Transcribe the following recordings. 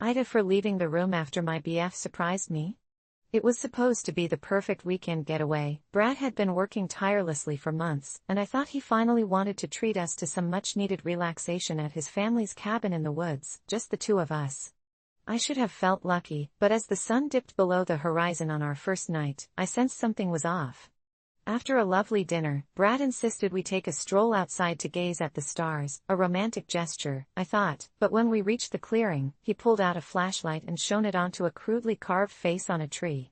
AITA for leaving the room after my BF surprised me. It was supposed to be the perfect weekend getaway. Brad had been working tirelessly for months, and I thought he finally wanted to treat us to some much-needed relaxation at his family's cabin in the woods, just the two of us. I should have felt lucky, but as the sun dipped below the horizon on our first night, I sensed something was off. After a lovely dinner, Brad insisted we take a stroll outside to gaze at the stars, a romantic gesture, I thought, but when we reached the clearing, he pulled out a flashlight and shone it onto a crudely carved face on a tree.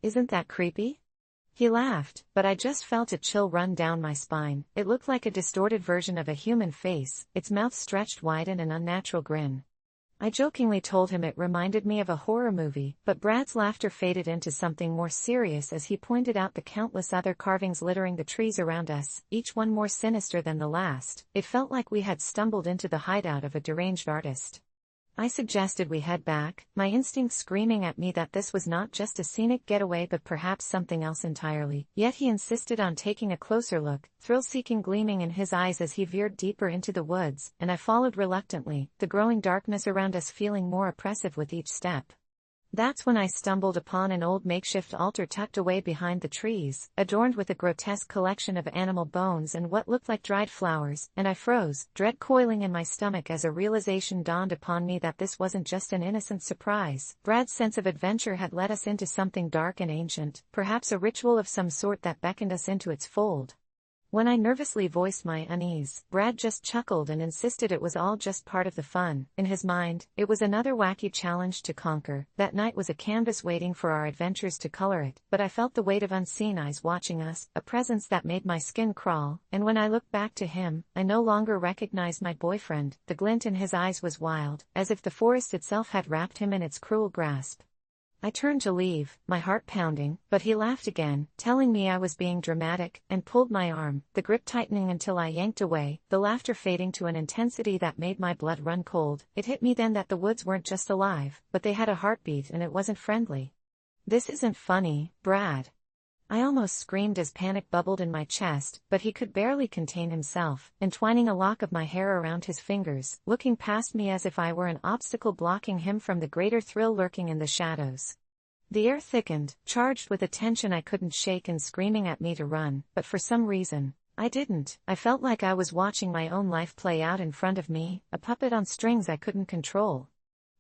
"Isn't that creepy?" He laughed, but I just felt a chill run down my spine. It looked like a distorted version of a human face, its mouth stretched wide in an unnatural grin. I jokingly told him it reminded me of a horror movie, but Brad's laughter faded into something more serious as he pointed out the countless other carvings littering the trees around us, each one more sinister than the last. It felt like we had stumbled into the hideout of a deranged artist. I suggested we head back, my instincts screaming at me that this was not just a scenic getaway but perhaps something else entirely, yet he insisted on taking a closer look, thrill-seeking gleaming in his eyes as he veered deeper into the woods, and I followed reluctantly, the growing darkness around us feeling more oppressive with each step. That's when I stumbled upon an old makeshift altar tucked away behind the trees, adorned with a grotesque collection of animal bones and what looked like dried flowers, and I froze, dread coiling in my stomach as a realization dawned upon me that this wasn't just an innocent surprise. Brad's sense of adventure had led us into something dark and ancient, perhaps a ritual of some sort that beckoned us into its fold. When I nervously voiced my unease, Brad just chuckled and insisted it was all just part of the fun. In his mind, it was another wacky challenge to conquer. That night was a canvas waiting for our adventures to color it, but I felt the weight of unseen eyes watching us, a presence that made my skin crawl, and when I looked back to him, I no longer recognized my boyfriend. The glint in his eyes was wild, as if the forest itself had wrapped him in its cruel grasp. I turned to leave, my heart pounding, but he laughed again, telling me I was being dramatic, and pulled my arm, the grip tightening until I yanked away, the laughter fading to an intensity that made my blood run cold. It hit me then that the woods weren't just alive, but they had a heartbeat and it wasn't friendly. "This isn't funny, Brad." I almost screamed as panic bubbled in my chest, but he could barely contain himself, entwining a lock of my hair around his fingers, looking past me as if I were an obstacle blocking him from the greater thrill lurking in the shadows. The air thickened, charged with a tension I couldn't shake and screaming at me to run, but for some reason, I didn't. I felt like I was watching my own life play out in front of me, a puppet on strings I couldn't control.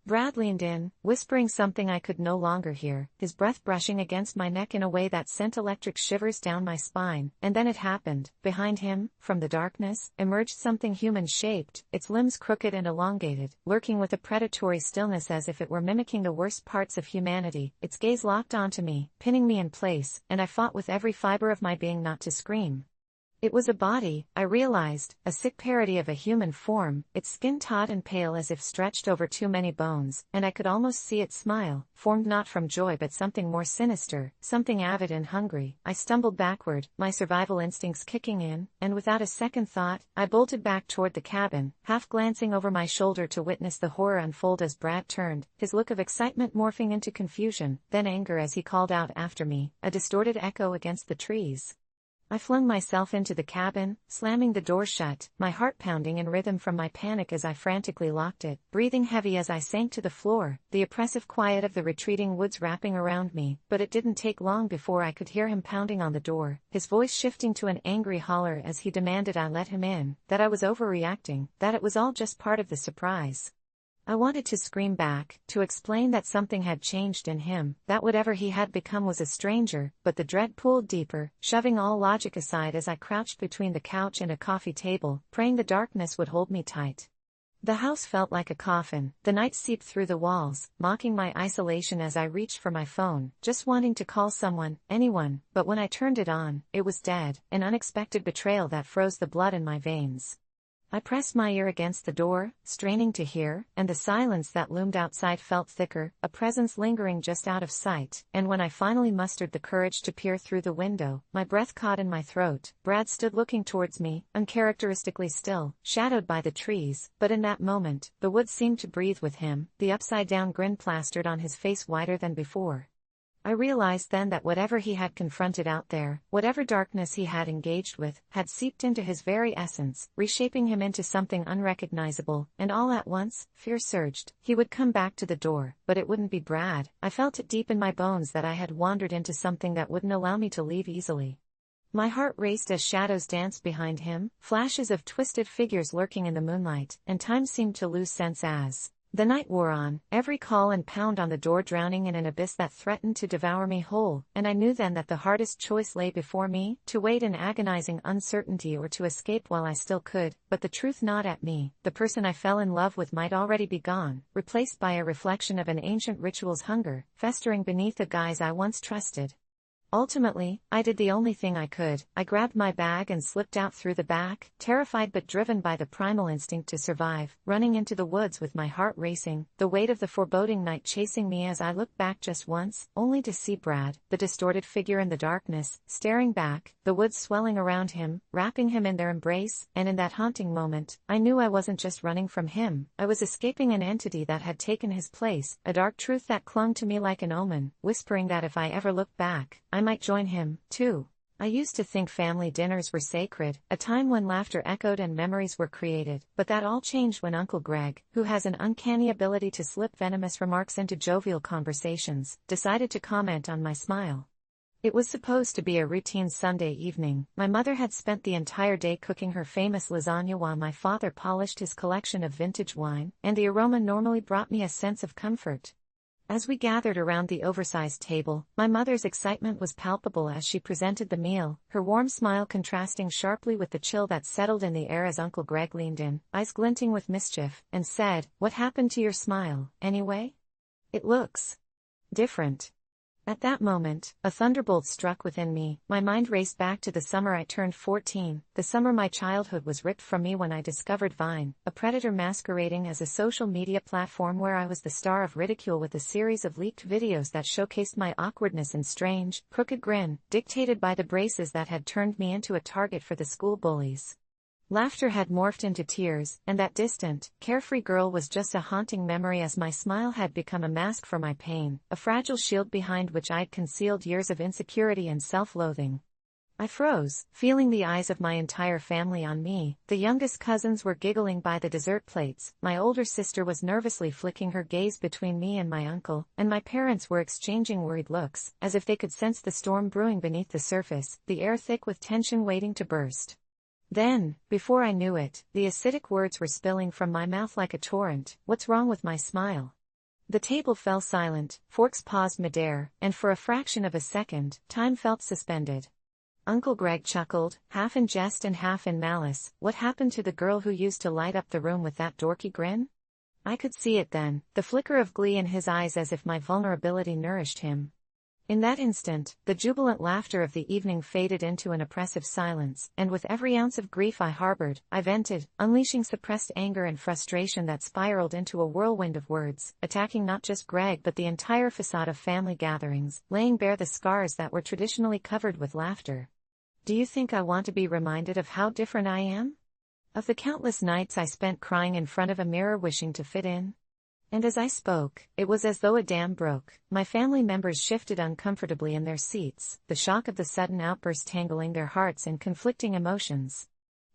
Brad leaned in, whispering something I could no longer hear, his breath brushing against my neck in a way that sent electric shivers down my spine, and then it happened. Behind him, from the darkness, emerged something human-shaped, its limbs crooked and elongated, lurking with a predatory stillness as if it were mimicking the worst parts of humanity. Its gaze locked onto me, pinning me in place, and I fought with every fiber of my being not to scream. It was a body, I realized, a sick parody of a human form, its skin taut and pale as if stretched over too many bones, and I could almost see it smile, formed not from joy but something more sinister, something avid and hungry. I stumbled backward, my survival instincts kicking in, and without a second thought, I bolted back toward the cabin, half glancing over my shoulder to witness the horror unfold as Brad turned, his look of excitement morphing into confusion, then anger as he called out after me, a distorted echo against the trees. I flung myself into the cabin, slamming the door shut, my heart pounding in rhythm from my panic as I frantically locked it, breathing heavy as I sank to the floor, the oppressive quiet of the retreating woods wrapping around me. But it didn't take long before I could hear him pounding on the door, his voice shifting to an angry holler as he demanded I let him in, that I was overreacting, that it was all just part of the surprise. I wanted to scream back, to explain that something had changed in him, that whatever he had become was a stranger, but the dread pulled deeper, shoving all logic aside as I crouched between the couch and a coffee table, praying the darkness would hold me tight. The house felt like a coffin, the night seeped through the walls, mocking my isolation as I reached for my phone, just wanting to call someone, anyone, but when I turned it on, it was dead, an unexpected betrayal that froze the blood in my veins. I pressed my ear against the door, straining to hear, and the silence that loomed outside felt thicker, a presence lingering just out of sight, and when I finally mustered the courage to peer through the window, my breath caught in my throat. Brad stood looking towards me, uncharacteristically still, shadowed by the trees, but in that moment, the woods seemed to breathe with him, the upside-down grin plastered on his face wider than before. I realized then that whatever he had confronted out there, whatever darkness he had engaged with, had seeped into his very essence, reshaping him into something unrecognizable, and all at once, fear surged. He would come back to the door, but it wouldn't be Brad. I felt it deep in my bones that I had wandered into something that wouldn't allow me to leave easily. My heart raced as shadows danced behind him, flashes of twisted figures lurking in the moonlight, and time seemed to lose sense as the night wore on, every call and pound on the door drowning in an abyss that threatened to devour me whole, and I knew then that the hardest choice lay before me, to wait in agonizing uncertainty or to escape while I still could, but the truth gnawed at me. The person I fell in love with might already be gone, replaced by a reflection of an ancient ritual's hunger, festering beneath the guise I once trusted. Ultimately, I did the only thing I could. I grabbed my bag and slipped out through the back, terrified but driven by the primal instinct to survive, running into the woods with my heart racing, the weight of the foreboding night chasing me as I looked back just once, only to see Brad, the distorted figure in the darkness, staring back, the woods swelling around him, wrapping him in their embrace, and in that haunting moment, I knew I wasn't just running from him, I was escaping an entity that had taken his place, a dark truth that clung to me like an omen, whispering that if I ever looked back, I might join him, too. I used to think family dinners were sacred, a time when laughter echoed and memories were created, but that all changed when Uncle Greg, who has an uncanny ability to slip venomous remarks into jovial conversations, decided to comment on my smile. It was supposed to be a routine Sunday evening. My mother had spent the entire day cooking her famous lasagna while my father polished his collection of vintage wine, and the aroma normally brought me a sense of comfort. As we gathered around the oversized table, my mother's excitement was palpable as she presented the meal, her warm smile contrasting sharply with the chill that settled in the air as Uncle Greg leaned in, eyes glinting with mischief, and said, "What happened to your smile, anyway? It looks different." At that moment, a thunderbolt struck within me. My mind raced back to the summer I turned 14, the summer my childhood was ripped from me when I discovered Vine, a predator masquerading as a social media platform where I was the star of ridicule with a series of leaked videos that showcased my awkwardness and strange, crooked grin, dictated by the braces that had turned me into a target for the school bullies. Laughter had morphed into tears, and that distant, carefree girl was just a haunting memory as my smile had become a mask for my pain, a fragile shield behind which I'd concealed years of insecurity and self-loathing. I froze, feeling the eyes of my entire family on me. The youngest cousins were giggling by the dessert plates, my older sister was nervously flicking her gaze between me and my uncle, and my parents were exchanging worried looks, as if they could sense the storm brewing beneath the surface, the air thick with tension waiting to burst. Then, before I knew it, the acidic words were spilling from my mouth like a torrent. "What's wrong with my smile?" The table fell silent, forks paused midair, and for a fraction of a second, time felt suspended. Uncle Greg chuckled, half in jest and half in malice. "What happened to the girl who used to light up the room with that dorky grin?" I could see it then, the flicker of glee in his eyes as if my vulnerability nourished him. In that instant, the jubilant laughter of the evening faded into an oppressive silence, and with every ounce of grief I harbored, I vented, unleashing suppressed anger and frustration that spiraled into a whirlwind of words, attacking not just Greg but the entire facade of family gatherings, laying bare the scars that were traditionally covered with laughter. Do you think I want to be reminded of how different I am? Of the countless nights I spent crying in front of a mirror wishing to fit in? And as I spoke, it was as though a dam broke. My family members shifted uncomfortably in their seats, the shock of the sudden outburst tangling their hearts in conflicting emotions.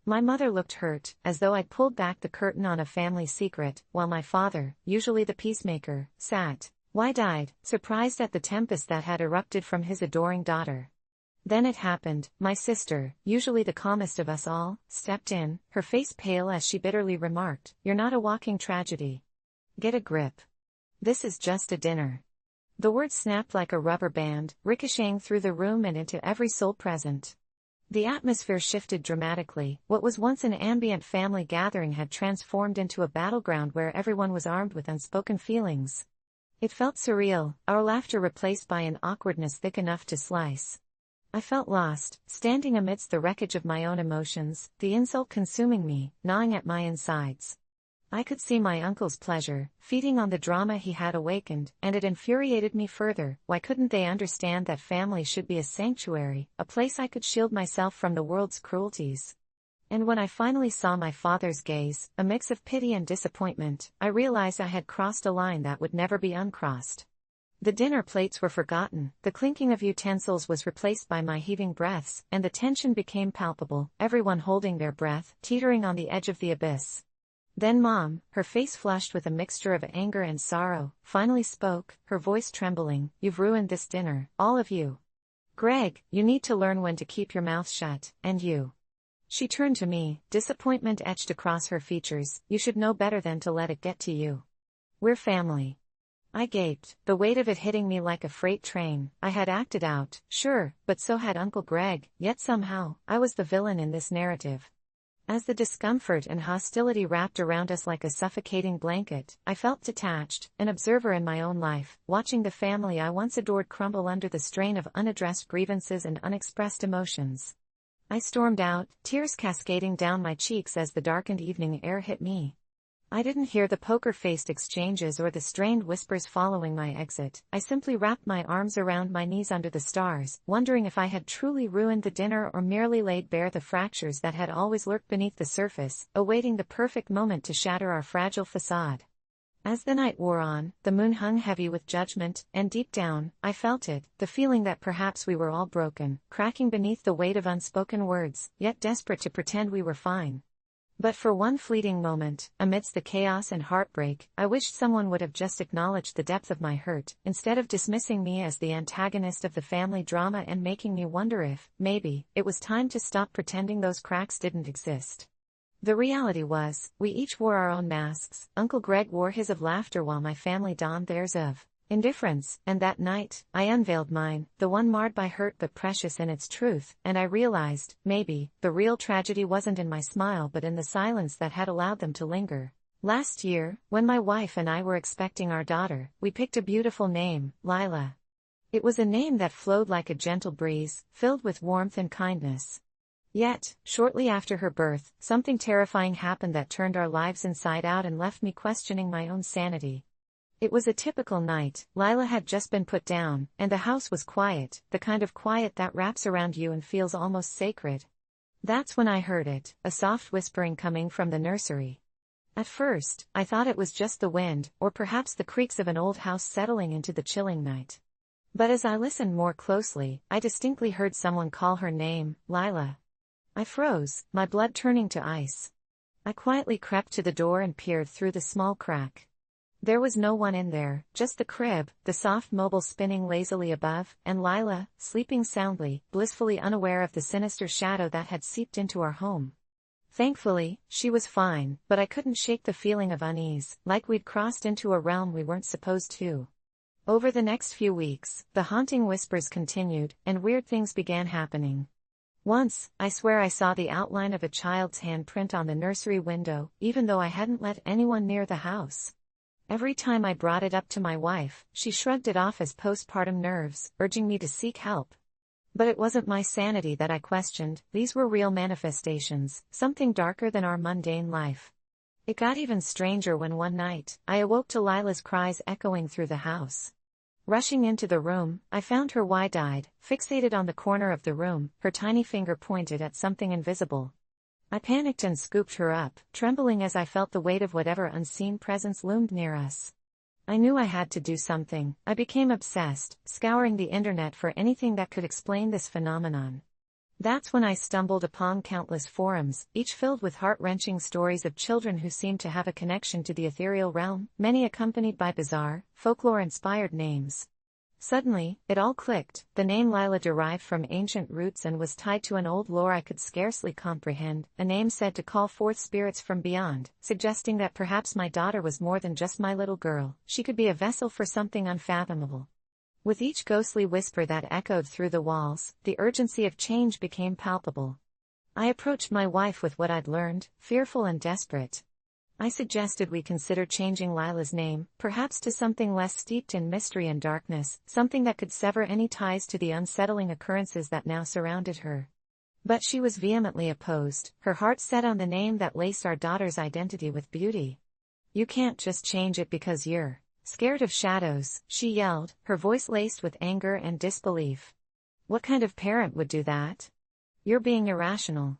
My mother looked hurt, as though I'd pulled back the curtain on a family secret, while my father, usually the peacemaker, sat, wide-eyed, surprised at the tempest that had erupted from his adoring daughter. Then it happened. My sister, usually the calmest of us all, stepped in, her face pale as she bitterly remarked, "You're not a walking tragedy. Get a grip. This is just a dinner." The words snapped like a rubber band, ricocheting through the room and into every soul present. The atmosphere shifted dramatically. What was once an ambient family gathering had transformed into a battleground where everyone was armed with unspoken feelings. It felt surreal, our laughter replaced by an awkwardness thick enough to slice. I felt lost, standing amidst the wreckage of my own emotions, the insult consuming me, gnawing at my insides. I could see my uncle's pleasure, feeding on the drama he had awakened, and it infuriated me further. Why couldn't they understand that family should be a sanctuary, a place I could shield myself from the world's cruelties? And when I finally saw my father's gaze, a mix of pity and disappointment, I realized I had crossed a line that would never be uncrossed. The dinner plates were forgotten, the clinking of utensils was replaced by my heaving breaths, and the tension became palpable, everyone holding their breath, teetering on the edge of the abyss. Then Mom, her face flushed with a mixture of anger and sorrow, finally spoke, her voice trembling, "You've ruined this dinner, all of you. Greg, you need to learn when to keep your mouth shut, and you." She turned to me, disappointment etched across her features. "You should know better than to let it get to you. We're family." I gaped, the weight of it hitting me like a freight train. I had acted out, sure, but so had Uncle Greg, yet somehow, I was the villain in this narrative. As the discomfort and hostility wrapped around us like a suffocating blanket, I felt detached, an observer in my own life, watching the family I once adored crumble under the strain of unaddressed grievances and unexpressed emotions. I stormed out, tears cascading down my cheeks as the darkened evening air hit me. I didn't hear the poker-faced exchanges or the strained whispers following my exit. I simply wrapped my arms around my knees under the stars, wondering if I had truly ruined the dinner or merely laid bare the fractures that had always lurked beneath the surface, awaiting the perfect moment to shatter our fragile facade. As the night wore on, the moon hung heavy with judgment, and deep down, I felt it, the feeling that perhaps we were all broken, cracking beneath the weight of unspoken words, yet desperate to pretend we were fine. But for one fleeting moment, amidst the chaos and heartbreak, I wished someone would have just acknowledged the depth of my hurt, instead of dismissing me as the antagonist of the family drama and making me wonder if, maybe, it was time to stop pretending those cracks didn't exist. The reality was, we each wore our own masks. Uncle Greg wore his of laughter while my family donned theirs of indifference, and that night, I unveiled mine, the one marred by hurt but precious in its truth, and I realized, maybe, the real tragedy wasn't in my smile but in the silence that had allowed them to linger. Last year, when my wife and I were expecting our daughter, we picked a beautiful name, Lila. It was a name that flowed like a gentle breeze, filled with warmth and kindness. Yet, shortly after her birth, something terrifying happened that turned our lives inside out and left me questioning my own sanity. It was a typical night. Lila had just been put down, and the house was quiet, the kind of quiet that wraps around you and feels almost sacred. That's when I heard it, a soft whispering coming from the nursery. At first, I thought it was just the wind, or perhaps the creaks of an old house settling into the chilling night. But as I listened more closely, I distinctly heard someone call her name, Lila. I froze, my blood turning to ice. I quietly crept to the door and peered through the small crack. There was no one in there, just the crib, the soft mobile spinning lazily above, and Lila, sleeping soundly, blissfully unaware of the sinister shadow that had seeped into our home. Thankfully, she was fine, but I couldn't shake the feeling of unease, like we'd crossed into a realm we weren't supposed to. Over the next few weeks, the haunting whispers continued, and weird things began happening. Once, I swear I saw the outline of a child's handprint on the nursery window, even though I hadn't let anyone near the house. Every time I brought it up to my wife, she shrugged it off as postpartum nerves, urging me to seek help. But it wasn't my sanity that I questioned, these were real manifestations, something darker than our mundane life. It got even stranger when one night, I awoke to Lila's cries echoing through the house. Rushing into the room, I found her wide-eyed, fixated on the corner of the room, her tiny finger pointed at something invisible. I panicked and scooped her up, trembling as I felt the weight of whatever unseen presence loomed near us. I knew I had to do something. I became obsessed, scouring the internet for anything that could explain this phenomenon. That's when I stumbled upon countless forums, each filled with heart-wrenching stories of children who seemed to have a connection to the ethereal realm, many accompanied by bizarre, folklore-inspired names. Suddenly, it all clicked. The name Lila derived from ancient roots and was tied to an old lore I could scarcely comprehend, a name said to call forth spirits from beyond, suggesting that perhaps my daughter was more than just my little girl, she could be a vessel for something unfathomable. With each ghostly whisper that echoed through the walls, the urgency of change became palpable. I approached my wife with what I'd learned, fearful and desperate. I suggested we consider changing Lila's name, perhaps to something less steeped in mystery and darkness, something that could sever any ties to the unsettling occurrences that now surrounded her. But she was vehemently opposed, her heart set on the name that laced our daughter's identity with beauty. "You can't just change it because you're scared of shadows," she yelled, her voice laced with anger and disbelief. "What kind of parent would do that? You're being irrational."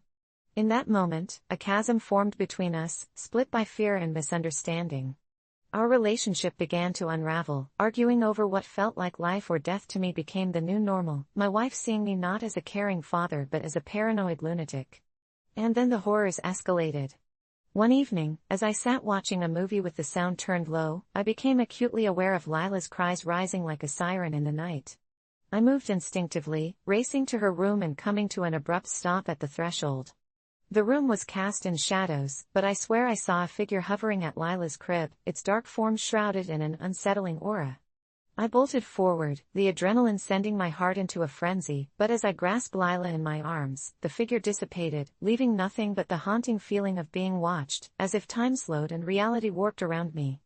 In that moment, a chasm formed between us, split by fear and misunderstanding. Our relationship began to unravel, arguing over what felt like life or death to me became the new normal, my wife seeing me not as a caring father but as a paranoid lunatic. And then the horrors escalated. One evening, as I sat watching a movie with the sound turned low, I became acutely aware of Lila's cries rising like a siren in the night. I moved instinctively, racing to her room and coming to an abrupt stop at the threshold. The room was cast in shadows, but I swear I saw a figure hovering at Lila's crib, its dark form shrouded in an unsettling aura. I bolted forward, the adrenaline sending my heart into a frenzy, but as I grasped Lila in my arms, the figure dissipated, leaving nothing but the haunting feeling of being watched, as if time slowed and reality warped around me.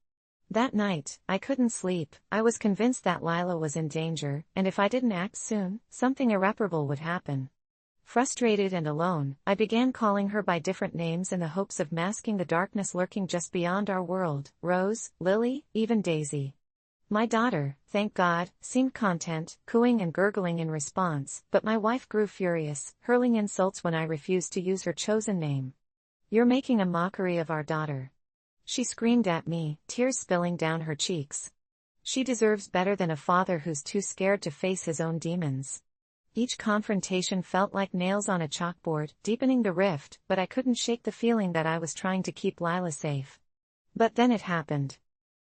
That night, I couldn't sleep. I was convinced that Lila was in danger, and if I didn't act soon, something irreparable would happen. Frustrated and alone, I began calling her by different names in the hopes of masking the darkness lurking just beyond our world: Rose, Lily, even Daisy. My daughter, thank God, seemed content, cooing and gurgling in response, but my wife grew furious, hurling insults when I refused to use her chosen name. "You're making a mockery of our daughter," she screamed at me, tears spilling down her cheeks. "She deserves better than a father who's too scared to face his own demons." Each confrontation felt like nails on a chalkboard, deepening the rift, but I couldn't shake the feeling that I was trying to keep Lila safe. But then it happened.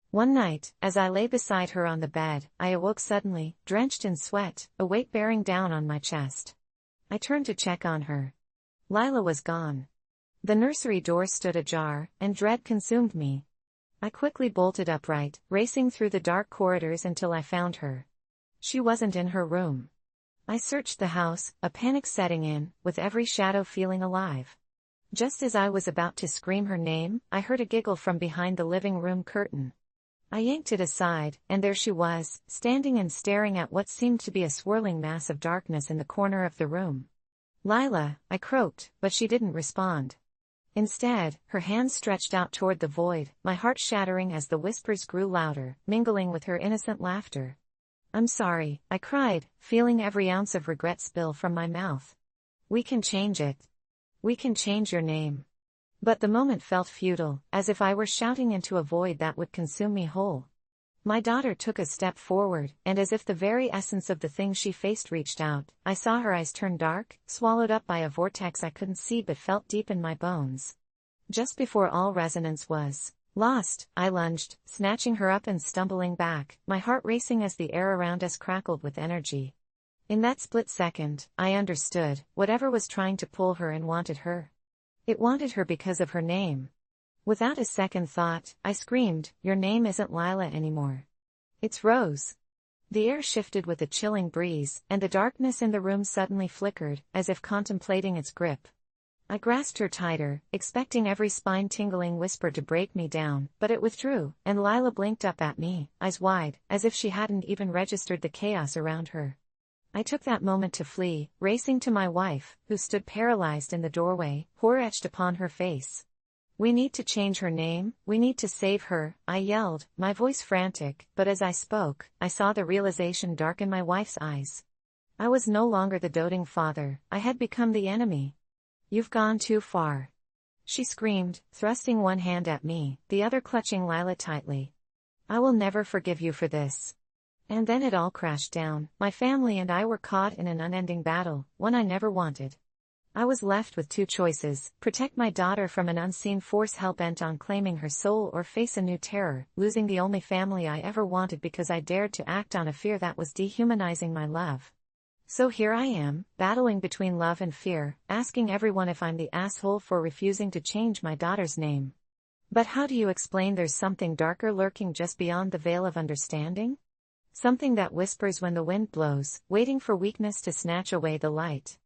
One night, as I lay beside her on the bed, I awoke suddenly, drenched in sweat, a weight bearing down on my chest. I turned to check on her. Lila was gone. The nursery door stood ajar, and dread consumed me. I quickly bolted upright, racing through the dark corridors until I found her. She wasn't in her room. I searched the house, a panic setting in, with every shadow feeling alive. Just as I was about to scream her name, I heard a giggle from behind the living room curtain. I yanked it aside, and there she was, standing and staring at what seemed to be a swirling mass of darkness in the corner of the room. "Lila," I croaked, but she didn't respond. Instead, her hands stretched out toward the void, my heart shattering as the whispers grew louder, mingling with her innocent laughter. "I'm sorry," I cried, feeling every ounce of regret spill from my mouth. "We can change it. We can change your name." But the moment felt futile, as if I were shouting into a void that would consume me whole. My daughter took a step forward, and as if the very essence of the thing she faced reached out, I saw her eyes turn dark, swallowed up by a vortex I couldn't see but felt deep in my bones. Just before all resonance was lost, I lunged, snatching her up and stumbling back, my heart racing as the air around us crackled with energy. In that split second, I understood, whatever was trying to pull her in wanted her. It wanted her because of her name. Without a second thought, I screamed, "Your name isn't Lila anymore. It's Rose." The air shifted with a chilling breeze, and the darkness in the room suddenly flickered, as if contemplating its grip. I grasped her tighter, expecting every spine-tingling whisper to break me down, but it withdrew, and Lila blinked up at me, eyes wide, as if she hadn't even registered the chaos around her. I took that moment to flee, racing to my wife, who stood paralyzed in the doorway, horror etched upon her face. "We need to change her name, we need to save her," I yelled, my voice frantic, but as I spoke, I saw the realization darken my wife's eyes. I was no longer the doting father, I had become the enemy. "You've gone too far," she screamed, thrusting one hand at me, the other clutching Lila tightly. "I will never forgive you for this." And then it all crashed down. My family and I were caught in an unending battle, one I never wanted. I was left with two choices: protect my daughter from an unseen force hell-bent on claiming her soul, or face a new terror, losing the only family I ever wanted because I dared to act on a fear that was dehumanizing my love. So here I am, battling between love and fear, asking everyone if I'm the asshole for refusing to change my daughter's name. But how do you explain there's something darker lurking just beyond the veil of understanding? Something that whispers when the wind blows, waiting for weakness to snatch away the light.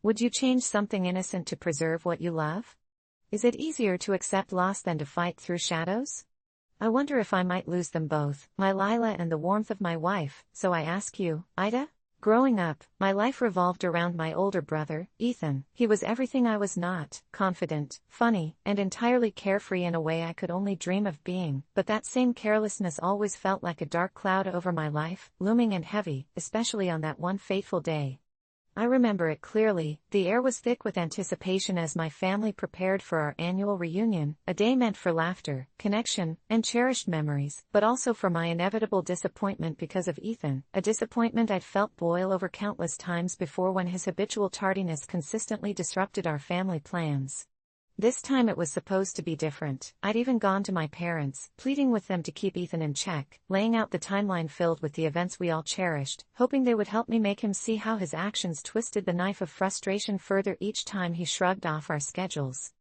Would you change something innocent to preserve what you love? Is it easier to accept loss than to fight through shadows? I wonder if I might lose them both, my Lila and the warmth of my wife, so I ask you, AITA? Growing up, my life revolved around my older brother, Ethan. He was everything I was not: confident, funny, and entirely carefree in a way I could only dream of being, but that same carelessness always felt like a dark cloud over my life, looming and heavy, especially on that one fateful day. I remember it clearly. The air was thick with anticipation as my family prepared for our annual reunion, a day meant for laughter, connection, and cherished memories, but also for my inevitable disappointment because of Ethan, a disappointment I'd felt boil over countless times before when his habitual tardiness consistently disrupted our family plans. This time it was supposed to be different. I'd even gone to my parents, pleading with them to keep Ethan in check, laying out the timeline filled with the events we all cherished, hoping they would help me make him see how his actions twisted the knife of frustration further each time he shrugged off our schedules.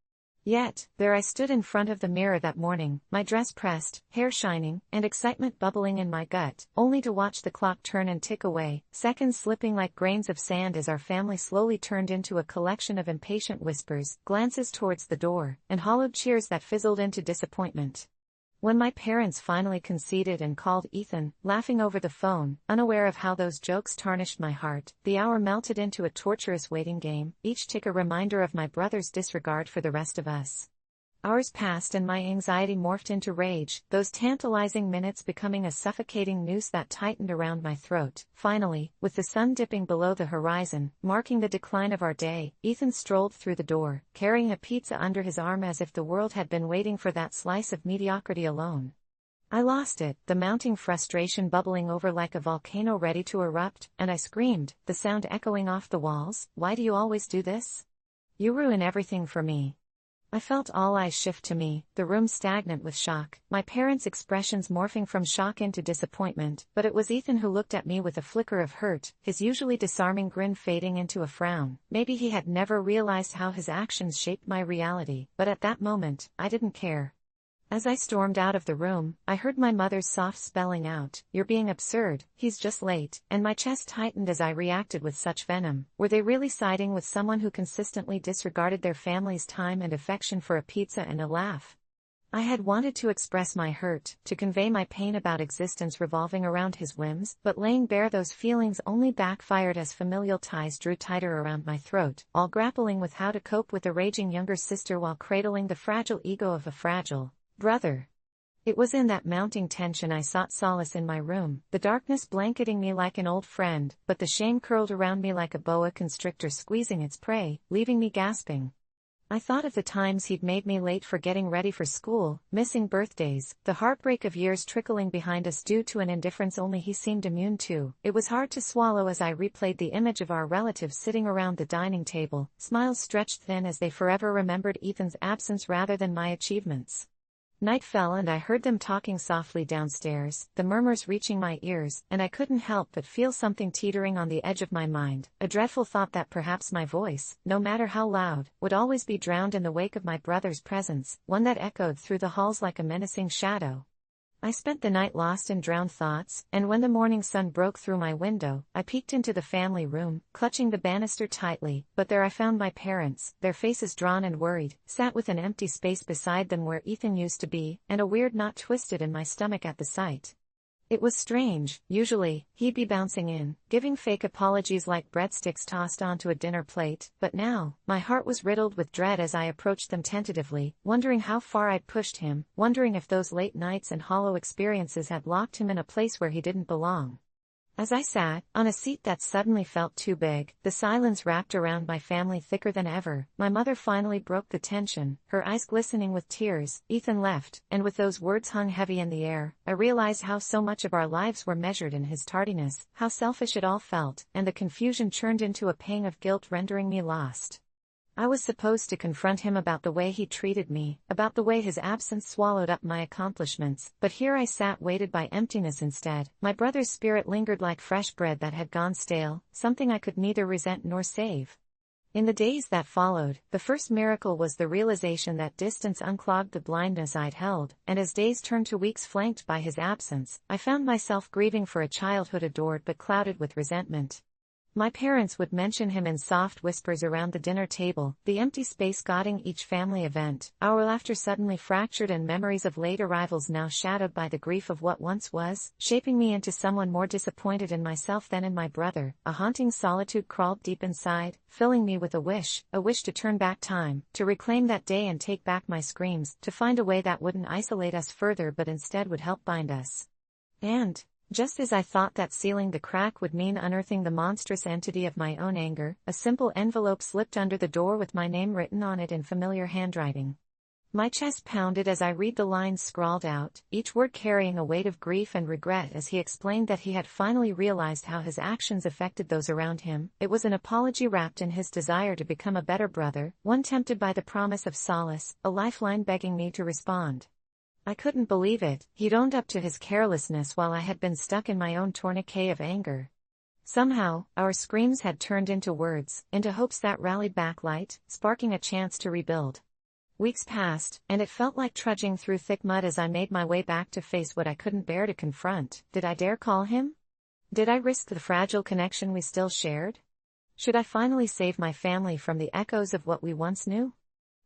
Yet, there I stood in front of the mirror that morning, my dress pressed, hair shining, and excitement bubbling in my gut, only to watch the clock turn and tick away, seconds slipping like grains of sand as our family slowly turned into a collection of impatient whispers, glances towards the door, and hollowed cheers that fizzled into disappointment. When my parents finally conceded and called Ethan, laughing over the phone, unaware of how those jokes tarnished my heart, the hour melted into a torturous waiting game, each tick a reminder of my brother's disregard for the rest of us. Hours passed and my anxiety morphed into rage, those tantalizing minutes becoming a suffocating noose that tightened around my throat. Finally, with the sun dipping below the horizon, marking the decline of our day, Ethan strolled through the door, carrying a pizza under his arm as if the world had been waiting for that slice of mediocrity alone. I lost it, the mounting frustration bubbling over like a volcano ready to erupt, and I screamed, the sound echoing off the walls, "Why do you always do this? You ruin everything for me." I felt all eyes shift to me, the room stagnant with shock, my parents' expressions morphing from shock into disappointment, but it was Ethan who looked at me with a flicker of hurt, his usually disarming grin fading into a frown. Maybe he had never realized how his actions shaped my reality, but at that moment, I didn't care. As I stormed out of the room, I heard my mother's soft spelling out, "You're being absurd, he's just late," and my chest tightened as I reacted with such venom. Were they really siding with someone who consistently disregarded their family's time and affection for a pizza and a laugh? I had wanted to express my hurt, to convey my pain about existence revolving around his whims, but laying bare those feelings only backfired as familial ties drew tighter around my throat, all grappling with how to cope with a raging younger sister while cradling the fragile ego of a fragile brother. It was in that mounting tension I sought solace in my room, the darkness blanketing me like an old friend, but the shame curled around me like a boa constrictor squeezing its prey, leaving me gasping. I thought of the times he'd made me late for getting ready for school, missing birthdays, the heartbreak of years trickling behind us due to an indifference only he seemed immune to. It was hard to swallow as I replayed the image of our relatives sitting around the dining table, smiles stretched thin as they forever remembered Ethan's absence rather than my achievements. Night fell and I heard them talking softly downstairs, the murmurs reaching my ears, and I couldn't help but feel something teetering on the edge of my mind, a dreadful thought that perhaps my voice, no matter how loud, would always be drowned in the wake of my brother's presence, one that echoed through the halls like a menacing shadow. I spent the night lost in drowned thoughts, and when the morning sun broke through my window, I peeked into the family room, clutching the banister tightly, but there I found my parents, their faces drawn and worried, sat with an empty space beside them where Ethan used to be, and a weird knot twisted in my stomach at the sight. It was strange. Usually, he'd be bouncing in, giving fake apologies like breadsticks tossed onto a dinner plate, but now, my heart was riddled with dread as I approached them tentatively, wondering how far I'd pushed him, wondering if those late nights and hollow experiences had locked him in a place where he didn't belong. As I sat, on a seat that suddenly felt too big, the silence wrapped around my family thicker than ever, my mother finally broke the tension, her eyes glistening with tears. Ethan left, and with those words hung heavy in the air, I realized how so much of our lives were measured in his tardiness, how selfish it all felt, and the confusion churned into a pang of guilt rendering me lost. I was supposed to confront him about the way he treated me, about the way his absence swallowed up my accomplishments, but here I sat weighted by emptiness instead. My brother's spirit lingered like fresh bread that had gone stale, something I could neither resent nor save. In the days that followed, the first miracle was the realization that distance unclogged the blindness I'd held, and as days turned to weeks flanked by his absence, I found myself grieving for a childhood adored but clouded with resentment. My parents would mention him in soft whispers around the dinner table, the empty space guarding each family event, our laughter suddenly fractured and memories of late arrivals now shadowed by the grief of what once was, shaping me into someone more disappointed in myself than in my brother. A haunting solitude crawled deep inside, filling me with a wish to turn back time, to reclaim that day and take back my screams, to find a way that wouldn't isolate us further but instead would help bind us. And Just as I thought that sealing the crack would mean unearthing the monstrous entity of my own anger, a simple envelope slipped under the door with my name written on it in familiar handwriting. My chest pounded as I read the lines scrawled out, each word carrying a weight of grief and regret as he explained that he had finally realized how his actions affected those around him. It was an apology wrapped in his desire to become a better brother, one tempted by the promise of solace, a lifeline begging me to respond. I couldn't believe it. He'd owned up to his carelessness while I had been stuck in my own tourniquet of anger. Somehow, our screams had turned into words, into hopes that rallied back light, sparking a chance to rebuild. Weeks passed, and it felt like trudging through thick mud as I made my way back to face what I couldn't bear to confront. Did I dare call him? Did I risk the fragile connection we still shared? Should I finally save my family from the echoes of what we once knew?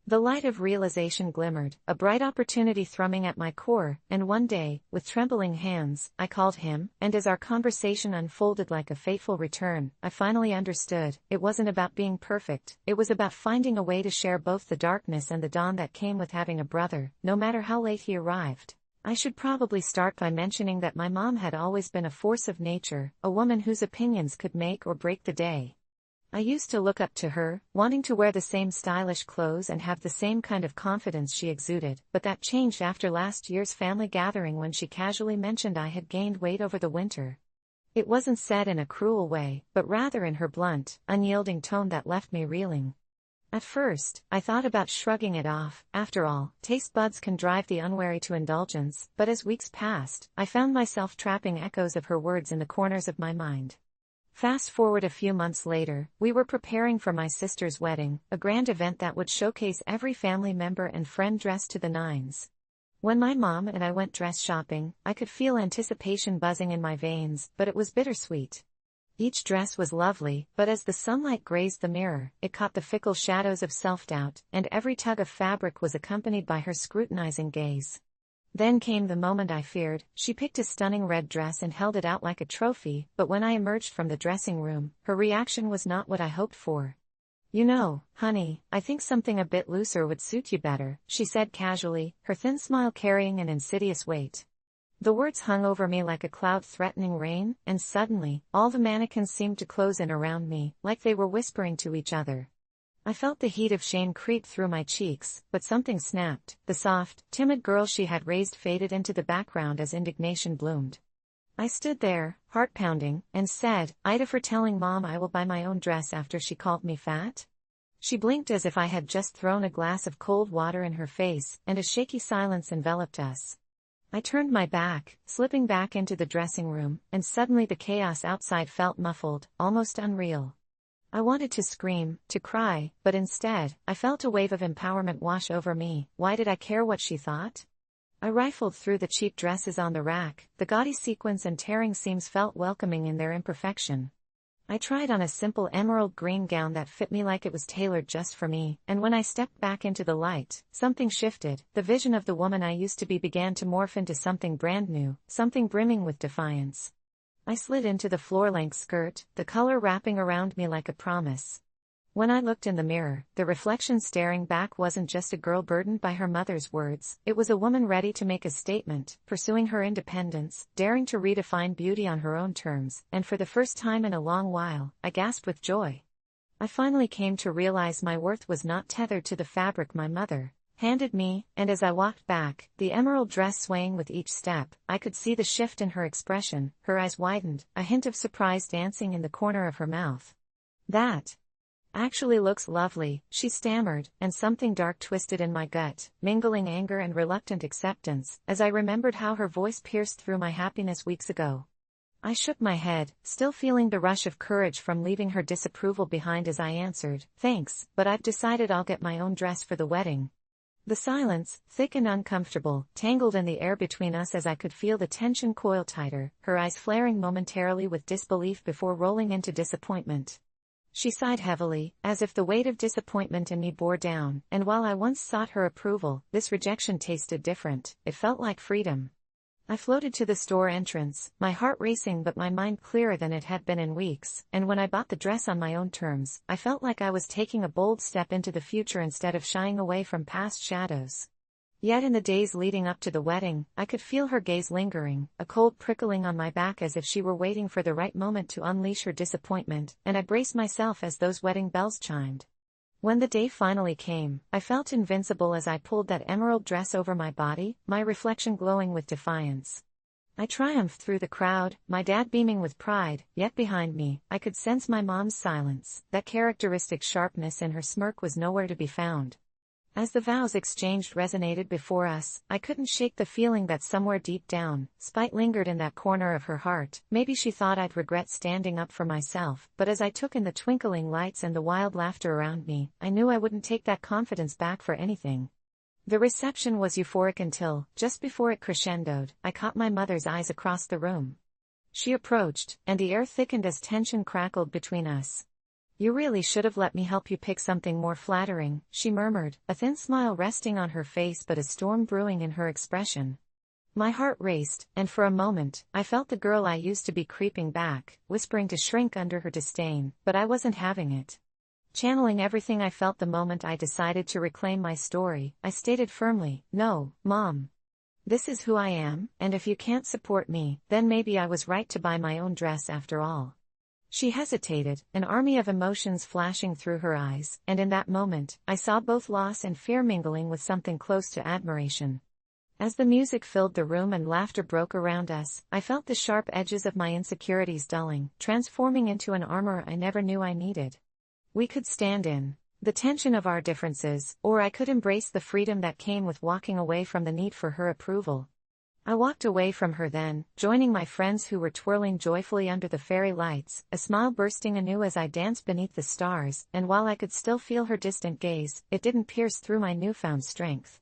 The light of realization glimmered, a bright opportunity thrumming at my core, and one day, with trembling hands, I called him, and as our conversation unfolded like a fateful return, I finally understood. It wasn't about being perfect, it was about finding a way to share both the darkness and the dawn that came with having a brother, no matter how late he arrived. I should probably start by mentioning that my mom had always been a force of nature, a woman whose opinions could make or break the day. I used to look up to her, wanting to wear the same stylish clothes and have the same kind of confidence she exuded, but that changed after last year's family gathering when she casually mentioned I had gained weight over the winter. It wasn't said in a cruel way, but rather in her blunt, unyielding tone that left me reeling. At first, I thought about shrugging it off. After all, taste buds can drive the unwary to indulgence, but as weeks passed, I found myself trapping echoes of her words in the corners of my mind. Fast forward a few months later, we were preparing for my sister's wedding, a grand event that would showcase every family member and friend dressed to the nines. When my mom and I went dress shopping, I could feel anticipation buzzing in my veins, but it was bittersweet. Each dress was lovely, but as the sunlight grazed the mirror, it caught the fickle shadows of self-doubt, and every tug of fabric was accompanied by her scrutinizing gaze. Then came the moment I feared. She picked a stunning red dress and held it out like a trophy, but when I emerged from the dressing room, her reaction was not what I hoped for. "You know, honey, I think something a bit looser would suit you better," she said casually, her thin smile carrying an insidious weight. The words hung over me like a cloud threatening rain, and suddenly, all the mannequins seemed to close in around me, like they were whispering to each other. I felt the heat of shame creep through my cheeks, but something snapped. The soft, timid girl she had raised faded into the background as indignation bloomed. I stood there, heart pounding, and said, "AITA for telling Mom I will buy my own dress after she called me fat?" She blinked as if I had just thrown a glass of cold water in her face, and a shaky silence enveloped us. I turned my back, slipping back into the dressing room, and suddenly the chaos outside felt muffled, almost unreal. I wanted to scream, to cry, but instead, I felt a wave of empowerment wash over me. Why did I care what she thought? I rifled through the cheap dresses on the rack. The gaudy sequins and tearing seams felt welcoming in their imperfection. I tried on a simple emerald green gown that fit me like it was tailored just for me, and when I stepped back into the light, something shifted. The vision of the woman I used to be began to morph into something brand new, something brimming with defiance. I slid into the floor-length skirt, the color wrapping around me like a promise. When I looked in the mirror, the reflection staring back wasn't just a girl burdened by her mother's words, it was a woman ready to make a statement, pursuing her independence, daring to redefine beauty on her own terms, and for the first time in a long while, I gasped with joy. I finally came to realize my worth was not tethered to the fabric my mother handed me, and as I walked back, the emerald dress swaying with each step, I could see the shift in her expression. Her eyes widened, a hint of surprise dancing in the corner of her mouth. "That actually looks lovely," she stammered, and something dark twisted in my gut, mingling anger and reluctant acceptance, as I remembered how her voice pierced through my happiness weeks ago. I shook my head, still feeling the rush of courage from leaving her disapproval behind as I answered, "Thanks, but I've decided I'll get my own dress for the wedding." The silence, thick and uncomfortable, tangled in the air between us as I could feel the tension coil tighter, her eyes flaring momentarily with disbelief before rolling into disappointment. She sighed heavily, as if the weight of disappointment in me bore down, and while I once sought her approval, this rejection tasted different. It felt like freedom. I floated to the store entrance, my heart racing but my mind clearer than it had been in weeks, and when I bought the dress on my own terms, I felt like I was taking a bold step into the future instead of shying away from past shadows. Yet in the days leading up to the wedding, I could feel her gaze lingering, a cold prickling on my back as if she were waiting for the right moment to unleash her disappointment, and I braced myself as those wedding bells chimed. When the day finally came, I felt invincible as I pulled that emerald dress over my body, my reflection glowing with defiance. I triumphed through the crowd, my dad beaming with pride, yet behind me, I could sense my mom's silence. That characteristic sharpness in her smirk was nowhere to be found. As the vows exchanged resonated before us, I couldn't shake the feeling that somewhere deep down, spite lingered in that corner of her heart. Maybe she thought I'd regret standing up for myself, but as I took in the twinkling lights and the wild laughter around me, I knew I wouldn't take that confidence back for anything. The reception was euphoric until, just before it crescendoed, I caught my mother's eyes across the room. She approached, and the air thickened as tension crackled between us. "You really should have let me help you pick something more flattering," she murmured, a thin smile resting on her face but a storm brewing in her expression. My heart raced, and for a moment, I felt the girl I used to be creeping back, whispering to shrink under her disdain, but I wasn't having it. Channeling everything I felt the moment I decided to reclaim my story, I stated firmly, "No, Mom. This is who I am, and if you can't support me, then maybe I was right to buy my own dress after all." She hesitated, an army of emotions flashing through her eyes, and in that moment, I saw both loss and fear mingling with something close to admiration. As the music filled the room and laughter broke around us, I felt the sharp edges of my insecurities dulling, transforming into an armor I never knew I needed. We could stand in the tension of our differences, or I could embrace the freedom that came with walking away from the need for her approval. I walked away from her then, joining my friends who were twirling joyfully under the fairy lights, a smile bursting anew as I danced beneath the stars, and while I could still feel her distant gaze, it didn't pierce through my newfound strength.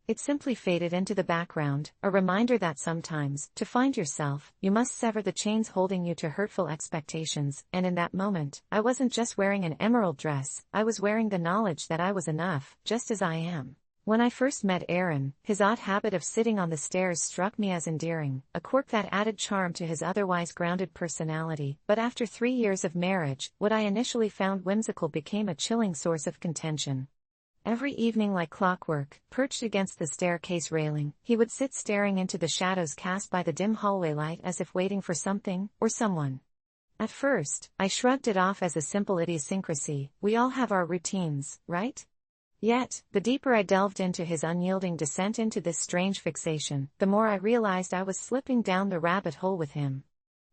It simply faded into the background, a reminder that sometimes, to find yourself, you must sever the chains holding you to hurtful expectations, and in that moment, I wasn't just wearing an emerald dress, I was wearing the knowledge that I was enough, just as I am. When I first met Aaron, his odd habit of sitting on the stairs struck me as endearing, a quirk that added charm to his otherwise grounded personality, but after 3 years of marriage, what I initially found whimsical became a chilling source of contention. Every evening like clockwork, perched against the staircase railing, he would sit staring into the shadows cast by the dim hallway light as if waiting for something, or someone. At first, I shrugged it off as a simple idiosyncrasy. We all have our routines, right? Yet, the deeper I delved into his unyielding descent into this strange fixation, the more I realized I was slipping down the rabbit hole with him.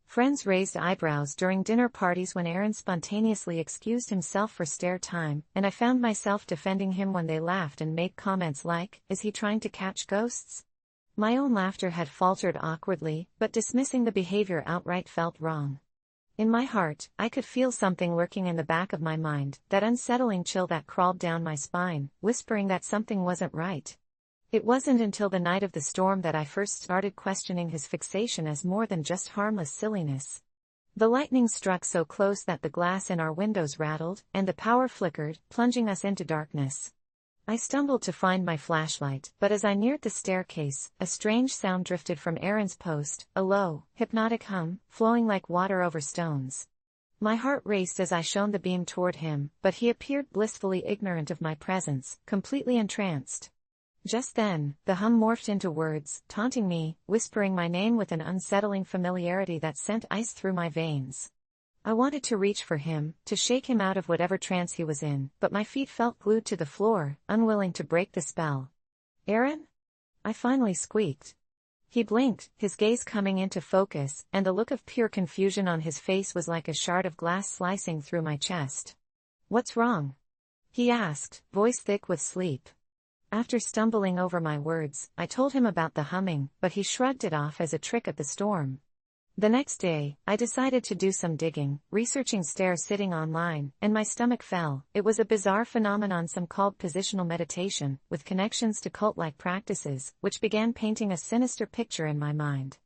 Friends raised eyebrows during dinner parties when Aaron spontaneously excused himself for stare time, and I found myself defending him when they laughed and made comments like, "Is he trying to catch ghosts?" My own laughter had faltered awkwardly, but dismissing the behavior outright felt wrong. In my heart, I could feel something lurking in the back of my mind, that unsettling chill that crawled down my spine, whispering that something wasn't right. It wasn't until the night of the storm that I first started questioning his fixation as more than just harmless silliness. The lightning struck so close that the glass in our windows rattled, and the power flickered, plunging us into darkness. I stumbled to find my flashlight, but as I neared the staircase, a strange sound drifted from Aaron's post, a low, hypnotic hum, flowing like water over stones. My heart raced as I shone the beam toward him, but he appeared blissfully ignorant of my presence, completely entranced. Just then, the hum morphed into words, taunting me, whispering my name with an unsettling familiarity that sent ice through my veins. I wanted to reach for him, to shake him out of whatever trance he was in, but my feet felt glued to the floor, unwilling to break the spell. "Aaron?" I finally squeaked. He blinked, his gaze coming into focus, and the look of pure confusion on his face was like a shard of glass slicing through my chest. "What's wrong?" he asked, voice thick with sleep. After stumbling over my words, I told him about the humming, but he shrugged it off as a trick of the storm. The next day, I decided to do some digging, researching stairs sitting online, and my stomach fell. It was a bizarre phenomenon some called positional meditation, with connections to cult-like practices, which began painting a sinister picture in my mind.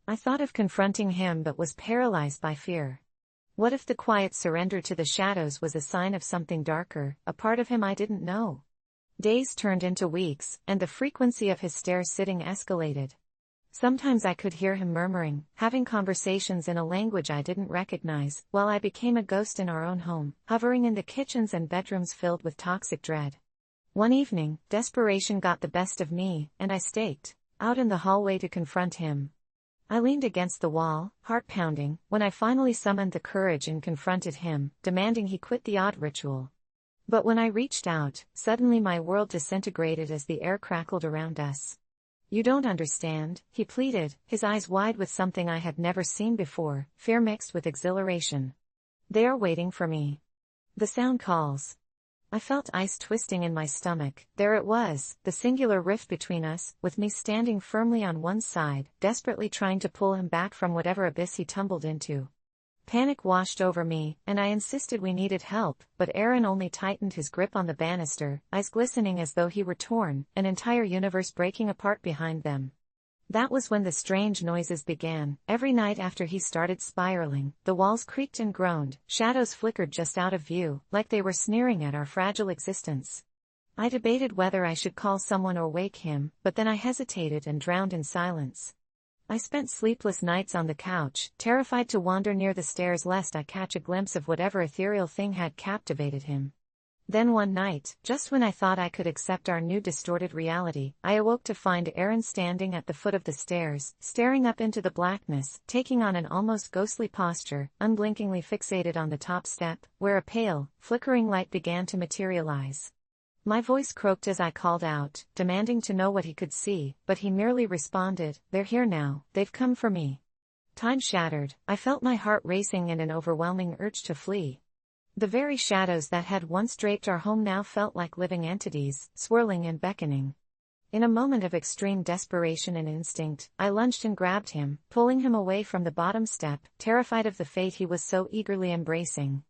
I thought of confronting him but was paralyzed by fear. What if the quiet surrender to the shadows was a sign of something darker, a part of him I didn't know? Days turned into weeks, and the frequency of his stairs sitting escalated. Sometimes I could hear him murmuring, having conversations in a language I didn't recognize, while I became a ghost in our own home, hovering in the kitchens and bedrooms filled with toxic dread. One evening, desperation got the best of me, and I staked out in the hallway to confront him. I leaned against the wall, heart pounding, when I finally summoned the courage and confronted him, demanding he quit the odd ritual. But when I reached out, suddenly my world disintegrated as the air crackled around us. "You don't understand," he pleaded, his eyes wide with something I had never seen before, fear mixed with exhilaration. "They are waiting for me. The sound calls." I felt ice twisting in my stomach. There it was, the singular rift between us, with me standing firmly on one side, desperately trying to pull him back from whatever abyss he tumbled into. Panic washed over me, and I insisted we needed help, but Aaron only tightened his grip on the banister, eyes glistening as though he were torn, an entire universe breaking apart behind them. That was when the strange noises began. Every night after he started spiraling, the walls creaked and groaned, shadows flickered just out of view, like they were sneering at our fragile existence. I debated whether I should call someone or wake him, but then I hesitated and drowned in silence. I spent sleepless nights on the couch, terrified to wander near the stairs lest I catch a glimpse of whatever ethereal thing had captivated him. Then one night, just when I thought I could accept our new distorted reality, I awoke to find Aaron standing at the foot of the stairs, staring up into the blackness, taking on an almost ghostly posture, unblinkingly fixated on the top step, where a pale, flickering light began to materialize. My voice croaked as I called out, demanding to know what he could see, but he merely responded, "They're here now, they've come for me." Time shattered. I felt my heart racing and an overwhelming urge to flee. The very shadows that had once draped our home now felt like living entities, swirling and beckoning. In a moment of extreme desperation and instinct, I lunged and grabbed him, pulling him away from the bottom step, terrified of the fate he was so eagerly embracing.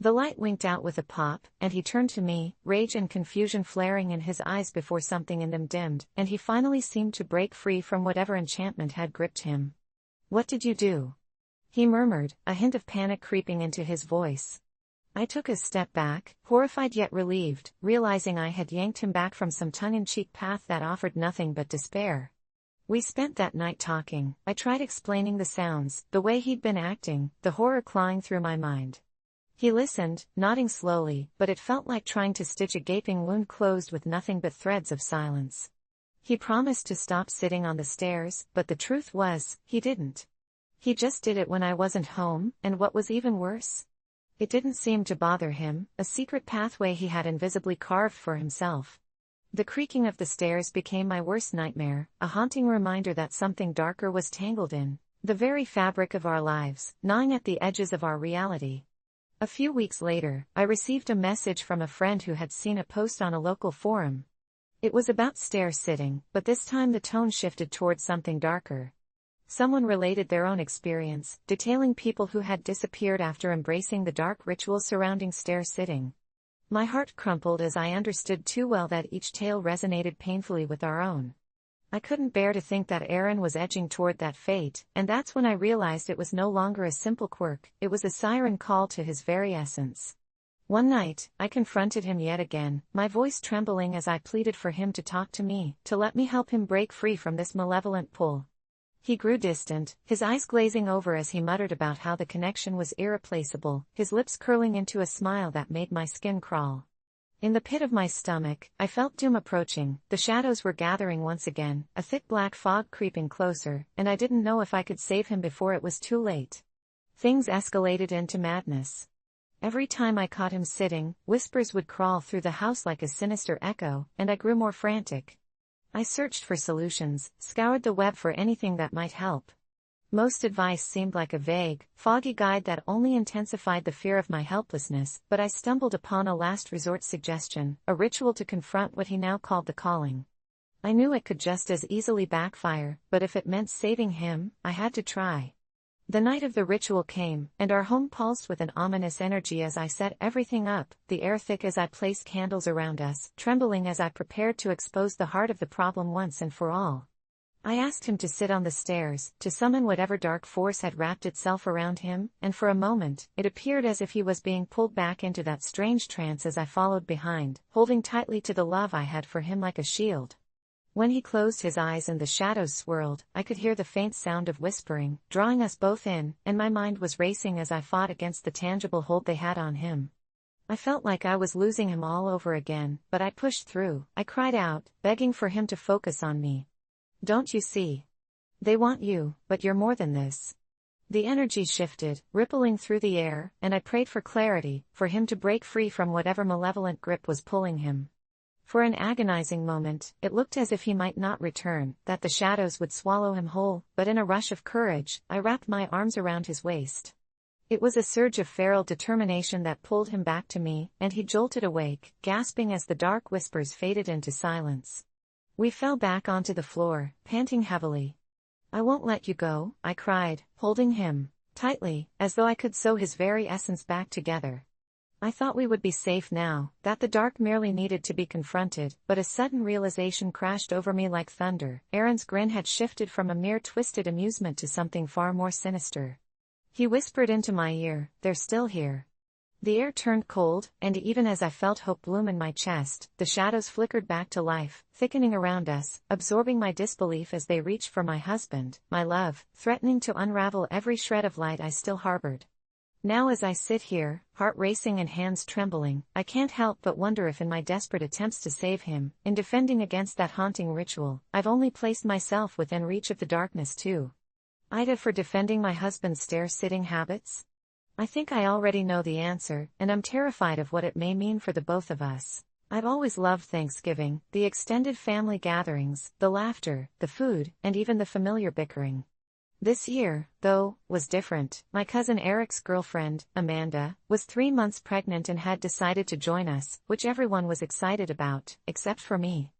The light winked out with a pop, and he turned to me, rage and confusion flaring in his eyes before something in them dimmed, and he finally seemed to break free from whatever enchantment had gripped him. "What did you do?" he murmured, a hint of panic creeping into his voice. I took a step back, horrified yet relieved, realizing I had yanked him back from some tongue-in-cheek path that offered nothing but despair. We spent that night talking. I tried explaining the sounds, the way he'd been acting, the horror clawing through my mind. He listened, nodding slowly, but it felt like trying to stitch a gaping wound closed with nothing but threads of silence. He promised to stop sitting on the stairs, but the truth was, he didn't. He just did it when I wasn't home, and what was even worse? It didn't seem to bother him, a secret pathway he had invisibly carved for himself. The creaking of the stairs became my worst nightmare, a haunting reminder that something darker was tangled in the very fabric of our lives, gnawing at the edges of our reality. A few weeks later, I received a message from a friend who had seen a post on a local forum. It was about stair sitting, but this time the tone shifted towards something darker. Someone related their own experience, detailing people who had disappeared after embracing the dark rituals surrounding stair sitting. My heart crumpled as I understood too well that each tale resonated painfully with our own. I couldn't bear to think that Aaron was edging toward that fate, and that's when I realized it was no longer a simple quirk, it was a siren call to his very essence. One night, I confronted him yet again, my voice trembling as I pleaded for him to talk to me, to let me help him break free from this malevolent pull. He grew distant, his eyes glazing over as he muttered about how the connection was irreplaceable, his lips curling into a smile that made my skin crawl. In the pit of my stomach, I felt doom approaching. The shadows were gathering once again, a thick black fog creeping closer, and I didn't know if I could save him before it was too late. Things escalated into madness. Every time I caught him sitting, whispers would crawl through the house like a sinister echo, and I grew more frantic. I searched for solutions, scoured the web for anything that might help. Most advice seemed like a vague, foggy guide that only intensified the fear of my helplessness, but I stumbled upon a last resort suggestion, a ritual to confront what he now called the calling. I knew it could just as easily backfire, but if it meant saving him, I had to try. The night of the ritual came, and our home pulsed with an ominous energy as I set everything up, the air thick as I placed candles around us, trembling as I prepared to expose the heart of the problem once and for all. I asked him to sit on the stairs, to summon whatever dark force had wrapped itself around him, and for a moment, it appeared as if he was being pulled back into that strange trance as I followed behind, holding tightly to the love I had for him like a shield. When he closed his eyes and the shadows swirled, I could hear the faint sound of whispering, drawing us both in, and my mind was racing as I fought against the tangible hold they had on him. I felt like I was losing him all over again, but I pushed through. I cried out, begging for him to focus on me. Don't you see? They want you, but you're more than this. The energy shifted, rippling through the air, and I prayed for clarity, for him to break free from whatever malevolent grip was pulling him. For an agonizing moment, it looked as if he might not return, that the shadows would swallow him whole, but in a rush of courage, I wrapped my arms around his waist. It was a surge of feral determination that pulled him back to me, and he jolted awake, gasping as the dark whispers faded into silence. We fell back onto the floor, panting heavily. I won't let you go, I cried, holding him tightly, as though I could sew his very essence back together. I thought we would be safe now, that the dark merely needed to be confronted, but a sudden realization crashed over me like thunder. Aaron's grin had shifted from a mere twisted amusement to something far more sinister. He whispered into my ear, "They're still here." The air turned cold, and even as I felt hope bloom in my chest, the shadows flickered back to life, thickening around us, absorbing my disbelief as they reached for my husband, my love, threatening to unravel every shred of light I still harbored. Now as I sit here, heart racing and hands trembling, I can't help but wonder if in my desperate attempts to save him, in defending against that haunting ritual, I've only placed myself within reach of the darkness too. AITA for defending my husband's stair-sitting habits? I think I already know the answer, and I'm terrified of what it may mean for the both of us. I've always loved Thanksgiving, the extended family gatherings, the laughter, the food, and even the familiar bickering. This year, though, was different. My cousin Eric's girlfriend, Amanda, was 3 months pregnant and had decided to join us, which everyone was excited about, except for me.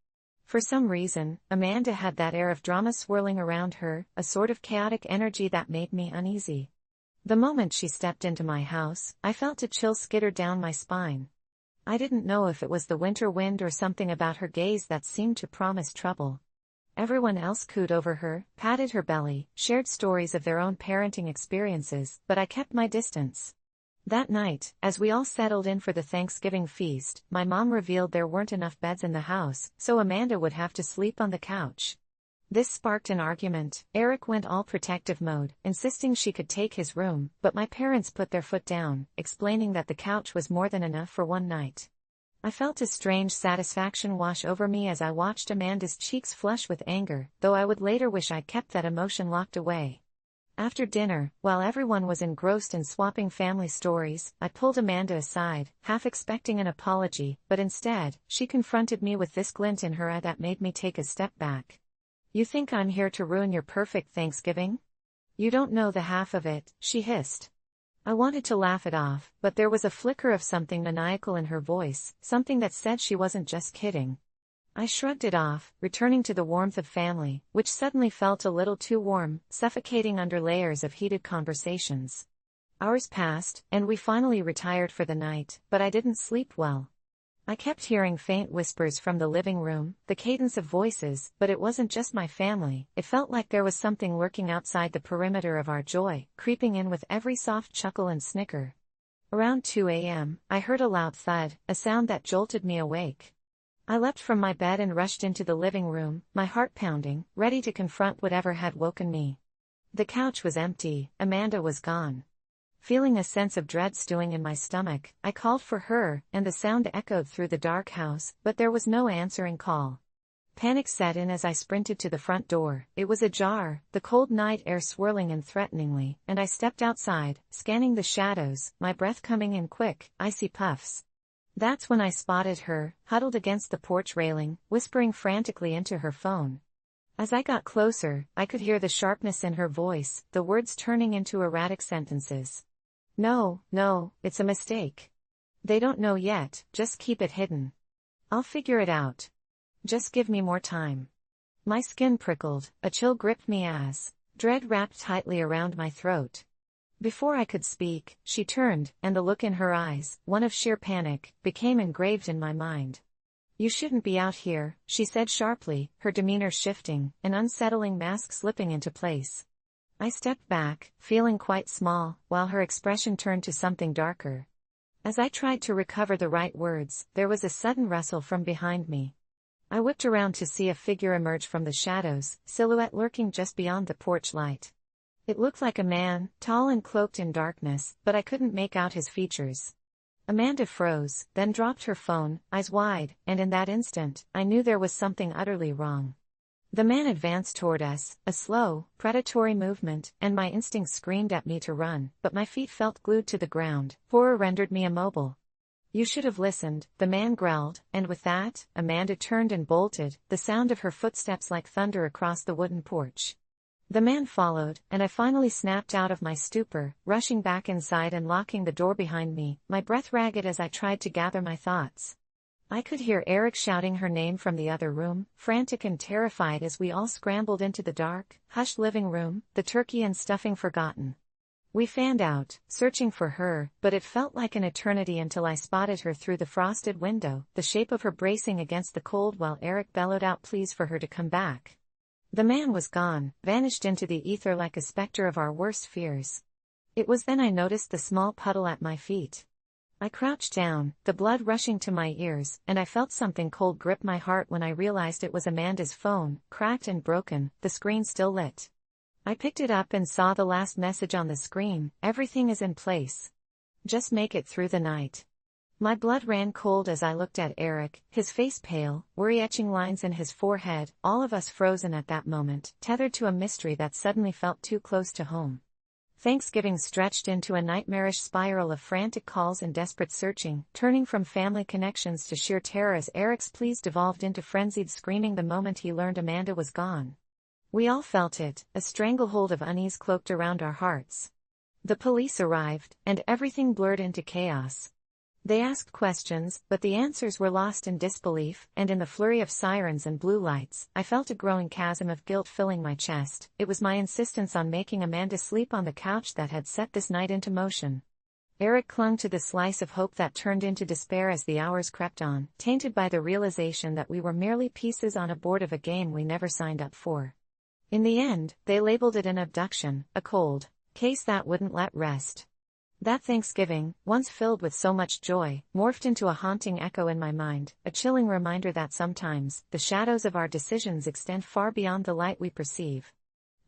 For some reason, Amanda had that air of drama swirling around her, a sort of chaotic energy that made me uneasy. The moment she stepped into my house, I felt a chill skitter down my spine. I didn't know if it was the winter wind or something about her gaze that seemed to promise trouble. Everyone else cooed over her, patted her belly, shared stories of their own parenting experiences, but I kept my distance. That night, as we all settled in for the Thanksgiving feast, my mom revealed there weren't enough beds in the house, so Amanda would have to sleep on the couch. This sparked an argument. Eric went all protective mode, insisting she could take his room, but my parents put their foot down, explaining that the couch was more than enough for one night. I felt a strange satisfaction wash over me as I watched Amanda's cheeks flush with anger, though I would later wish I'd kept that emotion locked away. After dinner, while everyone was engrossed in swapping family stories, I pulled Amanda aside, half expecting an apology, but instead, she confronted me with this glint in her eye that made me take a step back. "You think I'm here to ruin your perfect Thanksgiving? You don't know the half of it," she hissed. I wanted to laugh it off, but there was a flicker of something maniacal in her voice, something that said she wasn't just kidding. I shrugged it off, returning to the warmth of family, which suddenly felt a little too warm, suffocating under layers of heated conversations. Hours passed, and we finally retired for the night, but I didn't sleep well. I kept hearing faint whispers from the living room, the cadence of voices, but it wasn't just my family. It felt like there was something lurking outside the perimeter of our joy, creeping in with every soft chuckle and snicker. Around 2 a.m., I heard a loud thud, a sound that jolted me awake. I leapt from my bed and rushed into the living room, my heart pounding, ready to confront whatever had woken me. The couch was empty, Amanda was gone. Feeling a sense of dread stewing in my stomach, I called for her, and the sound echoed through the dark house, but there was no answering call. Panic set in as I sprinted to the front door. It was ajar, the cold night air swirling in threateningly, and I stepped outside, scanning the shadows, my breath coming in quick, icy puffs. That's when I spotted her, huddled against the porch railing, whispering frantically into her phone. As I got closer, I could hear the sharpness in her voice, the words turning into erratic sentences. "No, it's a mistake. They don't know yet, just keep it hidden. I'll figure it out. Just give me more time." My skin prickled, a chill gripped me as dread wrapped tightly around my throat. Before I could speak, she turned, and the look in her eyes, one of sheer panic, became engraved in my mind. "You shouldn't be out here," she said sharply, her demeanor shifting, an unsettling mask slipping into place. I stepped back, feeling quite small, while her expression turned to something darker. As I tried to recover the right words, there was a sudden rustle from behind me. I whipped around to see a figure emerge from the shadows, silhouette lurking just beyond the porch light. It looked like a man, tall and cloaked in darkness, but I couldn't make out his features. Amanda froze, then dropped her phone, eyes wide, and in that instant, I knew there was something utterly wrong. The man advanced toward us, a slow, predatory movement, and my instincts screamed at me to run, but my feet felt glued to the ground. Horror rendered me immobile. "You should have listened," the man growled, and with that, Amanda turned and bolted, the sound of her footsteps like thunder across the wooden porch. The man followed, and I finally snapped out of my stupor, rushing back inside and locking the door behind me, my breath ragged as I tried to gather my thoughts. I could hear Eric shouting her name from the other room, frantic and terrified as we all scrambled into the dark, hushed living room, the turkey and stuffing forgotten. We fanned out, searching for her, but it felt like an eternity until I spotted her through the frosted window, the shape of her bracing against the cold while Eric bellowed out pleas for her to come back. The man was gone, vanished into the ether like a specter of our worst fears. It was then I noticed the small puddle at my feet. I crouched down, the blood rushing to my ears, and I felt something cold grip my heart when I realized it was Amanda's phone, cracked and broken, the screen still lit. I picked it up and saw the last message on the screen: "Everything is in place. Just make it through the night." My blood ran cold as I looked at Eric, his face pale, worry-etching lines in his forehead, all of us frozen at that moment, tethered to a mystery that suddenly felt too close to home. Thanksgiving stretched into a nightmarish spiral of frantic calls and desperate searching, turning from family connections to sheer terror as Eric's pleas devolved into frenzied screaming the moment he learned Amanda was gone. We all felt it, a stranglehold of unease cloaked around our hearts. The police arrived, and everything blurred into chaos. They asked questions, but the answers were lost in disbelief, and in the flurry of sirens and blue lights, I felt a growing chasm of guilt filling my chest. It was my insistence on making Amanda sleep on the couch that had set this night into motion. Eric clung to the slice of hope that turned into despair as the hours crept on, tainted by the realization that we were merely pieces on a board of a game we never signed up for. In the end, they labeled it an abduction, a cold case that wouldn't let rest. That Thanksgiving, once filled with so much joy, morphed into a haunting echo in my mind, a chilling reminder that sometimes, the shadows of our decisions extend far beyond the light we perceive.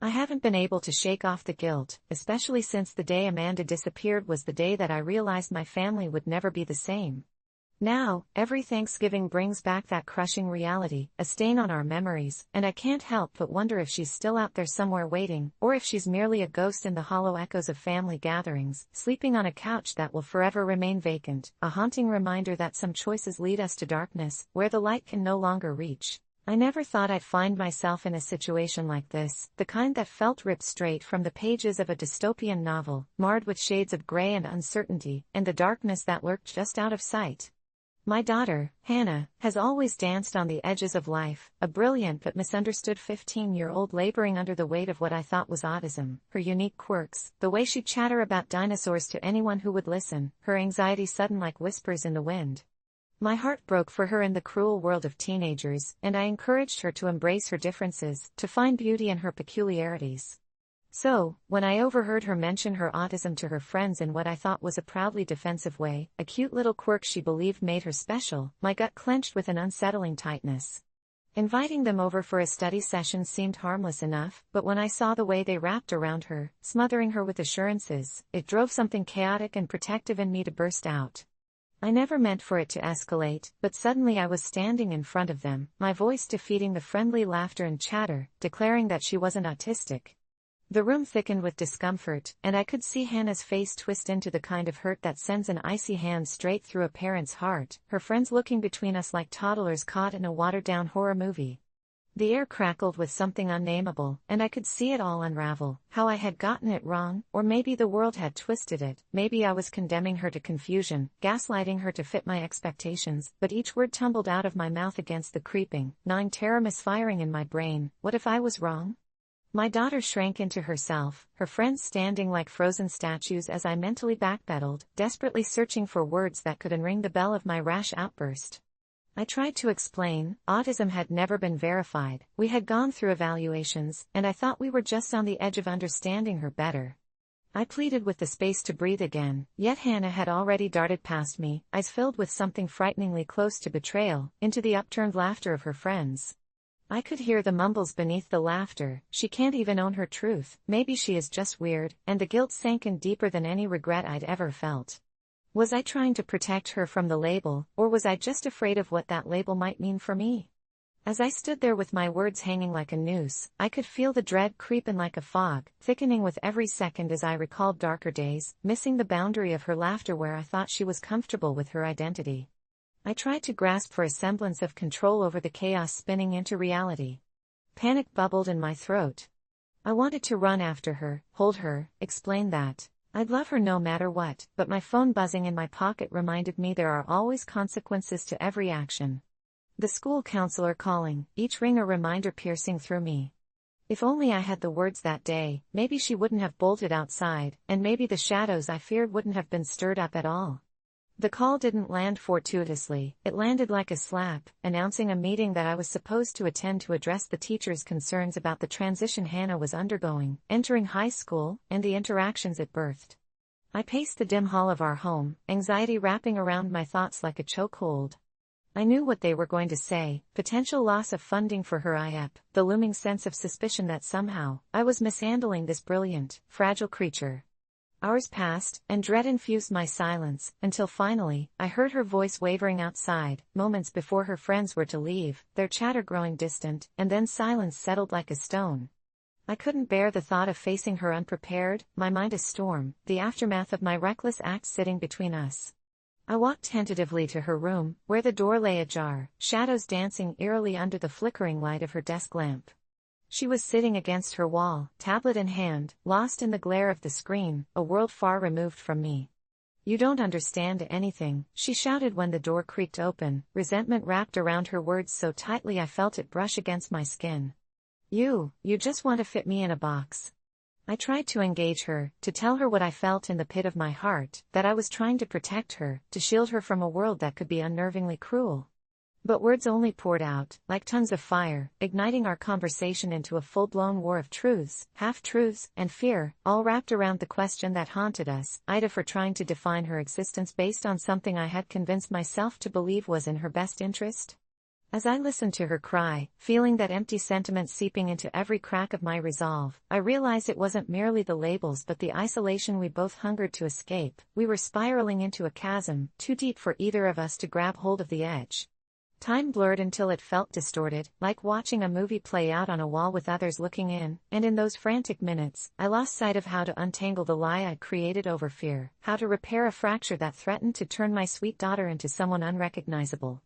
I haven't been able to shake off the guilt, especially since the day Amanda disappeared was the day that I realized my family would never be the same. Now, every Thanksgiving brings back that crushing reality, a stain on our memories, and I can't help but wonder if she's still out there somewhere waiting, or if she's merely a ghost in the hollow echoes of family gatherings, sleeping on a couch that will forever remain vacant, a haunting reminder that some choices lead us to darkness, where the light can no longer reach. I never thought I'd find myself in a situation like this, the kind that felt ripped straight from the pages of a dystopian novel, marred with shades of gray and uncertainty, and the darkness that lurked just out of sight. My daughter, Hannah, has always danced on the edges of life, a brilliant but misunderstood 15-year-old laboring under the weight of what I thought was autism, her unique quirks, the way she'd chatter about dinosaurs to anyone who would listen, her anxiety sudden like whispers in the wind. My heart broke for her in the cruel world of teenagers, and I encouraged her to embrace her differences, to find beauty in her peculiarities. So, when I overheard her mention her autism to her friends in what I thought was a proudly defensive way, a cute little quirk she believed made her special, my gut clenched with an unsettling tightness. Inviting them over for a study session seemed harmless enough, but when I saw the way they wrapped around her, smothering her with assurances, it drove something chaotic and protective in me to burst out. I never meant for it to escalate, but suddenly I was standing in front of them, my voice defeating the friendly laughter and chatter, declaring that she wasn't autistic. The room thickened with discomfort, and I could see Hannah's face twist into the kind of hurt that sends an icy hand straight through a parent's heart, her friends looking between us like toddlers caught in a watered-down horror movie. The air crackled with something unnameable, and I could see it all unravel, how I had gotten it wrong, or maybe the world had twisted it, maybe I was condemning her to confusion, gaslighting her to fit my expectations, but each word tumbled out of my mouth against the creeping, gnawing terror misfiring in my brain. What if I was wrong? My daughter shrank into herself, her friends standing like frozen statues as I mentally backpedaled, desperately searching for words that could unring the bell of my rash outburst. I tried to explain, autism had never been verified, we had gone through evaluations, and I thought we were just on the edge of understanding her better. I pleaded with the space to breathe again, yet Hannah had already darted past me, eyes filled with something frighteningly close to betrayal, into the upturned laughter of her friends. I could hear the mumbles beneath the laughter, she can't even own her truth, maybe she is just weird, and the guilt sank in deeper than any regret I'd ever felt. Was I trying to protect her from the label, or was I just afraid of what that label might mean for me? As I stood there with my words hanging like a noose, I could feel the dread creep in like a fog, thickening with every second as I recalled darker days, missing the boundary of her laughter where I thought she was comfortable with her identity. I tried to grasp for a semblance of control over the chaos spinning into reality. Panic bubbled in my throat. I wanted to run after her, hold her, explain that I'd love her no matter what, but my phone buzzing in my pocket reminded me there are always consequences to every action. The school counselor calling, each ring a reminder piercing through me. If only I had the words that day, maybe she wouldn't have bolted outside, and maybe the shadows I feared wouldn't have been stirred up at all. The call didn't land fortuitously, it landed like a slap, announcing a meeting that I was supposed to attend to address the teacher's concerns about the transition Hannah was undergoing, entering high school, and the interactions it birthed. I paced the dim hall of our home, anxiety wrapping around my thoughts like a chokehold. I knew what they were going to say: potential loss of funding for her IEP, the looming sense of suspicion that somehow I was mishandling this brilliant, fragile creature. Hours passed, and dread infused my silence, until finally, I heard her voice wavering outside, moments before her friends were to leave, their chatter growing distant, and then silence settled like a stone. I couldn't bear the thought of facing her unprepared, my mind a storm, the aftermath of my reckless act sitting between us. I walked tentatively to her room, where the door lay ajar, shadows dancing eerily under the flickering light of her desk lamp. She was sitting against her wall, tablet in hand, lost in the glare of the screen, a world far removed from me. "You don't understand anything," she shouted when the door creaked open, resentment wrapped around her words so tightly I felt it brush against my skin. You just want to fit me in a box." I tried to engage her, to tell her what I felt in the pit of my heart, that I was trying to protect her, to shield her from a world that could be unnervingly cruel. But words only poured out, like tongues of fire, igniting our conversation into a full-blown war of truths, half-truths, and fear, all wrapped around the question that haunted us: AITA for trying to define her existence based on something I had convinced myself to believe was in her best interest? As I listened to her cry, feeling that empty sentiment seeping into every crack of my resolve, I realized it wasn't merely the labels but the isolation we both hungered to escape. We were spiraling into a chasm, too deep for either of us to grab hold of the edge. Time blurred until it felt distorted, like watching a movie play out on a wall with others looking in, and in those frantic minutes, I lost sight of how to untangle the lie I'd created over fear, how to repair a fracture that threatened to turn my sweet daughter into someone unrecognizable.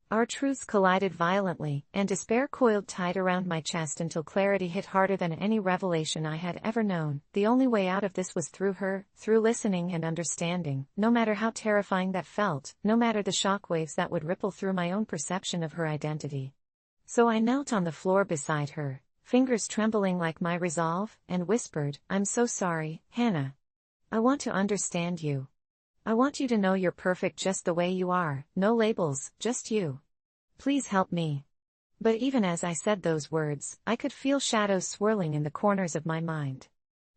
Our truths collided violently, and despair coiled tight around my chest until clarity hit harder than any revelation I had ever known. The only way out of this was through her, through listening and understanding, no matter how terrifying that felt, no matter the shockwaves that would ripple through my own perception of her identity. So I knelt on the floor beside her, fingers trembling like my resolve, and whispered, "I'm so sorry, Hannah. I want to understand you. I want you to know you're perfect just the way you are, no labels, just you. Please help me." But even as I said those words, I could feel shadows swirling in the corners of my mind.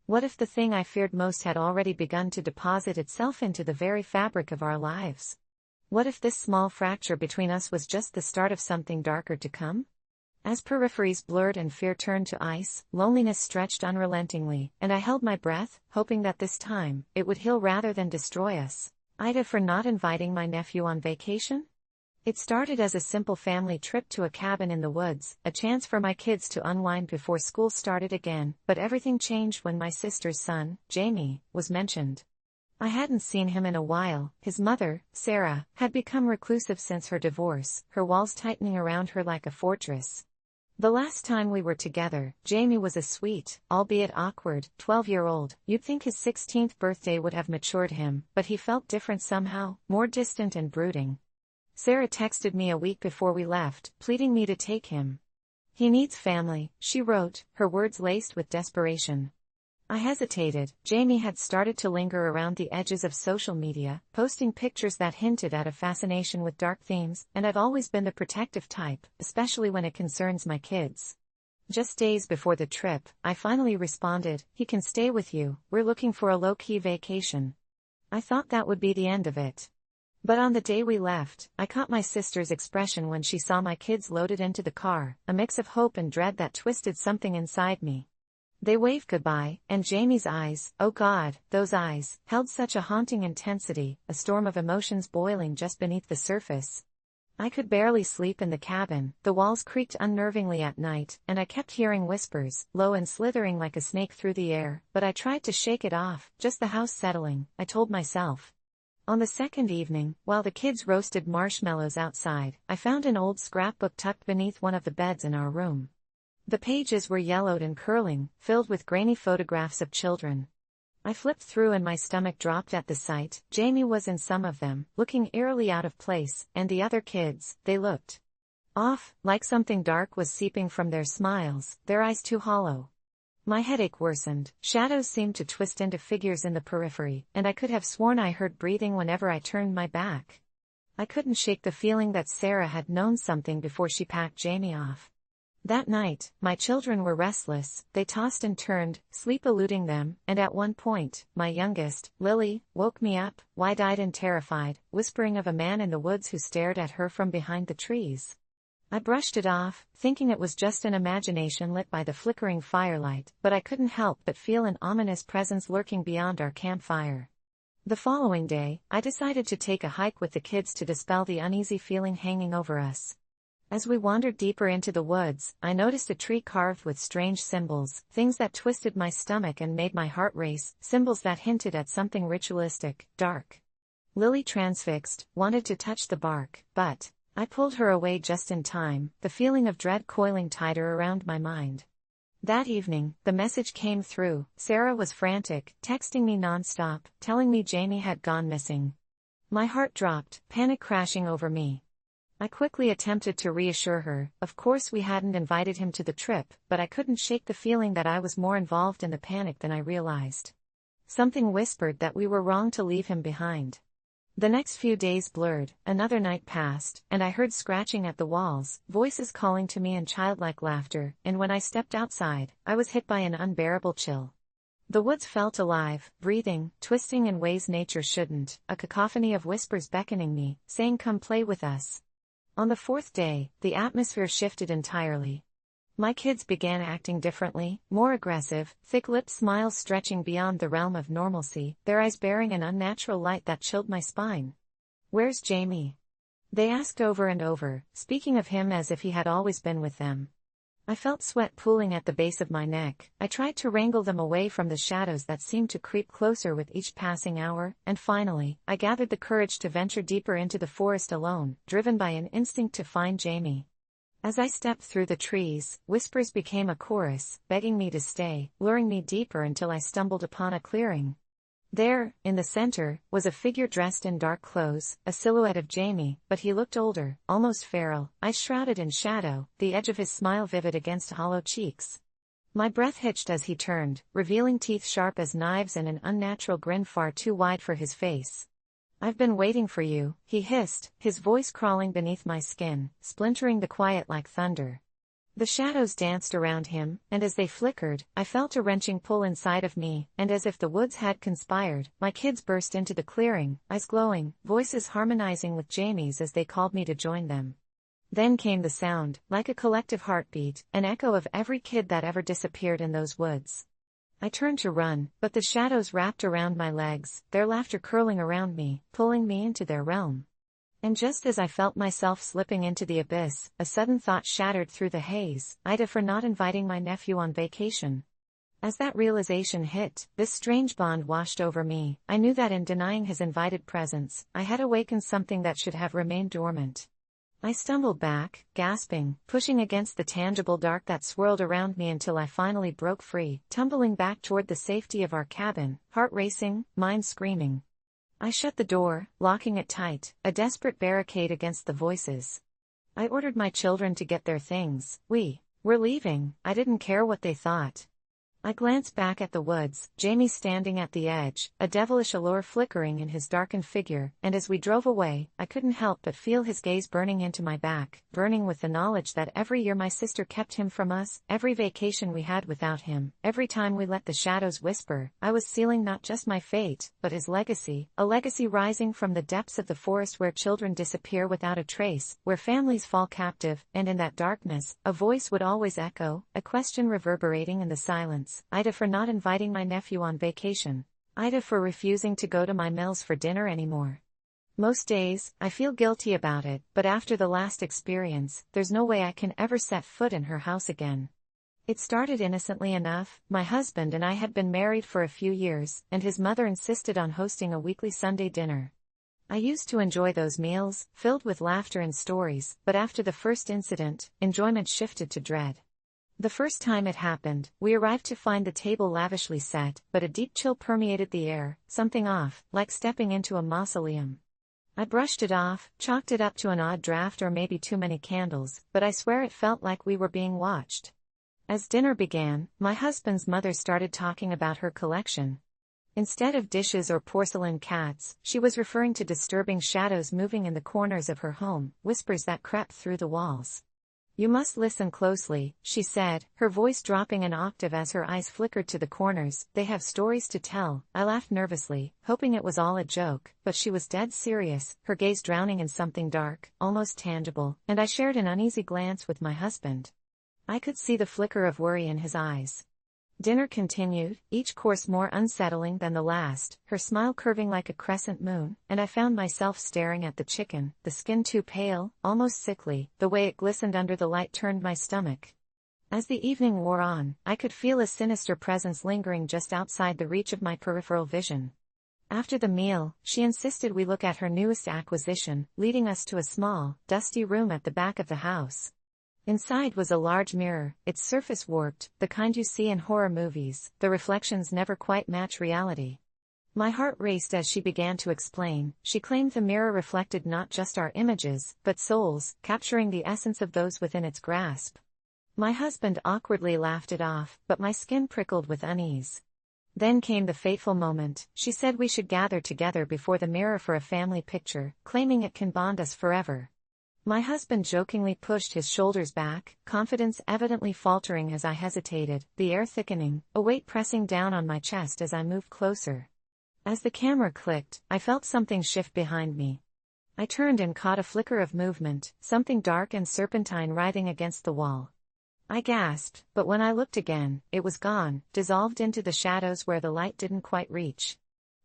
What if the thing I feared most had already begun to deposit itself into the very fabric of our lives? What if this small fracture between us was just the start of something darker to come? As peripheries blurred and fear turned to ice, loneliness stretched unrelentingly, and I held my breath, hoping that this time, it would heal rather than destroy us. AITA for not inviting my nephew on vacation? It started as a simple family trip to a cabin in the woods, a chance for my kids to unwind before school started again, but everything changed when my sister's son, Jamie, was mentioned. I hadn't seen him in a while. His mother, Sarah, had become reclusive since her divorce, her walls tightening around her like a fortress. The last time we were together, Jamie was a sweet, albeit awkward, 12-year-old. You'd think his 16th birthday would have matured him, but he felt different somehow, more distant and brooding. Sarah texted me a week before we left, pleading me to take him. "He needs family," she wrote, her words laced with desperation. I hesitated. Jamie had started to linger around the edges of social media, posting pictures that hinted at a fascination with dark themes, and I've always been the protective type, especially when it concerns my kids. Just days before the trip, I finally responded, "He can stay with you, we're looking for a low-key vacation." I thought that would be the end of it. But on the day we left, I caught my sister's expression when she saw my kids loaded into the car, a mix of hope and dread that twisted something inside me. They waved goodbye, and Jamie's eyes, oh God, those eyes, held such a haunting intensity, a storm of emotions boiling just beneath the surface. I could barely sleep in the cabin, the walls creaked unnervingly at night, and I kept hearing whispers, low and slithering like a snake through the air, but I tried to shake it off, just the house settling, I told myself. On the second evening, while the kids roasted marshmallows outside, I found an old scrapbook tucked beneath one of the beds in our room. The pages were yellowed and curling, filled with grainy photographs of children. I flipped through and my stomach dropped at the sight. Jamie was in some of them, looking eerily out of place, and the other kids, they looked off, like something dark was seeping from their smiles, their eyes too hollow. My headache worsened, shadows seemed to twist into figures in the periphery, and I could have sworn I heard breathing whenever I turned my back. I couldn't shake the feeling that Sarah had known something before she packed Jamie off. That night, my children were restless, they tossed and turned, sleep eluding them, and at one point, my youngest, Lily, woke me up, wide-eyed and terrified, whispering of a man in the woods who stared at her from behind the trees. I brushed it off, thinking it was just an imagination lit by the flickering firelight, but I couldn't help but feel an ominous presence lurking beyond our campfire. The following day, I decided to take a hike with the kids to dispel the uneasy feeling hanging over us. As we wandered deeper into the woods, I noticed a tree carved with strange symbols, things that twisted my stomach and made my heart race, symbols that hinted at something ritualistic, dark. Lily, transfixed, wanted to touch the bark, but I pulled her away just in time, the feeling of dread coiling tighter around my mind. That evening, the message came through. Sarah was frantic, texting me nonstop, telling me Jamie had gone missing. My heart dropped, panic crashing over me. I quickly attempted to reassure her. Of course we hadn't invited him to the trip, but I couldn't shake the feeling that I was more involved in the panic than I realized. Something whispered that we were wrong to leave him behind. The next few days blurred, another night passed, and I heard scratching at the walls, voices calling to me and childlike laughter, and when I stepped outside, I was hit by an unbearable chill. The woods felt alive, breathing, twisting in ways nature shouldn't, a cacophony of whispers beckoning me, saying come play with us. On the fourth day, the atmosphere shifted entirely. My kids began acting differently, more aggressive, thick-lipped smiles stretching beyond the realm of normalcy, their eyes bearing an unnatural light that chilled my spine. "Where's Jamie?" they asked over and over, speaking of him as if he had always been with them. I felt sweat pooling at the base of my neck. I tried to wrangle them away from the shadows that seemed to creep closer with each passing hour, and finally, I gathered the courage to venture deeper into the forest alone, driven by an instinct to find Jamie. As I stepped through the trees, whispers became a chorus, begging me to stay, luring me deeper until I stumbled upon a clearing. There, in the center, was a figure dressed in dark clothes, a silhouette of Jamie, but he looked older, almost feral, eyes shrouded in shadow, the edge of his smile vivid against hollow cheeks. My breath hitched as he turned, revealing teeth sharp as knives and an unnatural grin far too wide for his face. "I've been waiting for you," he hissed, his voice crawling beneath my skin, splintering the quiet like thunder. The shadows danced around him, and as they flickered, I felt a wrenching pull inside of me, and as if the woods had conspired, my kids burst into the clearing, eyes glowing, voices harmonizing with Jamie's as they called me to join them. Then came the sound, like a collective heartbeat, an echo of every kid that ever disappeared in those woods. I turned to run, but the shadows wrapped around my legs, their laughter curling around me, pulling me into their realm. And just as I felt myself slipping into the abyss, a sudden thought shattered through the haze: AITA for not inviting my nephew on vacation. As that realization hit, this strange bond washed over me. I knew that in denying his invited presence, I had awakened something that should have remained dormant. I stumbled back, gasping, pushing against the tangible dark that swirled around me until I finally broke free, tumbling back toward the safety of our cabin, heart racing, mind screaming. I shut the door, locking it tight, a desperate barricade against the voices. I ordered my children to get their things. We were leaving. I didn't care what they thought. I glanced back at the woods, Jamie standing at the edge, a devilish allure flickering in his darkened figure, and as we drove away, I couldn't help but feel his gaze burning into my back, burning with the knowledge that every year my sister kept him from us, every vacation we had without him, every time we let the shadows whisper, I was sealing not just my fate, but his legacy, a legacy rising from the depths of the forest where children disappear without a trace, where families fall captive, and in that darkness, a voice would always echo, a question reverberating in the silence. parents, AITA for not inviting my nephew on vacation, AITA for refusing to go to my meals for dinner anymore. Most days, I feel guilty about it, but after the last experience, there's no way I can ever set foot in her house again. It started innocently enough. My husband and I had been married for a few years, and his mother insisted on hosting a weekly Sunday dinner. I used to enjoy those meals, filled with laughter and stories, but after the first incident, enjoyment shifted to dread. The first time it happened, we arrived to find the table lavishly set, but a deep chill permeated the air, something off, like stepping into a mausoleum. I brushed it off, chalked it up to an odd draft or maybe too many candles, but I swear it felt like we were being watched. As dinner began, my husband's mother started talking about her collection. Instead of dishes or porcelain cats, she was referring to disturbing shadows moving in the corners of her home, whispers that crept through the walls. "You must listen closely," she said, her voice dropping an octave as her eyes flickered to the corners. "They have stories to tell." I laughed nervously, hoping it was all a joke, but she was dead serious, her gaze drowning in something dark, almost tangible, and I shared an uneasy glance with my husband. I could see the flicker of worry in his eyes. Dinner continued, each course more unsettling than the last, her smile curving like a crescent moon, and I found myself staring at the chicken, the skin too pale, almost sickly. The way it glistened under the light turned my stomach. As the evening wore on, I could feel a sinister presence lingering just outside the reach of my peripheral vision. After the meal, she insisted we look at her newest acquisition, leading us to a small, dusty room at the back of the house. Inside was a large mirror, its surface warped, the kind you see in horror movies. The reflections never quite match reality. My heart raced as she began to explain. She claimed the mirror reflected not just our images, but souls, capturing the essence of those within its grasp. My husband awkwardly laughed it off, but my skin prickled with unease. Then came the fateful moment. She said we should gather together before the mirror for a family picture, claiming it can bond us forever. My husband jokingly pushed his shoulders back, confidence evidently faltering as I hesitated, the air thickening, a weight pressing down on my chest as I moved closer. As the camera clicked, I felt something shift behind me. I turned and caught a flicker of movement, something dark and serpentine writhing against the wall. I gasped, but when I looked again, it was gone, dissolved into the shadows where the light didn't quite reach.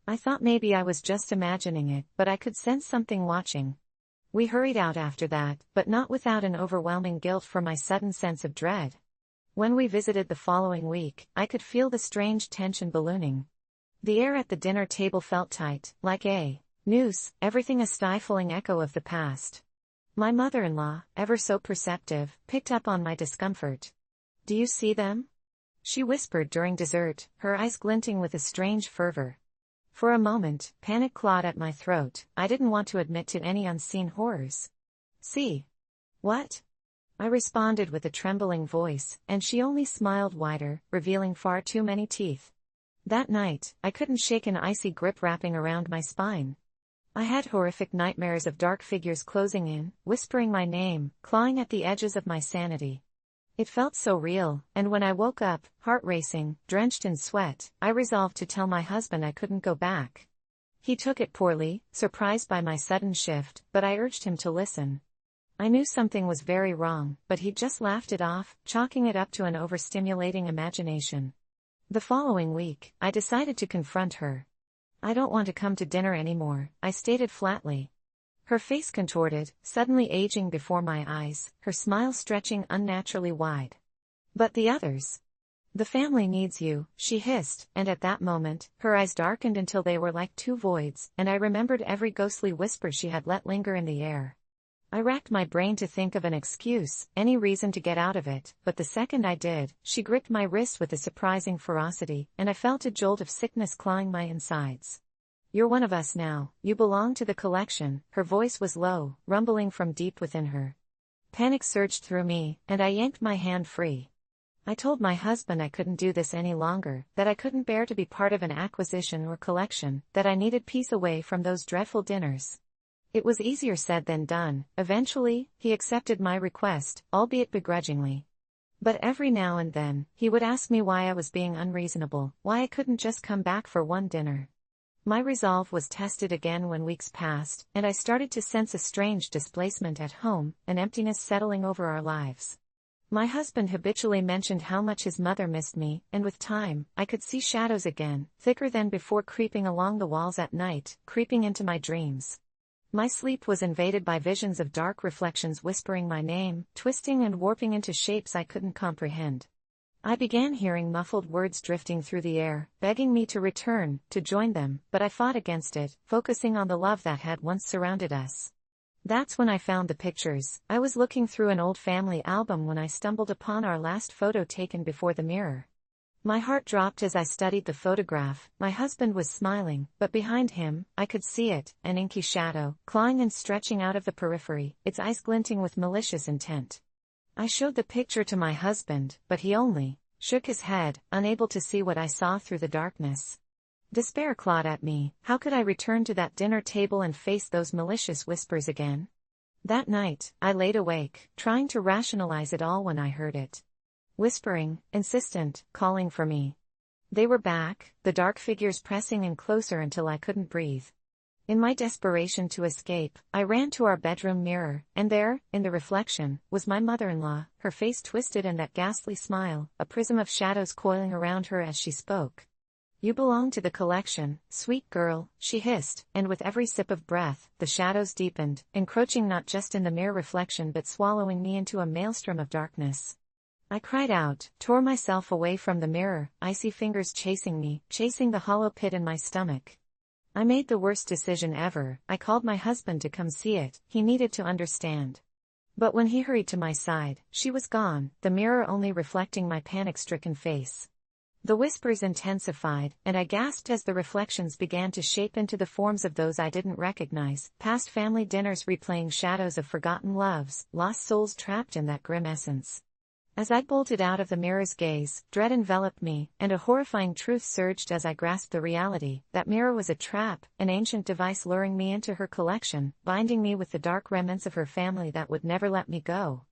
I thought maybe I was just imagining it, but I could sense something watching. We hurried out after that, but not without an overwhelming guilt for my sudden sense of dread. When we visited the following week, I could feel the strange tension ballooning. The air at the dinner table felt tight, like a noose, everything a stifling echo of the past. My mother-in-law, ever so perceptive, picked up on my discomfort. "Do you see them?" she whispered during dessert, her eyes glinting with a strange fervor. For a moment, panic clawed at my throat. I didn't want to admit to any unseen horrors. "See? What?" I responded with a trembling voice, and she only smiled wider, revealing far too many teeth. That night, I couldn't shake an icy grip wrapping around my spine. I had horrific nightmares of dark figures closing in, whispering my name, clawing at the edges of my sanity. It felt so real, and when I woke up, heart racing, drenched in sweat, I resolved to tell my husband I couldn't go back. He took it poorly, surprised by my sudden shift, but I urged him to listen. I knew something was very wrong, but he just laughed it off, chalking it up to an overstimulating imagination. The following week, I decided to confront her. "I don't want to come to dinner anymore," I stated flatly. Her face contorted, suddenly aging before my eyes, her smile stretching unnaturally wide. "But the others? The family needs you," she hissed, and at that moment, her eyes darkened until they were like two voids, and I remembered every ghostly whisper she had let linger in the air. I racked my brain to think of an excuse, any reason to get out of it, but the second I did, she gripped my wrist with a surprising ferocity, and I felt a jolt of sickness clawing my insides. "You're one of us now, you belong to the collection." Her voice was low, rumbling from deep within her. Panic surged through me, and I yanked my hand free. I told my husband I couldn't do this any longer, that I couldn't bear to be part of an acquisition or collection, that I needed peace away from those dreadful dinners. It was easier said than done. Eventually, he accepted my request, albeit begrudgingly. But every now and then, he would ask me why I was being unreasonable, why I couldn't just come back for one dinner. My resolve was tested again when weeks passed, and I started to sense a strange displacement at home, an emptiness settling over our lives. My husband habitually mentioned how much his mother missed me, and with time, I could see shadows again, thicker than before, creeping along the walls at night, creeping into my dreams. My sleep was invaded by visions of dark reflections whispering my name, twisting and warping into shapes I couldn't comprehend. I began hearing muffled words drifting through the air, begging me to return, to join them, but I fought against it, focusing on the love that had once surrounded us. That's when I found the pictures. I was looking through an old family album when I stumbled upon our last photo taken before the mirror. My heart dropped as I studied the photograph. My husband was smiling, but behind him, I could see it, an inky shadow, clawing and stretching out of the periphery, its eyes glinting with malicious intent. I showed the picture to my husband, but he only shook his head, unable to see what I saw through the darkness. Despair clawed at me. How could I return to that dinner table and face those malicious whispers again? That night, I laid awake, trying to rationalize it all when I heard it. Whispering, insistent, calling for me. They were back, the dark figures pressing in closer until I couldn't breathe. In my desperation to escape, I ran to our bedroom mirror, and there, in the reflection, was my mother-in-law, her face twisted and that ghastly smile, a prism of shadows coiling around her as she spoke. "You belong to the collection, sweet girl," she hissed, and with every sip of breath, the shadows deepened, encroaching not just in the mirror reflection but swallowing me into a maelstrom of darkness. I cried out, tore myself away from the mirror, icy fingers chasing me, chasing the hollow pit in my stomach. I made the worst decision ever. I called my husband to come see it. He needed to understand. But when he hurried to my side, she was gone, the mirror only reflecting my panic-stricken face. The whispers intensified, and I gasped as the reflections began to shape into the forms of those I didn't recognize, past family dinners replaying shadows of forgotten loves, lost souls trapped in that grim essence. As I bolted out of the mirror's gaze, dread enveloped me, and a horrifying truth surged as I grasped the reality. That mirror was a trap, an ancient device luring me into her collection, binding me with the dark remnants of her family that would never let me go.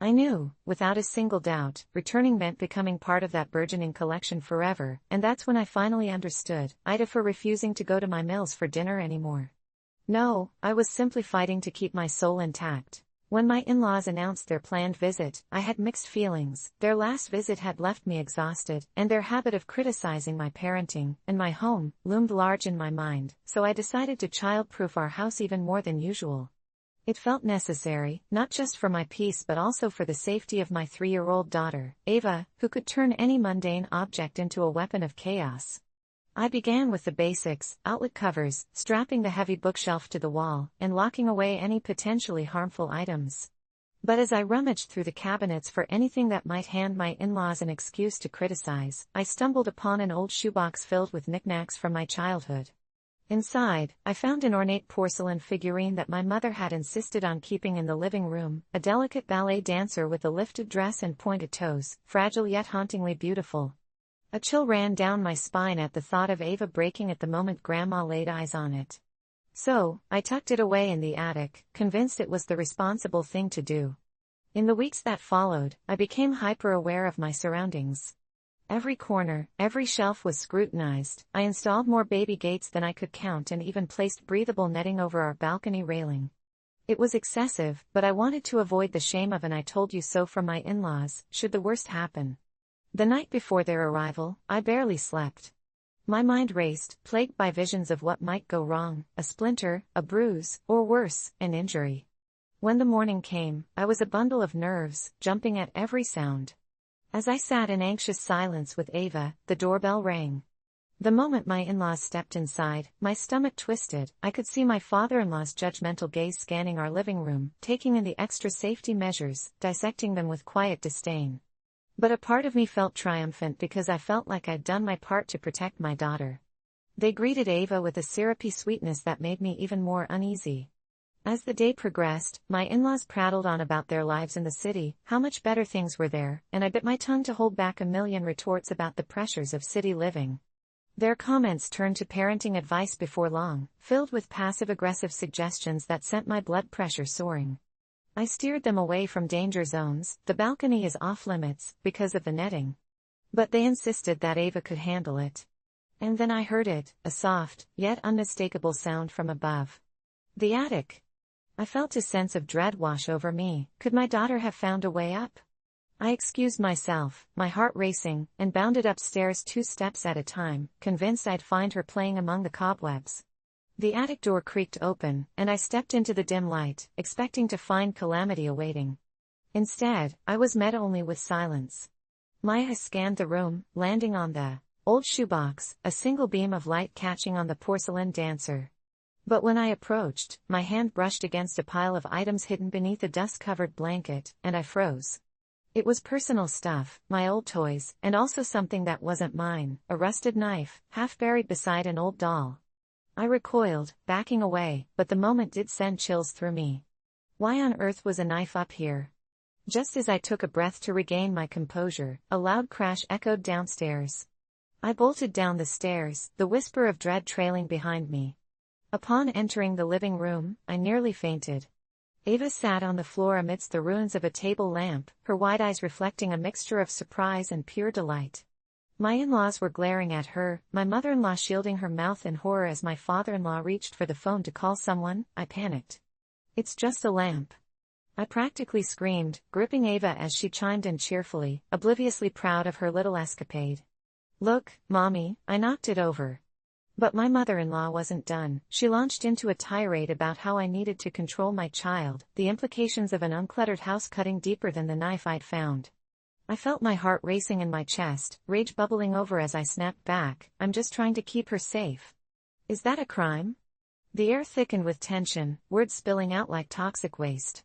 I knew, without a single doubt, returning meant becoming part of that burgeoning collection forever, and that's when I finally understood AITA for refusing to go to my mills for dinner anymore. No, I was simply fighting to keep my soul intact. When my in-laws announced their planned visit, I had mixed feelings. Their last visit had left me exhausted, and their habit of criticizing my parenting and my home loomed large in my mind, so I decided to child-proof our house even more than usual. It felt necessary, not just for my peace but also for the safety of my 3-year-old daughter, Ava, who could turn any mundane object into a weapon of chaos. I began with the basics, outlet covers, strapping the heavy bookshelf to the wall, and locking away any potentially harmful items. But as I rummaged through the cabinets for anything that might hand my in-laws an excuse to criticize, I stumbled upon an old shoebox filled with knickknacks from my childhood. Inside, I found an ornate porcelain figurine that my mother had insisted on keeping in the living room, a delicate ballet dancer with a lifted dress and pointed toes, fragile yet hauntingly beautiful. A chill ran down my spine at the thought of Ava breaking at the moment Grandma laid eyes on it. So, I tucked it away in the attic, convinced it was the responsible thing to do. In the weeks that followed, I became hyper-aware of my surroundings. Every corner, every shelf was scrutinized. I installed more baby gates than I could count and even placed breathable netting over our balcony railing. It was excessive, but I wanted to avoid the shame of an "I told you so" from my in-laws, should the worst happen. The night before their arrival, I barely slept. My mind raced, plagued by visions of what might go wrong, a splinter, a bruise, or worse, an injury. When the morning came, I was a bundle of nerves, jumping at every sound. As I sat in anxious silence with Ava, the doorbell rang. The moment my in-laws stepped inside, my stomach twisted. I could see my father-in-law's judgmental gaze scanning our living room, taking in the extra safety measures, dissecting them with quiet disdain. But a part of me felt triumphant because I felt like I'd done my part to protect my daughter. They greeted Ava with a syrupy sweetness that made me even more uneasy. As the day progressed, my in-laws prattled on about their lives in the city, how much better things were there, and I bit my tongue to hold back a million retorts about the pressures of city living. Their comments turned to parenting advice before long, filled with passive-aggressive suggestions that sent my blood pressure soaring. I steered them away from danger zones. The balcony is off-limits, because of the netting. But they insisted that Ava could handle it. And then I heard it, a soft, yet unmistakable sound from above. The attic. I felt a sense of dread wash over me. Could my daughter have found a way up? I excused myself, my heart racing, and bounded upstairs 2 steps at a time, convinced I'd find her playing among the cobwebs. The attic door creaked open, and I stepped into the dim light, expecting to find calamity awaiting. Instead, I was met only with silence. My eyes scanned the room, landing on the old shoebox, a single beam of light catching on the porcelain dancer. But when I approached, my hand brushed against a pile of items hidden beneath a dust-covered blanket, and I froze. It was personal stuff, my old toys, and also something that wasn't mine, a rusted knife, half buried beside an old doll. I recoiled, backing away, but the moment did send chills through me. Why on earth was a knife up here? Just as I took a breath to regain my composure, a loud crash echoed downstairs. I bolted down the stairs, the whisper of dread trailing behind me. Upon entering the living room, I nearly fainted. Ava sat on the floor amidst the ruins of a table lamp, her wide eyes reflecting a mixture of surprise and pure delight. My in-laws were glaring at her, my mother-in-law shielding her mouth in horror as my father-in-law reached for the phone to call someone. I panicked. "It's just a lamp," I practically screamed, gripping Ava as she chimed in cheerfully, obliviously proud of her little escapade. "Look, Mommy, I knocked it over." But my mother-in-law wasn't done. She launched into a tirade about how I needed to control my child, the implications of an uncluttered house cutting deeper than the knife I'd found. I felt my heart racing in my chest, rage bubbling over as I snapped back. "I'm just trying to keep her safe." "Is that a crime?" The air thickened with tension, words spilling out like toxic waste.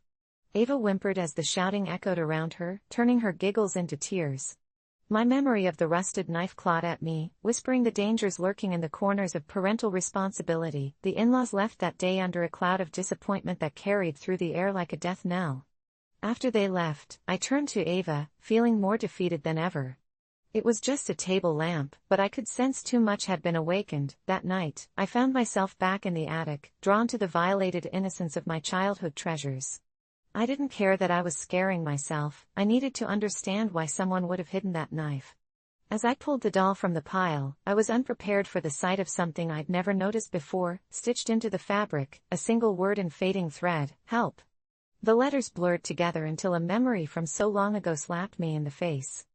Ava whimpered as the shouting echoed around her, turning her giggles into tears. My memory of the rusted knife clawed at me, whispering the dangers lurking in the corners of parental responsibility. The in-laws left that day under a cloud of disappointment that carried through the air like a death knell. After they left, I turned to Ava, feeling more defeated than ever. It was just a table lamp, but I could sense too much had been awakened. That night, I found myself back in the attic, drawn to the violated innocence of my childhood treasures. I didn't care that I was scaring myself, I needed to understand why someone would have hidden that knife. As I pulled the doll from the pile, I was unprepared for the sight of something I'd never noticed before, stitched into the fabric, a single word in fading thread: "Help." The letters blurred together until a memory from so long ago slapped me in the face.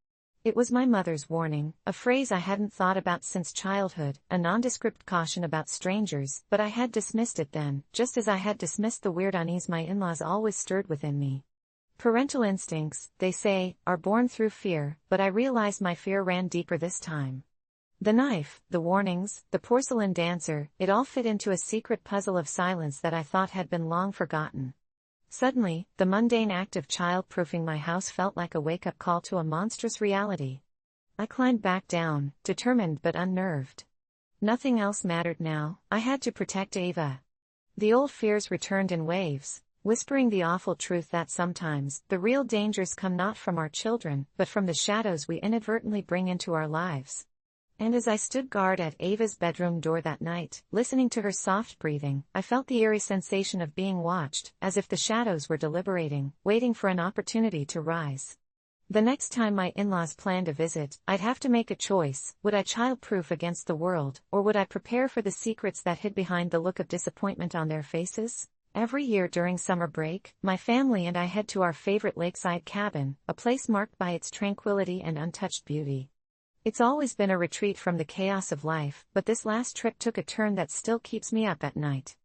It was my mother's warning, a phrase I hadn't thought about since childhood, a nondescript caution about strangers, but I had dismissed it then, just as I had dismissed the weird unease my in-laws always stirred within me. Parental instincts, they say, are born through fear, but I realized my fear ran deeper this time. The knife, the warnings, the porcelain dancer, it all fit into a secret puzzle of silence that I thought had been long forgotten. Suddenly, the mundane act of child-proofing my house felt like a wake-up call to a monstrous reality. I climbed back down, determined but unnerved. Nothing else mattered now, I had to protect Ava. The old fears returned in waves, whispering the awful truth that sometimes, the real dangers come not from our children, but from the shadows we inadvertently bring into our lives. And as I stood guard at Ava's bedroom door that night, listening to her soft breathing, I felt the eerie sensation of being watched, as if the shadows were deliberating, waiting for an opportunity to rise. The next time my in-laws planned a visit, I'd have to make a choice: would I child-proof against the world, or would I prepare for the secrets that hid behind the look of disappointment on their faces? Every year during summer break, my family and I head to our favorite lakeside cabin, a place marked by its tranquility and untouched beauty. It's always been a retreat from the chaos of life, but this last trip took a turn that still keeps me up at night.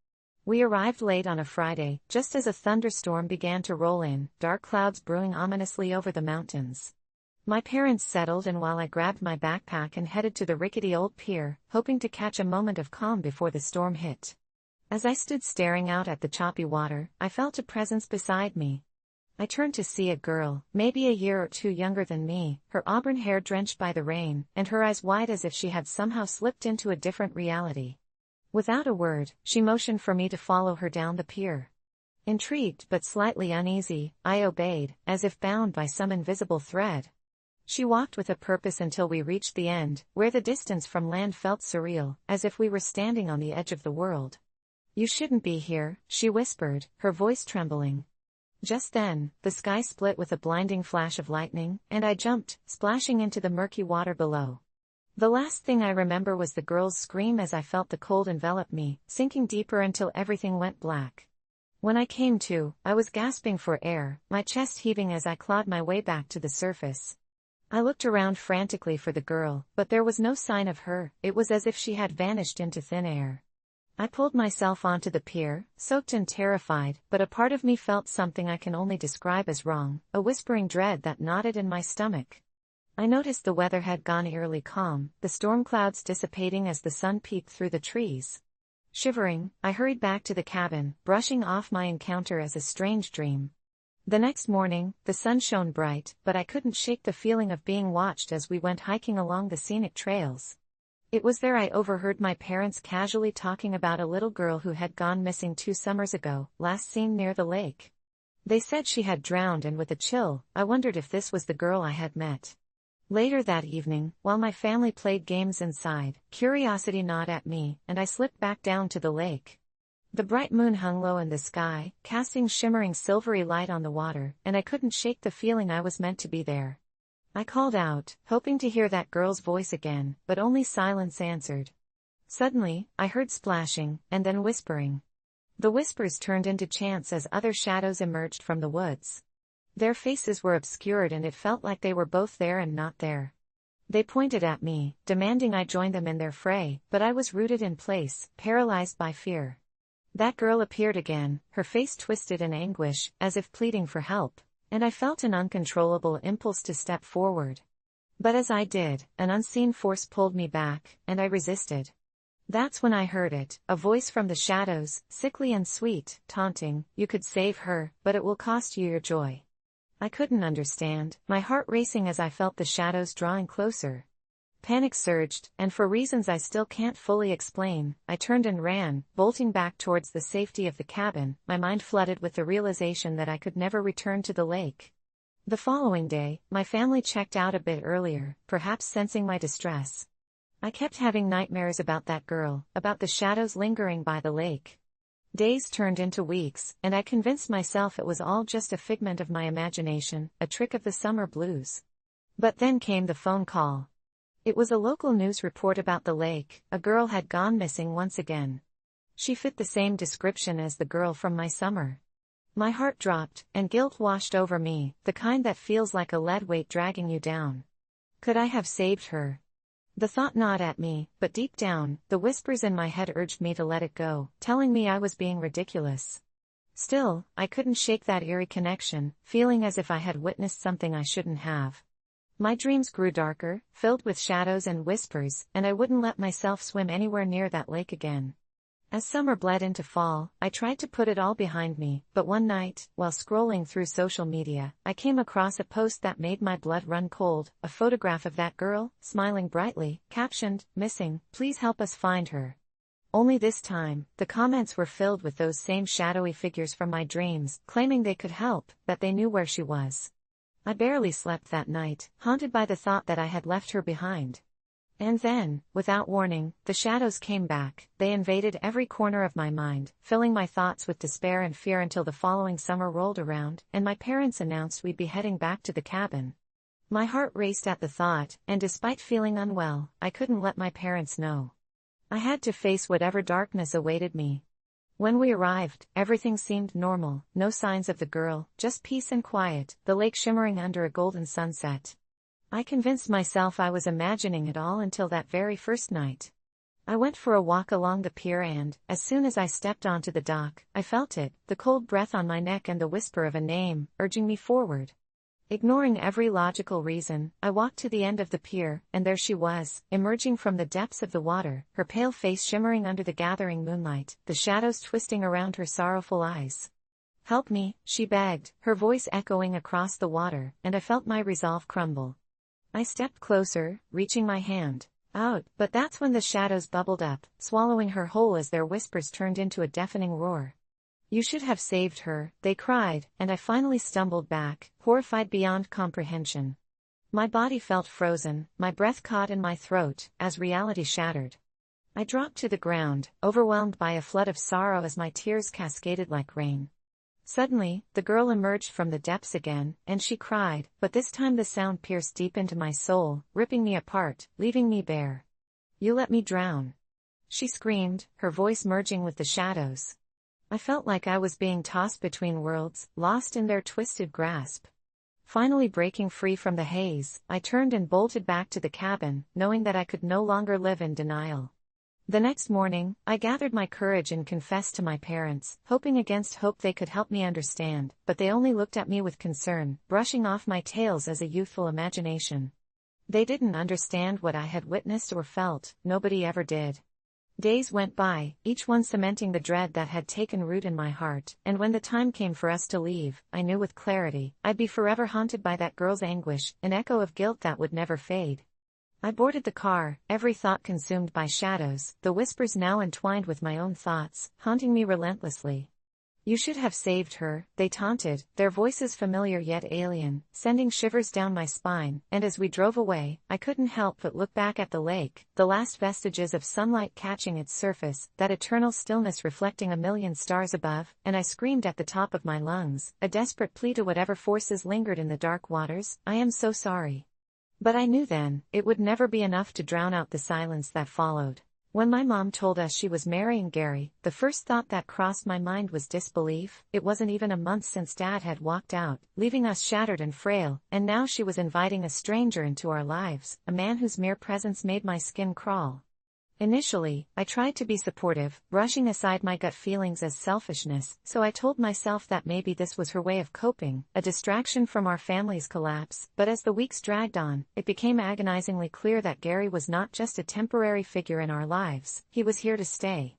We arrived late on a Friday, just as a thunderstorm began to roll in, dark clouds brewing ominously over the mountains. My parents settled, and while I grabbed my backpack and headed to the rickety old pier, hoping to catch a moment of calm before the storm hit. As I stood staring out at the choppy water, I felt a presence beside me. I turned to see a girl, maybe a year or two younger than me, her auburn hair drenched by the rain, and her eyes wide as if she had somehow slipped into a different reality. Without a word, she motioned for me to follow her down the pier. Intrigued but slightly uneasy, I obeyed, as if bound by some invisible thread. She walked with a purpose until we reached the end, where the distance from land felt surreal, as if we were standing on the edge of the world. "You shouldn't be here," she whispered, her voice trembling. Just then, the sky split with a blinding flash of lightning, and I jumped, splashing into the murky water below. The last thing I remember was the girl's scream as I felt the cold envelop me, sinking deeper until everything went black. When I came to, I was gasping for air, my chest heaving as I clawed my way back to the surface. I looked around frantically for the girl, but there was no sign of her. It was as if she had vanished into thin air. I pulled myself onto the pier, soaked and terrified, but a part of me felt something I can only describe as wrong, a whispering dread that knotted in my stomach. I noticed the weather had gone eerily calm, the storm clouds dissipating as the sun peeked through the trees. Shivering, I hurried back to the cabin, brushing off my encounter as a strange dream. The next morning, the sun shone bright, but I couldn't shake the feeling of being watched as we went hiking along the scenic trails. It was there I overheard my parents casually talking about a little girl who had gone missing 2 summers ago, last seen near the lake. They said she had drowned, and with a chill, I wondered if this was the girl I had met. Later that evening, while my family played games inside, curiosity gnawed at me, and I slipped back down to the lake. The bright moon hung low in the sky, casting shimmering silvery light on the water, and I couldn't shake the feeling I was meant to be there. I called out, hoping to hear that girl's voice again, but only silence answered. Suddenly, I heard splashing, and then whispering. The whispers turned into chants as other shadows emerged from the woods. Their faces were obscured, and it felt like they were both there and not there. They pointed at me, demanding I join them in their fray, but I was rooted in place, paralyzed by fear. That girl appeared again, her face twisted in anguish, as if pleading for help, and I felt an uncontrollable impulse to step forward. But as I did, an unseen force pulled me back, and I resisted. That's when I heard it, a voice from the shadows, sickly and sweet, taunting, "You could save her, but it will cost you your joy." I couldn't understand, my heart racing as I felt the shadows drawing closer. Panic surged, and for reasons I still can't fully explain, I turned and ran, bolting back towards the safety of the cabin, my mind flooded with the realization that I could never return to the lake. The following day, my family checked out a bit earlier, perhaps sensing my distress. I kept having nightmares about that girl, about the shadows lingering by the lake. Days turned into weeks, and I convinced myself it was all just a figment of my imagination, a trick of the summer blues. But then came the phone call. It was a local news report about the lake. A girl had gone missing once again. She fit the same description as the girl from my summer. My heart dropped, and guilt washed over me, the kind that feels like a lead weight dragging you down. Could I have saved her? The thought gnawed at me, but deep down, the whispers in my head urged me to let it go, telling me I was being ridiculous. Still, I couldn't shake that eerie connection, feeling as if I had witnessed something I shouldn't have. My dreams grew darker, filled with shadows and whispers, and I wouldn't let myself swim anywhere near that lake again. As summer bled into fall, I tried to put it all behind me, but one night, while scrolling through social media, I came across a post that made my blood run cold, a photograph of that girl, smiling brightly, captioned, "Missing, please help us find her." Only this time, the comments were filled with those same shadowy figures from my dreams, claiming they could help, that they knew where she was. I barely slept that night, haunted by the thought that I had left her behind. And then, without warning, the shadows came back. They invaded every corner of my mind, filling my thoughts with despair and fear until the following summer rolled around, and my parents announced we'd be heading back to the cabin. My heart raced at the thought, and despite feeling unwell, I couldn't let my parents know. I had to face whatever darkness awaited me. When we arrived, everything seemed normal, no signs of the girl, just peace and quiet, the lake shimmering under a golden sunset. I convinced myself I was imagining it all until that very first night. I went for a walk along the pier and, as soon as I stepped onto the dock, I felt it, the cold breath on my neck and the whisper of a name, urging me forward. Ignoring every logical reason, I walked to the end of the pier, and there she was, emerging from the depths of the water, her pale face shimmering under the gathering moonlight, the shadows twisting around her sorrowful eyes. "Help me," she begged, her voice echoing across the water, and I felt my resolve crumble. I stepped closer, reaching my hand out, but that's when the shadows bubbled up, swallowing her whole as their whispers turned into a deafening roar. "You should have saved her," they cried, and I finally stumbled back, horrified beyond comprehension. My body felt frozen, my breath caught in my throat, as reality shattered. I dropped to the ground, overwhelmed by a flood of sorrow as my tears cascaded like rain. Suddenly, the girl emerged from the depths again, and she cried, but this time the sound pierced deep into my soul, ripping me apart, leaving me bare. "You let me drown," she screamed, her voice merging with the shadows. I felt like I was being tossed between worlds, lost in their twisted grasp. Finally breaking free from the haze, I turned and bolted back to the cabin, knowing that I could no longer live in denial. The next morning, I gathered my courage and confessed to my parents, hoping against hope they could help me understand, but they only looked at me with concern, brushing off my tales as a youthful imagination. They didn't understand what I had witnessed or felt, nobody ever did. Days went by, each one cementing the dread that had taken root in my heart, and when the time came for us to leave, I knew with clarity, I'd be forever haunted by that girl's anguish, an echo of guilt that would never fade. I boarded the car, every thought consumed by shadows, the whispers now entwined with my own thoughts, haunting me relentlessly. You should have saved her, they taunted, their voices familiar yet alien, sending shivers down my spine, and as we drove away, I couldn't help but look back at the lake, the last vestiges of sunlight catching its surface, that eternal stillness reflecting a million stars above, and I screamed at the top of my lungs, a desperate plea to whatever forces lingered in the dark waters, I am so sorry. But I knew then, it would never be enough to drown out the silence that followed. When my mom told us she was marrying Gary, the first thought that crossed my mind was disbelief. It wasn't even a month since Dad had walked out, leaving us shattered and frail, and now she was inviting a stranger into our lives, a man whose mere presence made my skin crawl. Initially, I tried to be supportive, brushing aside my gut feelings as selfishness, so I told myself that maybe this was her way of coping, a distraction from our family's collapse, but as the weeks dragged on, it became agonizingly clear that Gary was not just a temporary figure in our lives, he was here to stay.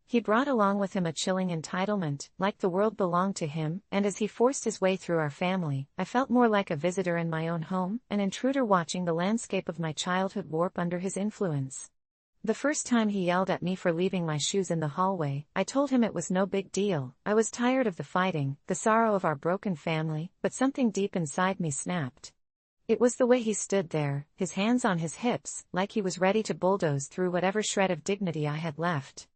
He brought along with him a chilling entitlement, like the world belonged to him, and as he forced his way through our family, I felt more like a visitor in my own home, an intruder watching the landscape of my childhood warp under his influence. The first time he yelled at me for leaving my shoes in the hallway, I told him it was no big deal. I was tired of the fighting, the sorrow of our broken family, but something deep inside me snapped. It was the way he stood there, his hands on his hips, like he was ready to bulldoze through whatever shred of dignity I had left.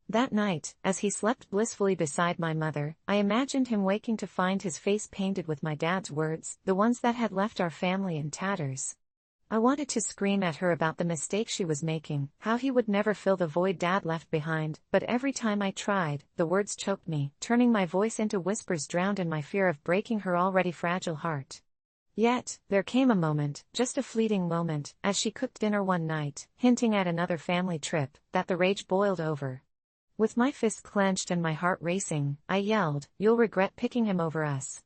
That night, as he slept blissfully beside my mother, I imagined him waking to find his face painted with my dad's words, the ones that had left our family in tatters. I wanted to scream at her about the mistake she was making, how he would never fill the void Dad left behind, but every time I tried, the words choked me, turning my voice into whispers drowned in my fear of breaking her already fragile heart. Yet, there came a moment, just a fleeting moment, as she cooked dinner one night, hinting at another family trip, that the rage boiled over. With my fist clenched and my heart racing, I yelled, "You'll regret picking him over us."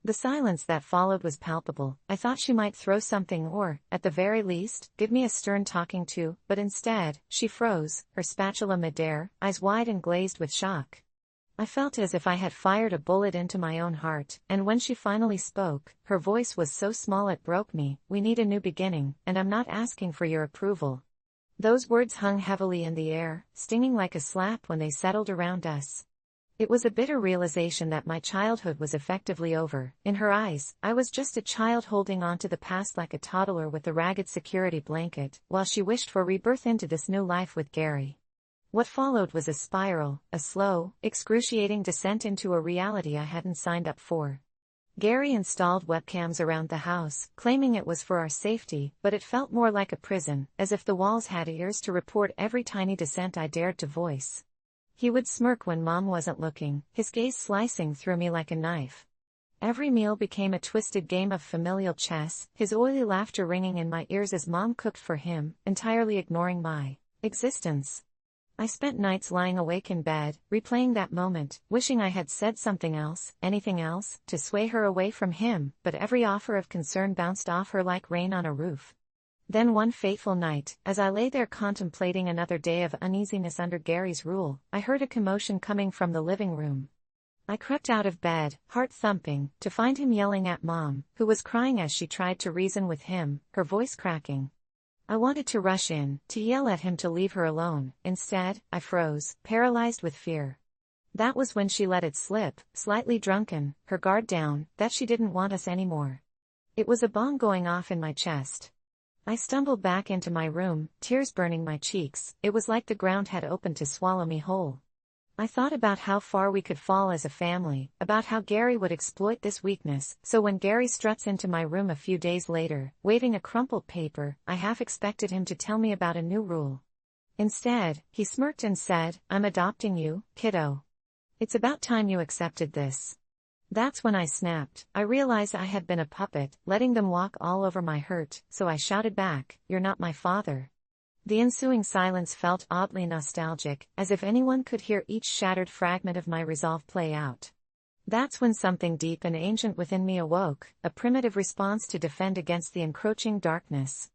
The silence that followed was palpable. I thought she might throw something or, at the very least, give me a stern talking to, but instead, she froze, her spatula midair, eyes wide and glazed with shock. I felt as if I had fired a bullet into my own heart, and when she finally spoke, her voice was so small it broke me. "We need a new beginning, and I'm not asking for your approval." Those words hung heavily in the air, stinging like a slap when they settled around us. It was a bitter realization that my childhood was effectively over. In her eyes, I was just a child holding on to the past like a toddler with a ragged security blanket, while she wished for rebirth into this new life with Gary. What followed was a spiral, a slow, excruciating descent into a reality I hadn't signed up for. Gary installed webcams around the house, claiming it was for our safety, but it felt more like a prison, as if the walls had ears to report every tiny dissent I dared to voice. He would smirk when Mom wasn't looking, his gaze slicing through me like a knife. Every meal became a twisted game of familial chess, his oily laughter ringing in my ears as Mom cooked for him, entirely ignoring my existence. I spent nights lying awake in bed, replaying that moment, wishing I had said something else, anything else, to sway her away from him, but every offer of concern bounced off her like rain on a roof. Then one fateful night, as I lay there contemplating another day of uneasiness under Gary's rule, I heard a commotion coming from the living room. I crept out of bed, heart thumping, to find him yelling at Mom, who was crying as she tried to reason with him, her voice cracking. I wanted to rush in, to yell at him to leave her alone. Instead, I froze, paralyzed with fear. That was when she let it slip, slightly drunken, her guard down, that she didn't want us anymore. It was a bomb going off in my chest. I stumbled back into my room, tears burning my cheeks. It was like the ground had opened to swallow me whole. I thought about how far we could fall as a family, about how Gary would exploit this weakness, so when Gary struts into my room a few days later, waving a crumpled paper, I half expected him to tell me about a new rule. Instead, he smirked and said, "I'm adopting you, kiddo." It's about time you accepted this. That's when I snapped. I realized I had been a puppet, letting them walk all over my hurt, so I shouted back, "You're not my father." The ensuing silence felt oddly nostalgic, as if anyone could hear each shattered fragment of my resolve play out. That's when something deep and ancient within me awoke, a primitive response to defend against the encroaching darkness.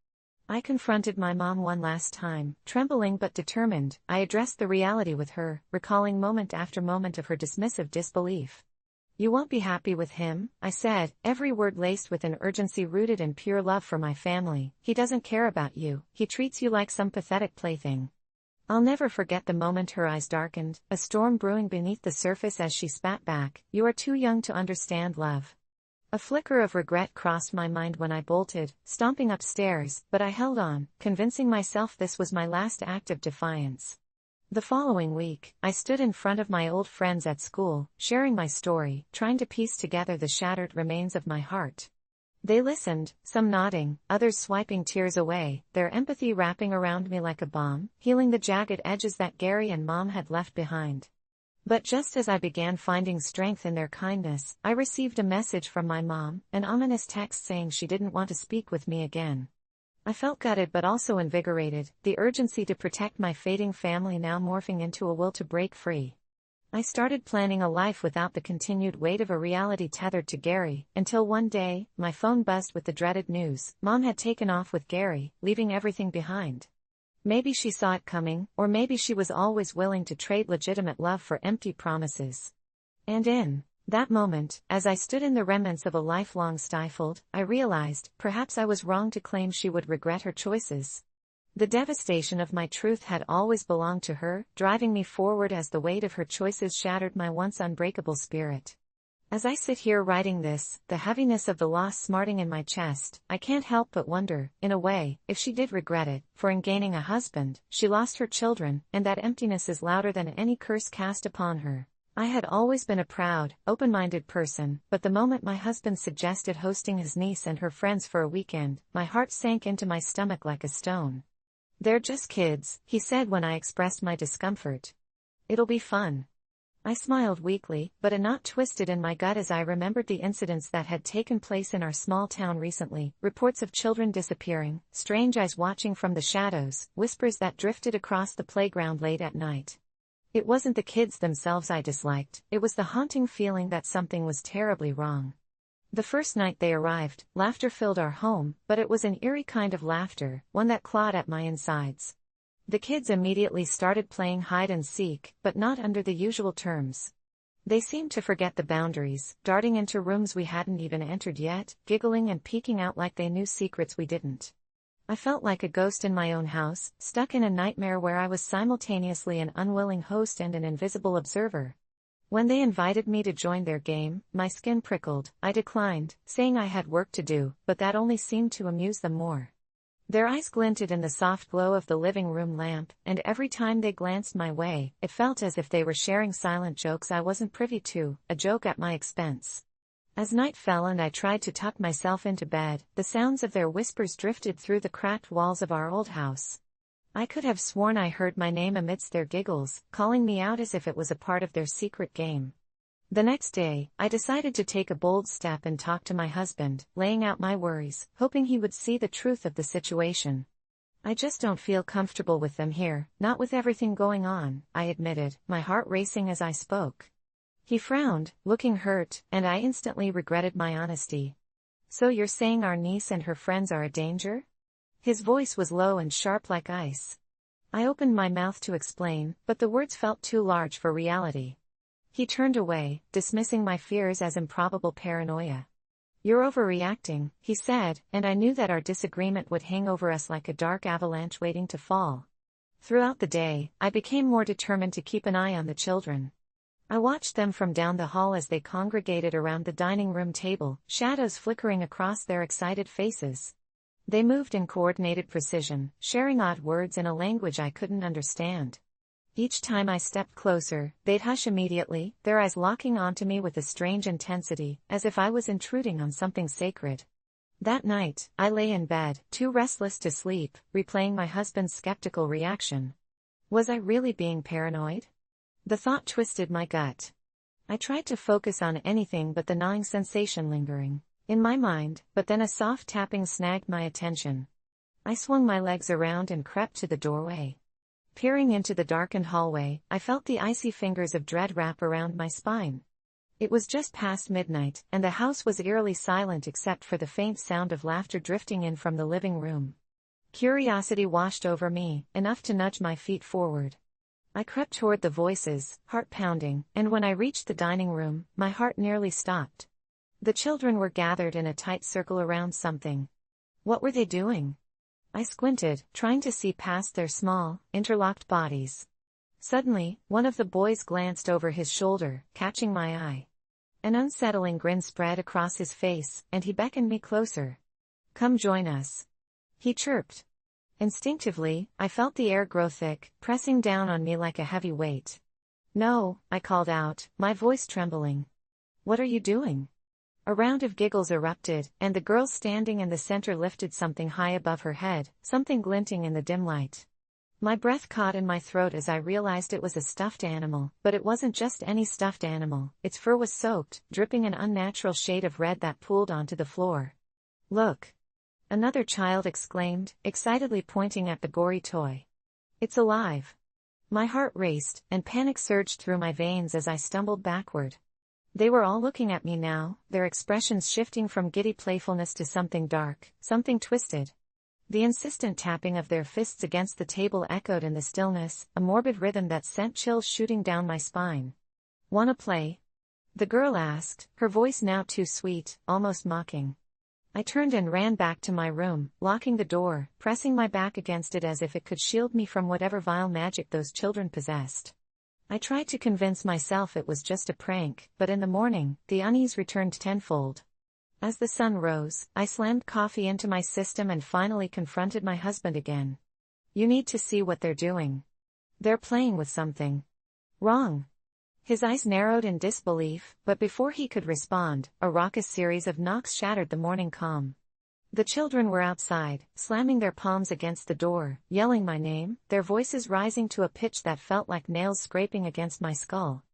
I confronted my mom one last time, trembling but determined. I addressed the reality with her, recalling moment after moment of her dismissive disbelief. "You won't be happy with him," I said, every word laced with an urgency rooted in pure love for my family. "He doesn't care about you, he treats you like some pathetic plaything." I'll never forget the moment her eyes darkened, a storm brewing beneath the surface as she spat back, "You are too young to understand love." A flicker of regret crossed my mind when I bolted, stomping upstairs, but I held on, convincing myself this was my last act of defiance. The following week, I stood in front of my old friends at school, sharing my story, trying to piece together the shattered remains of my heart. They listened, some nodding, others swiping tears away, their empathy wrapping around me like a balm, healing the jagged edges that Gary and Mom had left behind. But just as I began finding strength in their kindness, I received a message from my mom, an ominous text saying she didn't want to speak with me again. I felt gutted but also invigorated, the urgency to protect my fading family now morphing into a will to break free. I started planning a life without the continued weight of a reality tethered to Gary, until one day, my phone buzzed with the dreaded news: Mom had taken off with Gary, leaving everything behind. Maybe she saw it coming, or maybe she was always willing to trade legitimate love for empty promises. And in that moment, as I stood in the remnants of a life long stifled, I realized, perhaps I was wrong to claim she would regret her choices. The devastation of my truth had always belonged to her, driving me forward as the weight of her choices shattered my once unbreakable spirit. As I sit here writing this, the heaviness of the loss smarting in my chest, I can't help but wonder, in a way, if she did regret it, for in gaining a husband, she lost her children, and that emptiness is louder than any curse cast upon her. I had always been a proud, open-minded person, but the moment my husband suggested hosting his niece and her friends for a weekend, my heart sank into my stomach like a stone. "They're just kids," he said when I expressed my discomfort. "It'll be fun." I smiled weakly, but a knot twisted in my gut as I remembered the incidents that had taken place in our small town recently, reports of children disappearing, strange eyes watching from the shadows, whispers that drifted across the playground late at night. It wasn't the kids themselves I disliked, it was the haunting feeling that something was terribly wrong. The first night they arrived, laughter filled our home, but it was an eerie kind of laughter, one that clawed at my insides. The kids immediately started playing hide and seek, but not under the usual terms. They seemed to forget the boundaries, darting into rooms we hadn't even entered yet, giggling and peeking out like they knew secrets we didn't. I felt like a ghost in my own house, stuck in a nightmare where I was simultaneously an unwilling host and an invisible observer. When they invited me to join their game, my skin prickled. I declined, saying I had work to do, but that only seemed to amuse them more. Their eyes glinted in the soft glow of the living room lamp, and every time they glanced my way, it felt as if they were sharing silent jokes I wasn't privy to, a joke at my expense. As night fell and I tried to tuck myself into bed, the sounds of their whispers drifted through the cracked walls of our old house. I could have sworn I heard my name amidst their giggles, calling me out as if it was a part of their secret game. The next day, I decided to take a bold step and talk to my husband, laying out my worries, hoping he would see the truth of the situation. "I just don't feel comfortable with them here, not with everything going on," I admitted, my heart racing as I spoke. He frowned, looking hurt, and I instantly regretted my honesty. "So you're saying our niece and her friends are a danger?" His voice was low and sharp like ice. I opened my mouth to explain, but the words felt too large for reality. He turned away, dismissing my fears as improbable paranoia. "You're overreacting," he said, and I knew that our disagreement would hang over us like a dark avalanche waiting to fall. Throughout the day, I became more determined to keep an eye on the children. I watched them from down the hall as they congregated around the dining room table, shadows flickering across their excited faces. They moved in coordinated precision, sharing odd words in a language I couldn't understand. Each time I stepped closer, they'd hush immediately, their eyes locking onto me with a strange intensity, as if I was intruding on something sacred. That night, I lay in bed, too restless to sleep, replaying my husband's skeptical reaction. Was I really being paranoid? The thought twisted my gut. I tried to focus on anything but the gnawing sensation lingering in my mind, but then a soft tapping snagged my attention. I swung my legs around and crept to the doorway. Peering into the darkened hallway, I felt the icy fingers of dread wrap around my spine. It was just past midnight, and the house was eerily silent except for the faint sound of laughter drifting in from the living room. Curiosity washed over me, enough to nudge my feet forward. I crept toward the voices, heart pounding, and when I reached the dining room, my heart nearly stopped. The children were gathered in a tight circle around something. What were they doing? I squinted, trying to see past their small, interlocked bodies. Suddenly, one of the boys glanced over his shoulder, catching my eye. An unsettling grin spread across his face, and he beckoned me closer. "Come join us," he chirped. Instinctively, I felt the air grow thick, pressing down on me like a heavy weight. "No," I called out, my voice trembling. "What are you doing?" A round of giggles erupted, and the girl standing in the center lifted something high above her head, something glinting in the dim light. My breath caught in my throat as I realized it was a stuffed animal, but it wasn't just any stuffed animal. Its fur was soaked, dripping an unnatural shade of red that pooled onto the floor. "Look!" another child exclaimed, excitedly pointing at the gory toy. "It's alive!" My heart raced, and panic surged through my veins as I stumbled backward. They were all looking at me now, their expressions shifting from giddy playfulness to something dark, something twisted. The insistent tapping of their fists against the table echoed in the stillness, a morbid rhythm that sent chills shooting down my spine. "Wanna play?" the girl asked, her voice now too sweet, almost mocking. I turned and ran back to my room, locking the door, pressing my back against it as if it could shield me from whatever vile magic those children possessed. I tried to convince myself it was just a prank, but in the morning, the unease returned tenfold. As the sun rose, I slammed coffee into my system and finally confronted my husband again. "You need to see what they're doing. They're playing with something." "Wrong." His eyes narrowed in disbelief, but before he could respond, a raucous series of knocks shattered the morning calm. The children were outside, slamming their palms against the door, yelling my name, their voices rising to a pitch that felt like nails scraping against my skull.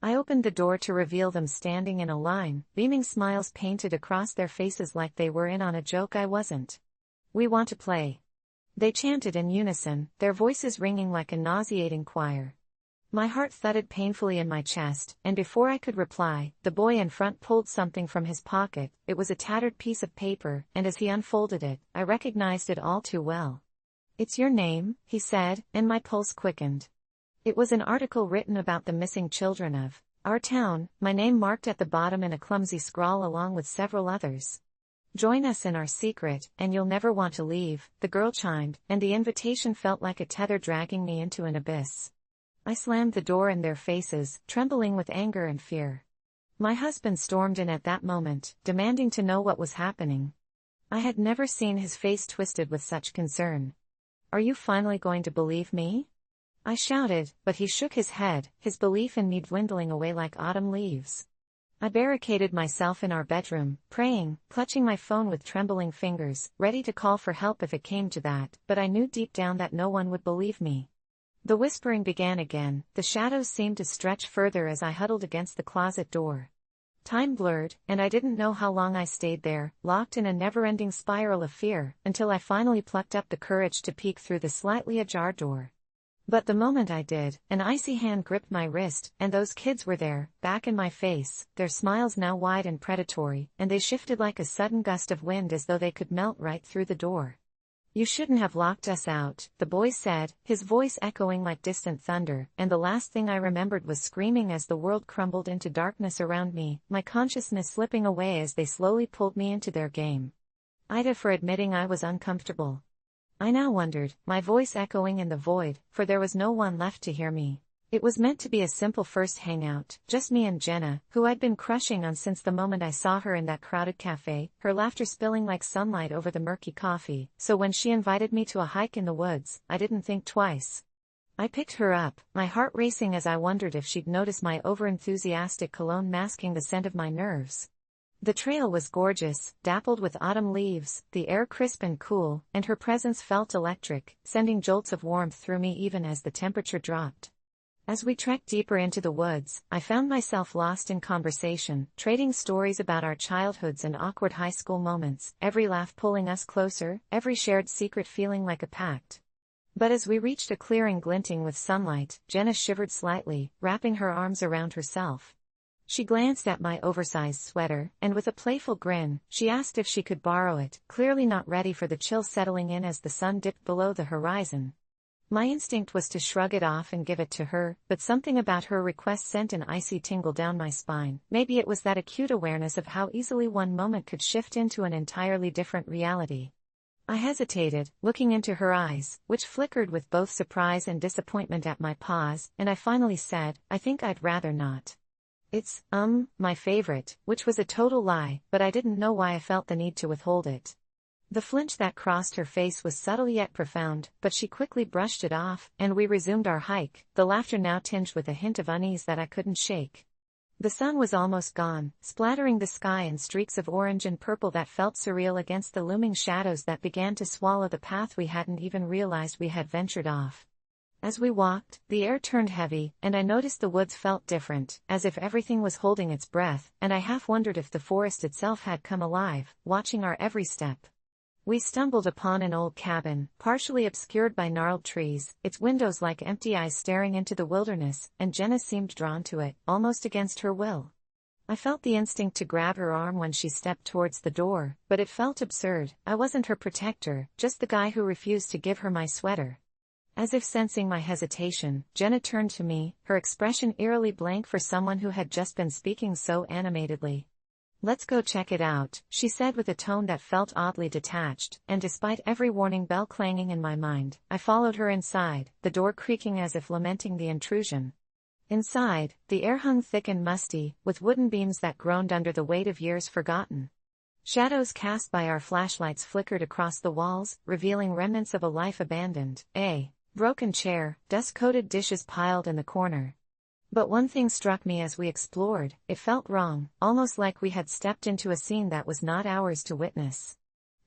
I opened the door to reveal them standing in a line, beaming smiles painted across their faces like they were in on a joke I wasn't. "We want to play," they chanted in unison, their voices ringing like a nauseating choir. My heart thudded painfully in my chest, and before I could reply, the boy in front pulled something from his pocket. It was a tattered piece of paper, and as he unfolded it, I recognized it all too well. "It's your name," he said, and my pulse quickened. It was an article written about the missing children of our town, my name marked at the bottom in a clumsy scrawl along with several others. "Join us in our secret, and you'll never want to leave," the girl chimed, and the invitation felt like a tether dragging me into an abyss. I slammed the door in their faces, trembling with anger and fear. My husband stormed in at that moment, demanding to know what was happening. I had never seen his face twisted with such concern. "Are you finally going to believe me?" I shouted, but he shook his head, his belief in me dwindling away like autumn leaves. I barricaded myself in our bedroom, praying, clutching my phone with trembling fingers, ready to call for help if it came to that, but I knew deep down that no one would believe me. The whispering began again, the shadows seemed to stretch further as I huddled against the closet door. Time blurred, and I didn't know how long I stayed there, locked in a never-ending spiral of fear, until I finally plucked up the courage to peek through the slightly ajar door. But the moment I did, an icy hand gripped my wrist, and those kids were there, back in my face, their smiles now wide and predatory, and they shifted like a sudden gust of wind as though they could melt right through the door. "You shouldn't have locked us out," the boy said, his voice echoing like distant thunder, and the last thing I remembered was screaming as the world crumbled into darkness around me, my consciousness slipping away as they slowly pulled me into their game. AITA for admitting I was uncomfortable. I now wondered, my voice echoing in the void, for there was no one left to hear me. It was meant to be a simple first hangout, just me and Jenna, who I'd been crushing on since the moment I saw her in that crowded cafe, her laughter spilling like sunlight over the murky coffee, so when she invited me to a hike in the woods, I didn't think twice. I picked her up, my heart racing as I wondered if she'd notice my overenthusiastic cologne masking the scent of my nerves. The trail was gorgeous, dappled with autumn leaves, the air crisp and cool, and her presence felt electric, sending jolts of warmth through me even as the temperature dropped. As we trekked deeper into the woods, I found myself lost in conversation, trading stories about our childhoods and awkward high school moments, every laugh pulling us closer, every shared secret feeling like a pact. But as we reached a clearing glinting with sunlight, Jenna shivered slightly, wrapping her arms around herself. She glanced at my oversized sweater, and with a playful grin, she asked if she could borrow it, clearly not ready for the chill settling in as the sun dipped below the horizon. My instinct was to shrug it off and give it to her, but something about her request sent an icy tingle down my spine. Maybe it was that acute awareness of how easily one moment could shift into an entirely different reality. I hesitated, looking into her eyes, which flickered with both surprise and disappointment at my pause, and I finally said, "I think I'd rather not. It's, my favorite," which was a total lie, but I didn't know why I felt the need to withhold it. The flinch that crossed her face was subtle yet profound, but she quickly brushed it off, and we resumed our hike, the laughter now tinged with a hint of unease that I couldn't shake. The sun was almost gone, splattering the sky in streaks of orange and purple that felt surreal against the looming shadows that began to swallow the path we hadn't even realized we had ventured off. As we walked, the air turned heavy, and I noticed the woods felt different, as if everything was holding its breath, and I half wondered if the forest itself had come alive, watching our every step. We stumbled upon an old cabin, partially obscured by gnarled trees, its windows like empty eyes staring into the wilderness, and Jenna seemed drawn to it, almost against her will. I felt the instinct to grab her arm when she stepped towards the door, but it felt absurd. I wasn't her protector, just the guy who refused to give her my sweater. As if sensing my hesitation, Jenna turned to me, her expression eerily blank for someone who had just been speaking so animatedly. "Let's go check it out," she said with a tone that felt oddly detached, and despite every warning bell clanging in my mind, I followed her inside, the door creaking as if lamenting the intrusion. Inside, the air hung thick and musty, with wooden beams that groaned under the weight of years forgotten. Shadows cast by our flashlights flickered across the walls, revealing remnants of a life abandoned, a broken chair, dust-coated dishes piled in the corner. But one thing struck me as we explored: it felt wrong, almost like we had stepped into a scene that was not ours to witness.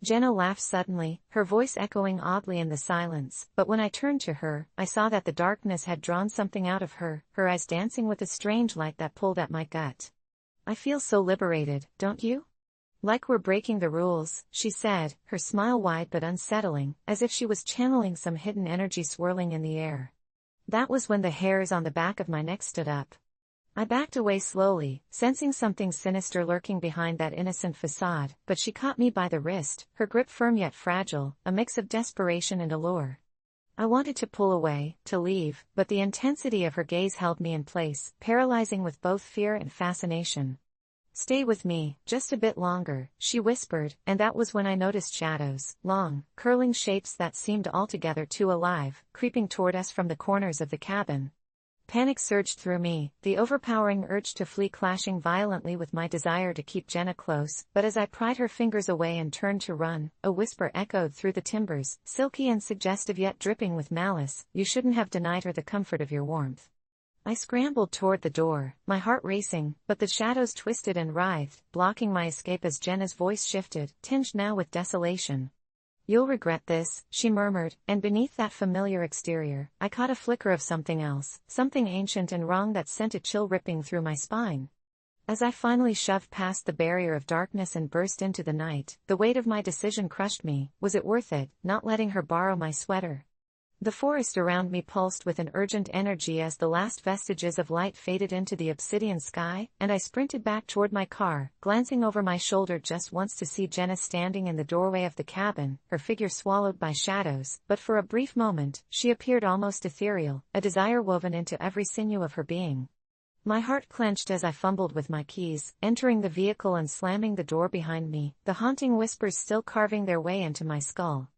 Jenna laughed suddenly, her voice echoing oddly in the silence, but when I turned to her, I saw that the darkness had drawn something out of her, her eyes dancing with a strange light that pulled at my gut. "I feel so liberated, don't you? Like we're breaking the rules," she said, her smile wide but unsettling, as if she was channeling some hidden energy swirling in the air. That was when the hairs on the back of my neck stood up. I backed away slowly, sensing something sinister lurking behind that innocent facade, but she caught me by the wrist, her grip firm yet fragile, a mix of desperation and allure. I wanted to pull away, to leave, but the intensity of her gaze held me in place, paralyzing with both fear and fascination. "Stay with me, just a bit longer," she whispered, and that was when I noticed shadows, long, curling shapes that seemed altogether too alive, creeping toward us from the corners of the cabin. Panic surged through me, the overpowering urge to flee clashing violently with my desire to keep Jenna close, but as I pried her fingers away and turned to run, a whisper echoed through the timbers, silky and suggestive yet dripping with malice: "You shouldn't have denied her the comfort of your warmth." I scrambled toward the door, my heart racing, but the shadows twisted and writhed, blocking my escape as Jenna's voice shifted, tinged now with desolation. "You'll regret this," she murmured, and beneath that familiar exterior, I caught a flicker of something else, something ancient and wrong that sent a chill ripping through my spine. As I finally shoved past the barrier of darkness and burst into the night, the weight of my decision crushed me. Was it worth it, not letting her borrow my sweater? The forest around me pulsed with an urgent energy as the last vestiges of light faded into the obsidian sky, and I sprinted back toward my car, glancing over my shoulder just once to see Jenna standing in the doorway of the cabin, her figure swallowed by shadows, but for a brief moment, she appeared almost ethereal, a desire woven into every sinew of her being. My heart clenched as I fumbled with my keys, entering the vehicle and slamming the door behind me, the haunting whispers still carving their way into my skull.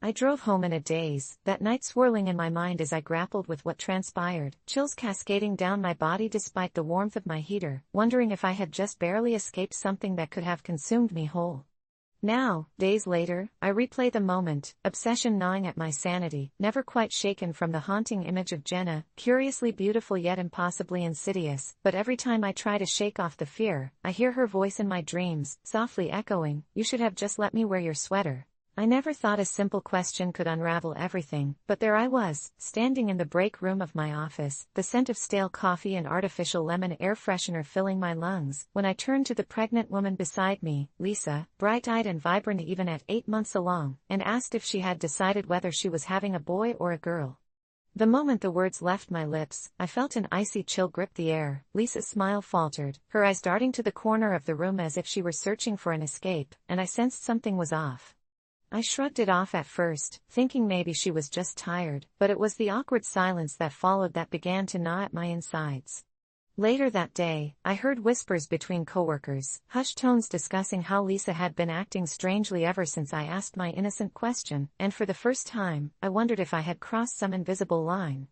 I drove home in a daze, that night swirling in my mind as I grappled with what transpired, chills cascading down my body despite the warmth of my heater, wondering if I had just barely escaped something that could have consumed me whole. Now, days later, I replay the moment, obsession gnawing at my sanity, never quite shaken from the haunting image of Jenna, curiously beautiful yet impossibly insidious, but every time I try to shake off the fear, I hear her voice in my dreams, softly echoing, "You should have just let me wear your sweater." I never thought a simple question could unravel everything, but there I was, standing in the break room of my office, the scent of stale coffee and artificial lemon air freshener filling my lungs, when I turned to the pregnant woman beside me, Lisa, bright-eyed and vibrant even at 8 months along, and asked if she had decided whether she was having a boy or a girl. The moment the words left my lips, I felt an icy chill grip the air. Lisa's smile faltered, her eyes darting to the corner of the room as if she were searching for an escape, and I sensed something was off. I shrugged it off at first, thinking maybe she was just tired, but it was the awkward silence that followed that began to gnaw at my insides. Later that day, I heard whispers between coworkers, hushed tones discussing how Lisa had been acting strangely ever since I asked my innocent question, and for the first time, I wondered if I had crossed some invisible line.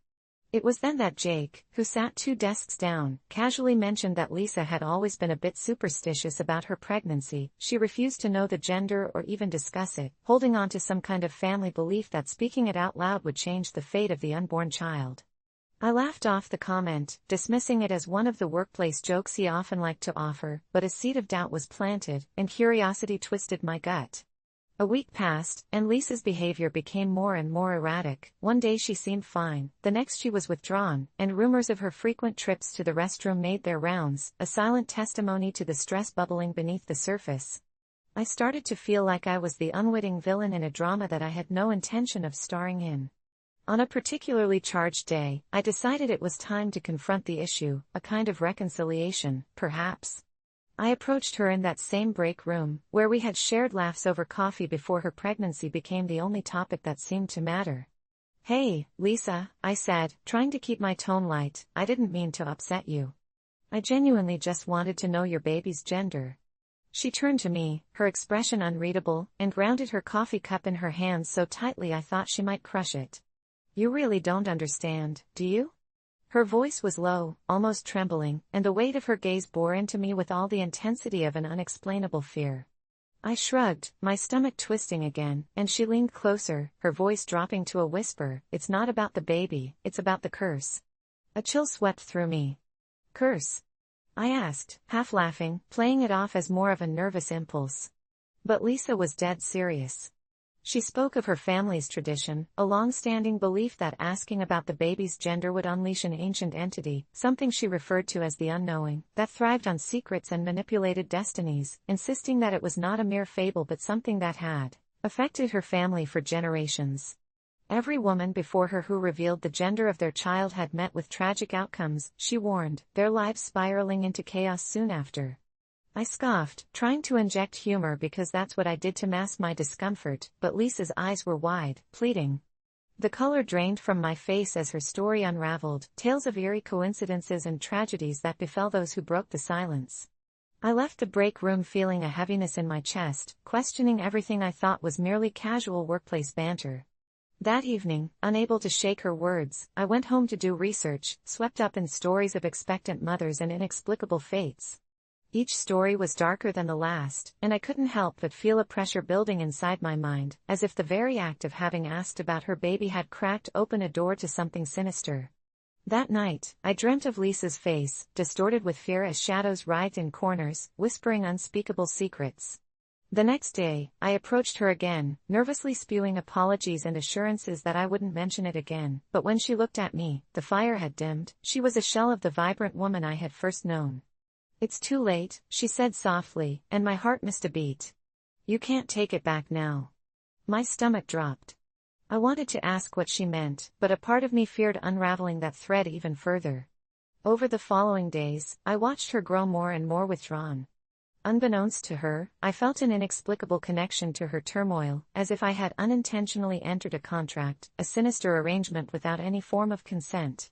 It was then that Jake, who sat 2 desks down, casually mentioned that Lisa had always been a bit superstitious about her pregnancy. She refused to know the gender or even discuss it, holding on to some kind of family belief that speaking it out loud would change the fate of the unborn child. I laughed off the comment, dismissing it as one of the workplace jokes he often liked to offer, but a seed of doubt was planted, and curiosity twisted my gut. A week passed, and Lisa's behavior became more and more erratic. One day she seemed fine, the next she was withdrawn, and rumors of her frequent trips to the restroom made their rounds, a silent testimony to the stress bubbling beneath the surface. I started to feel like I was the unwitting villain in a drama that I had no intention of starring in. On a particularly charged day, I decided it was time to confront the issue, a kind of reconciliation, perhaps. I approached her in that same break room, where we had shared laughs over coffee before her pregnancy became the only topic that seemed to matter. "Hey, Lisa," I said, trying to keep my tone light, "I didn't mean to upset you. I genuinely just wanted to know your baby's gender." She turned to me, her expression unreadable, and grounded her coffee cup in her hands so tightly I thought she might crush it. "You really don't understand, do you?" Her voice was low, almost trembling, and the weight of her gaze bore into me with all the intensity of an unexplainable fear. I shrugged, my stomach twisting again, and she leaned closer, her voice dropping to a whisper, "It's not about the baby, it's about the curse." A chill swept through me. "Curse?" I asked, half laughing, playing it off as more of a nervous impulse. But Lisa was dead serious. She spoke of her family's tradition, a long-standing belief that asking about the baby's gender would unleash an ancient entity, something she referred to as the unknowing, that thrived on secrets and manipulated destinies, insisting that it was not a mere fable but something that had affected her family for generations. Every woman before her who revealed the gender of their child had met with tragic outcomes, she warned, their lives spiraling into chaos soon after. I scoffed, trying to inject humor because that's what I did to mask my discomfort, but Lisa's eyes were wide, pleading. The color drained from my face as her story unraveled, tales of eerie coincidences and tragedies that befell those who broke the silence. I left the break room feeling a heaviness in my chest, questioning everything I thought was merely casual workplace banter. That evening, unable to shake her words, I went home to do research, swept up in stories of expectant mothers and inexplicable fates. Each story was darker than the last, and I couldn't help but feel a pressure building inside my mind, as if the very act of having asked about her baby had cracked open a door to something sinister. That night, I dreamt of Lisa's face, distorted with fear as shadows writhed in corners, whispering unspeakable secrets. The next day, I approached her again, nervously spewing apologies and assurances that I wouldn't mention it again, but when she looked at me, the fire had dimmed. She was a shell of the vibrant woman I had first known. "It's too late," she said softly, and my heart missed a beat. "You can't take it back now." My stomach dropped. I wanted to ask what she meant, but a part of me feared unraveling that thread even further. Over the following days, I watched her grow more and more withdrawn. Unbeknownst to her, I felt an inexplicable connection to her turmoil, as if I had unintentionally entered a contract, a sinister arrangement without any form of consent.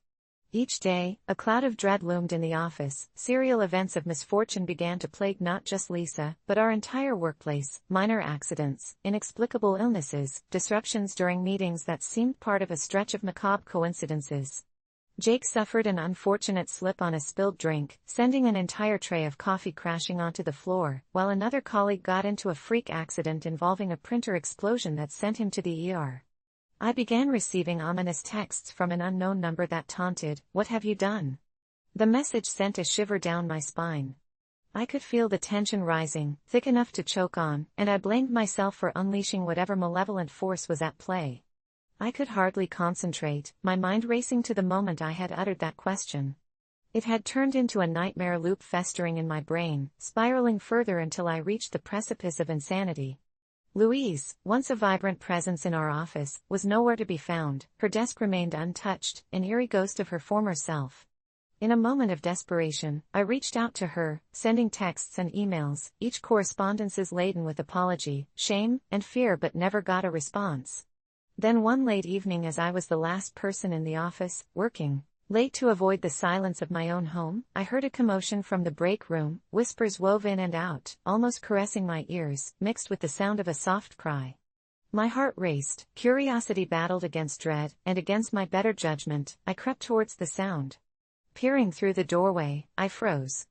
Each day, a cloud of dread loomed in the office. Serial events of misfortune began to plague not just Lisa, but our entire workplace. Minor accidents, inexplicable illnesses, disruptions during meetings that seemed part of a stretch of macabre coincidences. Jake suffered an unfortunate slip on a spilled drink, sending an entire tray of coffee crashing onto the floor, while another colleague got into a freak accident involving a printer explosion that sent him to the ER. I began receiving ominous texts from an unknown number that taunted, "What have you done?" The message sent a shiver down my spine. I could feel the tension rising, thick enough to choke on, and I blamed myself for unleashing whatever malevolent force was at play. I could hardly concentrate, my mind racing to the moment I had uttered that question. It had turned into a nightmare loop festering in my brain, spiraling further until I reached the precipice of insanity. Louise, once a vibrant presence in our office, was nowhere to be found. Her desk remained untouched, an eerie ghost of her former self. In a moment of desperation, I reached out to her, sending texts and emails, each correspondences laden with apology, shame, and fear, but never got a response. Then one late evening, as I was the last person in the office, working late to avoid the silence of my own home, I heard a commotion from the break room, whispers wove in and out, almost caressing my ears, mixed with the sound of a soft cry. My heart raced, curiosity battled against dread, and against my better judgment, I crept towards the sound. Peering through the doorway, I froze.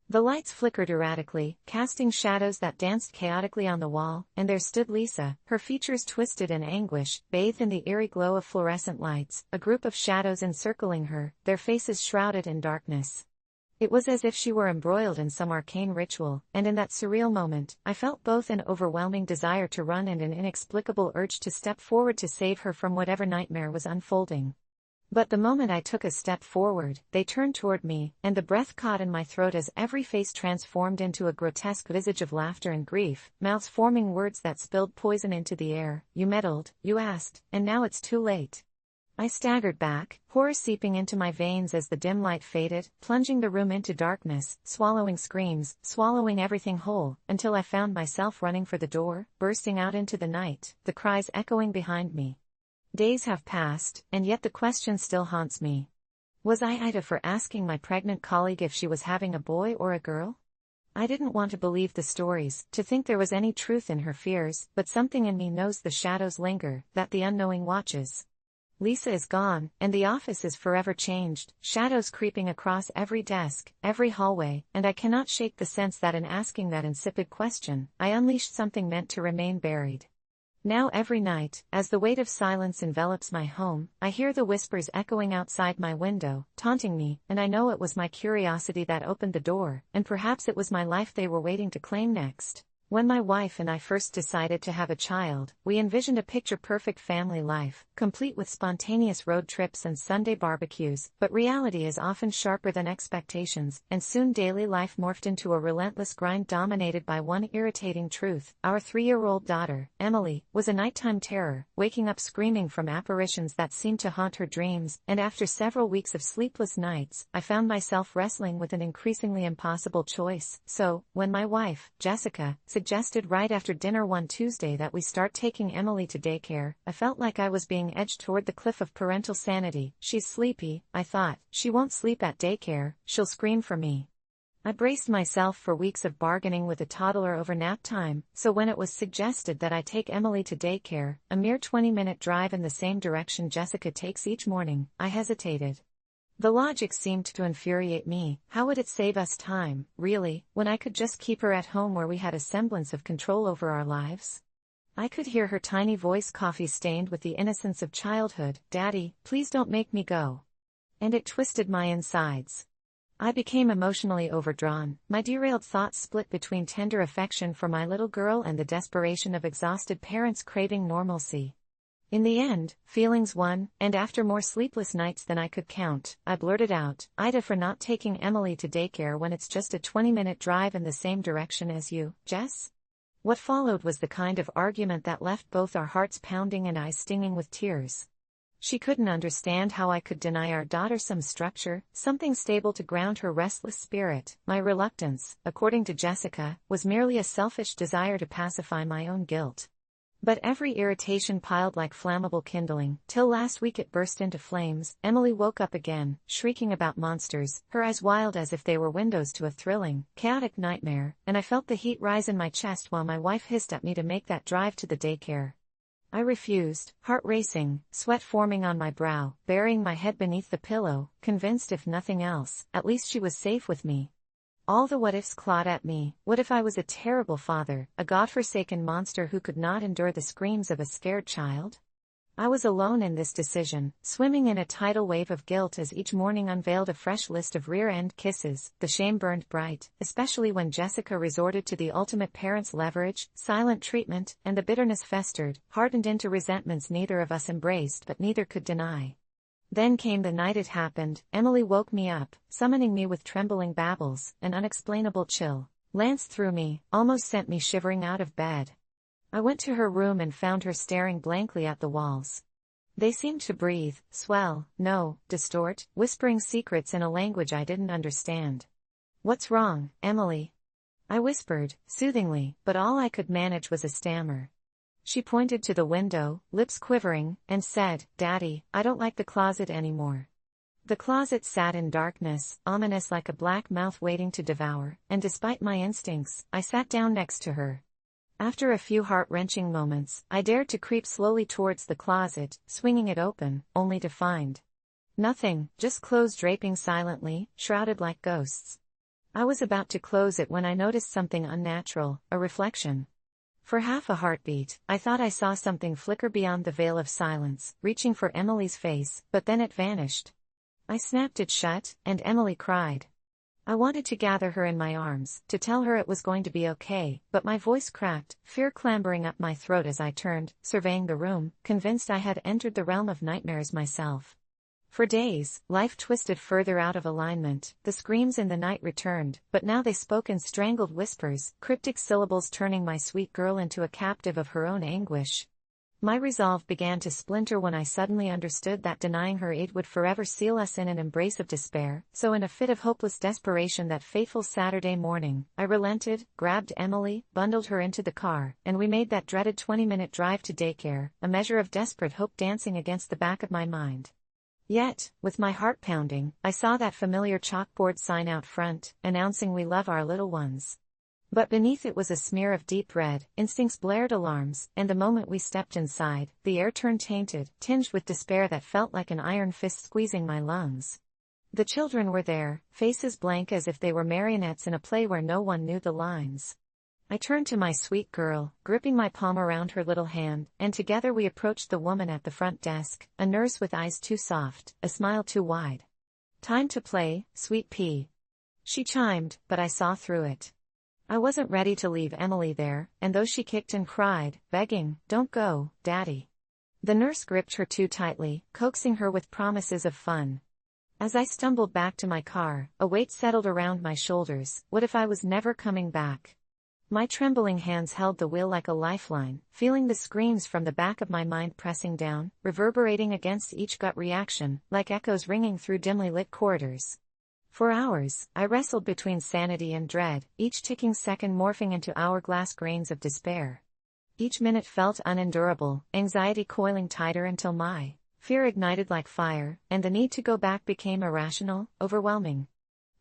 The lights flickered erratically, casting shadows that danced chaotically on the wall, and there stood Lisa, her features twisted in anguish, bathed in the eerie glow of fluorescent lights, a group of shadows encircling her, their faces shrouded in darkness. It was as if she were embroiled in some arcane ritual, and in that surreal moment, I felt both an overwhelming desire to run and an inexplicable urge to step forward to save her from whatever nightmare was unfolding. But the moment I took a step forward, they turned toward me, and the breath caught in my throat as every face transformed into a grotesque visage of laughter and grief, mouths forming words that spilled poison into the air. "You meddled, you asked, and now it's too late." I staggered back, horror seeping into my veins as the dim light faded, plunging the room into darkness, swallowing screams, swallowing everything whole, until I found myself running for the door, bursting out into the night, the cries echoing behind me. Days have passed, and yet the question still haunts me. Was I AITA for asking my pregnant colleague if she was having a boy or a girl? I didn't want to believe the stories, to think there was any truth in her fears, but something in me knows the shadows linger, that the unknowing watches. Lisa is gone, and the office is forever changed, shadows creeping across every desk, every hallway, and I cannot shake the sense that in asking that insipid question, I unleashed something meant to remain buried. Now every night, as the weight of silence envelops my home, I hear the whispers echoing outside my window, taunting me, and I know it was my curiosity that opened the door, and perhaps it was my life they were waiting to claim next. When my wife and I first decided to have a child, we envisioned a picture-perfect family life, complete with spontaneous road trips and Sunday barbecues, but reality is often sharper than expectations, and soon daily life morphed into a relentless grind dominated by one irritating truth. Our 3-year-old daughter, Emily, was a nighttime terror, waking up screaming from apparitions that seemed to haunt her dreams, and after several weeks of sleepless nights, I found myself wrestling with an increasingly impossible choice. So, when my wife, Jessica, suggested right after dinner one Tuesday that we start taking Emily to daycare, I felt like I was being edged toward the cliff of parental sanity. She's sleepy, I thought. She won't sleep at daycare, she'll scream for me. I braced myself for weeks of bargaining with a toddler over nap time, so when it was suggested that I take Emily to daycare, a mere 20-minute drive in the same direction Jessica takes each morning, I hesitated. The logic seemed to infuriate me. How would it save us time, really, when I could just keep her at home where we had a semblance of control over our lives? I could hear her tiny voice, coffee-stained with the innocence of childhood. "Daddy, please don't make me go." And it twisted my insides. I became emotionally overdrawn, my derailed thoughts split between tender affection for my little girl and the desperation of exhausted parents craving normalcy. In the end, feelings won, and after more sleepless nights than I could count, I blurted out, "AITA for not taking Emily to daycare when it's just a 20-minute drive in the same direction as you, Jess?" What followed was the kind of argument that left both our hearts pounding and eyes stinging with tears. She couldn't understand how I could deny our daughter some structure, something stable to ground her restless spirit. My reluctance, according to Jessica, was merely a selfish desire to pacify my own guilt. But every irritation piled like flammable kindling, till last week it burst into flames. Emily woke up again, shrieking about monsters, her eyes wild as if they were windows to a thrilling, chaotic nightmare, and I felt the heat rise in my chest while my wife hissed at me to make that drive to the daycare. I refused, heart racing, sweat forming on my brow, burying my head beneath the pillow, convinced if nothing else, at least she was safe with me. All the what-ifs clawed at me. What if I was a terrible father, a godforsaken monster who could not endure the screams of a scared child? I was alone in this decision, swimming in a tidal wave of guilt as each morning unveiled a fresh list of rear-end kisses. The shame burned bright, especially when Jessica resorted to the ultimate parent's leverage, silent treatment, and the bitterness festered, hardened into resentments neither of us embraced but neither could deny. Then came the night it happened. Emily woke me up, summoning me with trembling babbles. An unexplainable chill lanced through me, almost sent me shivering out of bed. I went to her room and found her staring blankly at the walls. They seemed to breathe, swell, distort, whispering secrets in a language I didn't understand. "What's wrong, Emily?" I whispered, soothingly, but all I could manage was a stammer. She pointed to the window, lips quivering, and said, "Daddy, I don't like the closet anymore." The closet sat in darkness, ominous like a black mouth waiting to devour, and despite my instincts, I sat down next to her. After a few heart-wrenching moments, I dared to creep slowly towards the closet, swinging it open, only to find nothing, just clothes draping silently, shrouded like ghosts. I was about to close it when I noticed something unnatural, a reflection. For half a heartbeat, I thought I saw something flicker beyond the veil of silence, reaching for Emily's face, but then it vanished. I snapped it shut, and Emily cried. I wanted to gather her in my arms, to tell her it was going to be okay, but my voice cracked, fear clambering up my throat as I turned, surveying the room, convinced I had entered the realm of nightmares myself. For days, life twisted further out of alignment. The screams in the night returned, but now they spoke in strangled whispers, cryptic syllables turning my sweet girl into a captive of her own anguish. My resolve began to splinter when I suddenly understood that denying her aid would forever seal us in an embrace of despair, so in a fit of hopeless desperation that fateful Saturday morning, I relented, grabbed Emily, bundled her into the car, and we made that dreaded 20-minute drive to daycare, a measure of desperate hope dancing against the back of my mind. Yet, with my heart pounding, I saw that familiar chalkboard sign out front, announcing "We love our little ones." But beneath it was a smear of deep red. Instincts blared alarms, and the moment we stepped inside, the air turned tainted, tinged with despair that felt like an iron fist squeezing my lungs. The children were there, faces blank as if they were marionettes in a play where no one knew the lines. I turned to my sweet girl, gripping my palm around her little hand, and together we approached the woman at the front desk, a nurse with eyes too soft, a smile too wide. "Time to play, sweet pea," she chimed, but I saw through it. I wasn't ready to leave Emily there, and though she kicked and cried, begging, "Don't go, Daddy," the nurse gripped her too tightly, coaxing her with promises of fun. As I stumbled back to my car, a weight settled around my shoulders. What if I was never coming back? My trembling hands held the wheel like a lifeline, feeling the screams from the back of my mind pressing down, reverberating against each gut reaction, like echoes ringing through dimly lit corridors. For hours, I wrestled between sanity and dread, each ticking second morphing into hourglass grains of despair. Each minute felt unendurable, anxiety coiling tighter until my fear ignited like fire, and the need to go back became irrational, overwhelming.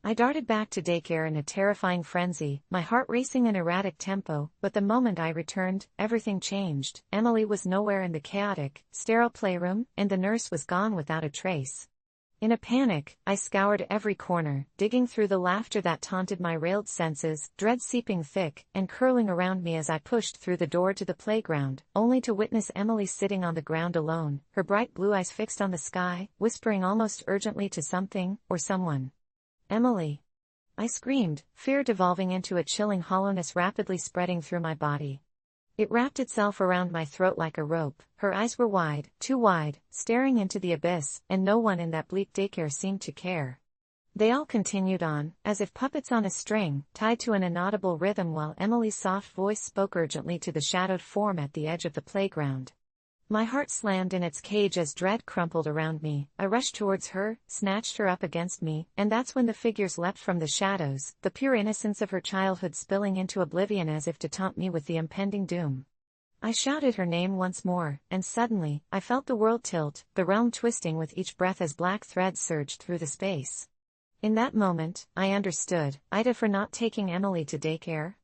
I darted back to daycare in a terrifying frenzy, my heart racing in erratic tempo, but the moment I returned, everything changed. Emily was nowhere in the chaotic, sterile playroom, and the nurse was gone without a trace. In a panic, I scoured every corner, digging through the laughter that taunted my railed senses, dread seeping thick and curling around me as I pushed through the door to the playground, only to witness Emily sitting on the ground alone, her bright blue eyes fixed on the sky, whispering almost urgently to something, or someone. "Emily!" I screamed, fear devolving into a chilling hollowness rapidly spreading through my body. It wrapped itself around my throat like a rope. Her eyes were wide, too wide, staring into the abyss, and no one in that bleak daycare seemed to care. They all continued on, as if puppets on a string, tied to an inaudible rhythm while Emily's soft voice spoke urgently to the shadowed form at the edge of the playground. My heart slammed in its cage as dread crumpled around me. I rushed towards her, snatched her up against me, and that's when the figures leapt from the shadows, the pure innocence of her childhood spilling into oblivion as if to taunt me with the impending doom. I shouted her name once more, and suddenly, I felt the world tilt, the realm twisting with each breath as black threads surged through the space. In that moment, I understood. AITA for not taking Emily to daycare?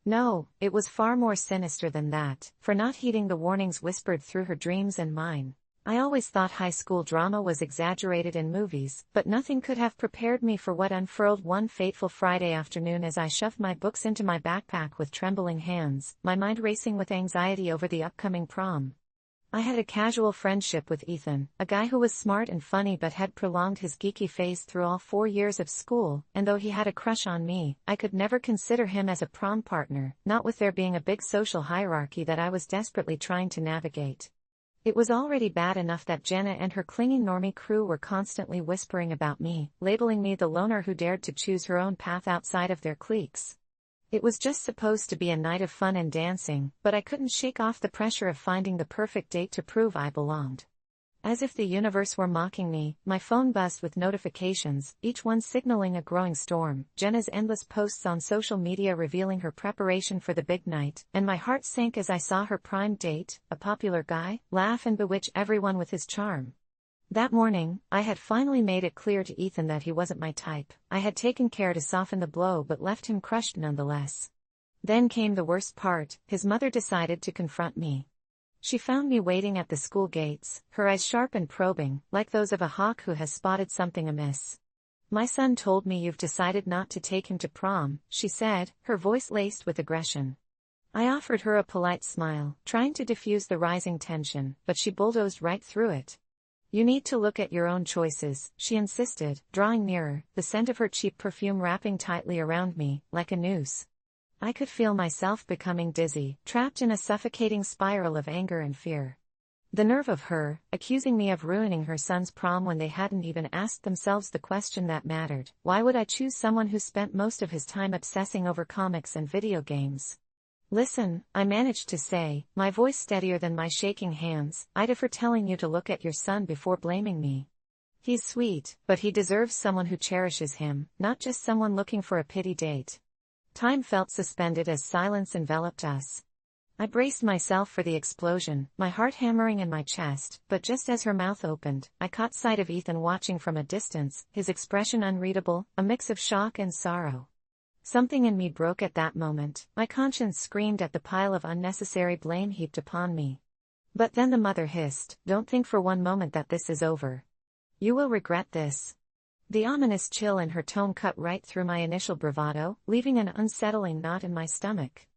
No, it was far more sinister than that, for not heeding the warnings whispered through her dreams and mine. I always thought high school drama was exaggerated in movies, but nothing could have prepared me for what unfurled one fateful Friday afternoon as I shoved my books into my backpack with trembling hands, my mind racing with anxiety over the upcoming prom. I had a casual friendship with Ethan, a guy who was smart and funny but had prolonged his geeky phase through all 4 years of school, and though he had a crush on me, I could never consider him as a prom partner, not with there being a big social hierarchy that I was desperately trying to navigate. It was already bad enough that Jenna and her clingy normie crew were constantly whispering about me, labeling me the loner who dared to choose her own path outside of their cliques. It was just supposed to be a night of fun and dancing, but I couldn't shake off the pressure of finding the perfect date to prove I belonged. As if the universe were mocking me, my phone buzzed with notifications, each one signaling a growing storm, Jenna's endless posts on social media revealing her preparation for the big night, and my heart sank as I saw her prime date, a popular guy, laugh and bewitch everyone with his charm. That morning, I had finally made it clear to Ethan that he wasn't my type. I had taken care to soften the blow but left him crushed nonetheless. Then came the worst part, his mother decided to confront me. She found me waiting at the school gates, her eyes sharp and probing, like those of a hawk who has spotted something amiss. "My son told me you've decided not to take him to prom," she said, her voice laced with aggression. I offered her a polite smile, trying to diffuse the rising tension, but she bulldozed right through it. "You need to look at your own choices," she insisted, drawing nearer, the scent of her cheap perfume wrapping tightly around me, like a noose. I could feel myself becoming dizzy, trapped in a suffocating spiral of anger and fear. The nerve of her, accusing me of ruining her son's prom when they hadn't even asked themselves the question that mattered: why would I choose someone who spent most of his time obsessing over comics and video games? "Listen," I managed to say, my voice steadier than my shaking hands, "I'd for telling you to look at your son before blaming me. He's sweet, but he deserves someone who cherishes him, not just someone looking for a pity date." Time felt suspended as silence enveloped us. I braced myself for the explosion, my heart hammering in my chest, but just as her mouth opened, I caught sight of Ethan watching from a distance, his expression unreadable, a mix of shock and sorrow. Something in me broke at that moment, my conscience screamed at the pile of unnecessary blame heaped upon me. But then the mother hissed, "Don't think for one moment that this is over. You will regret this." The ominous chill in her tone cut right through my initial bravado, leaving an unsettling knot in my stomach.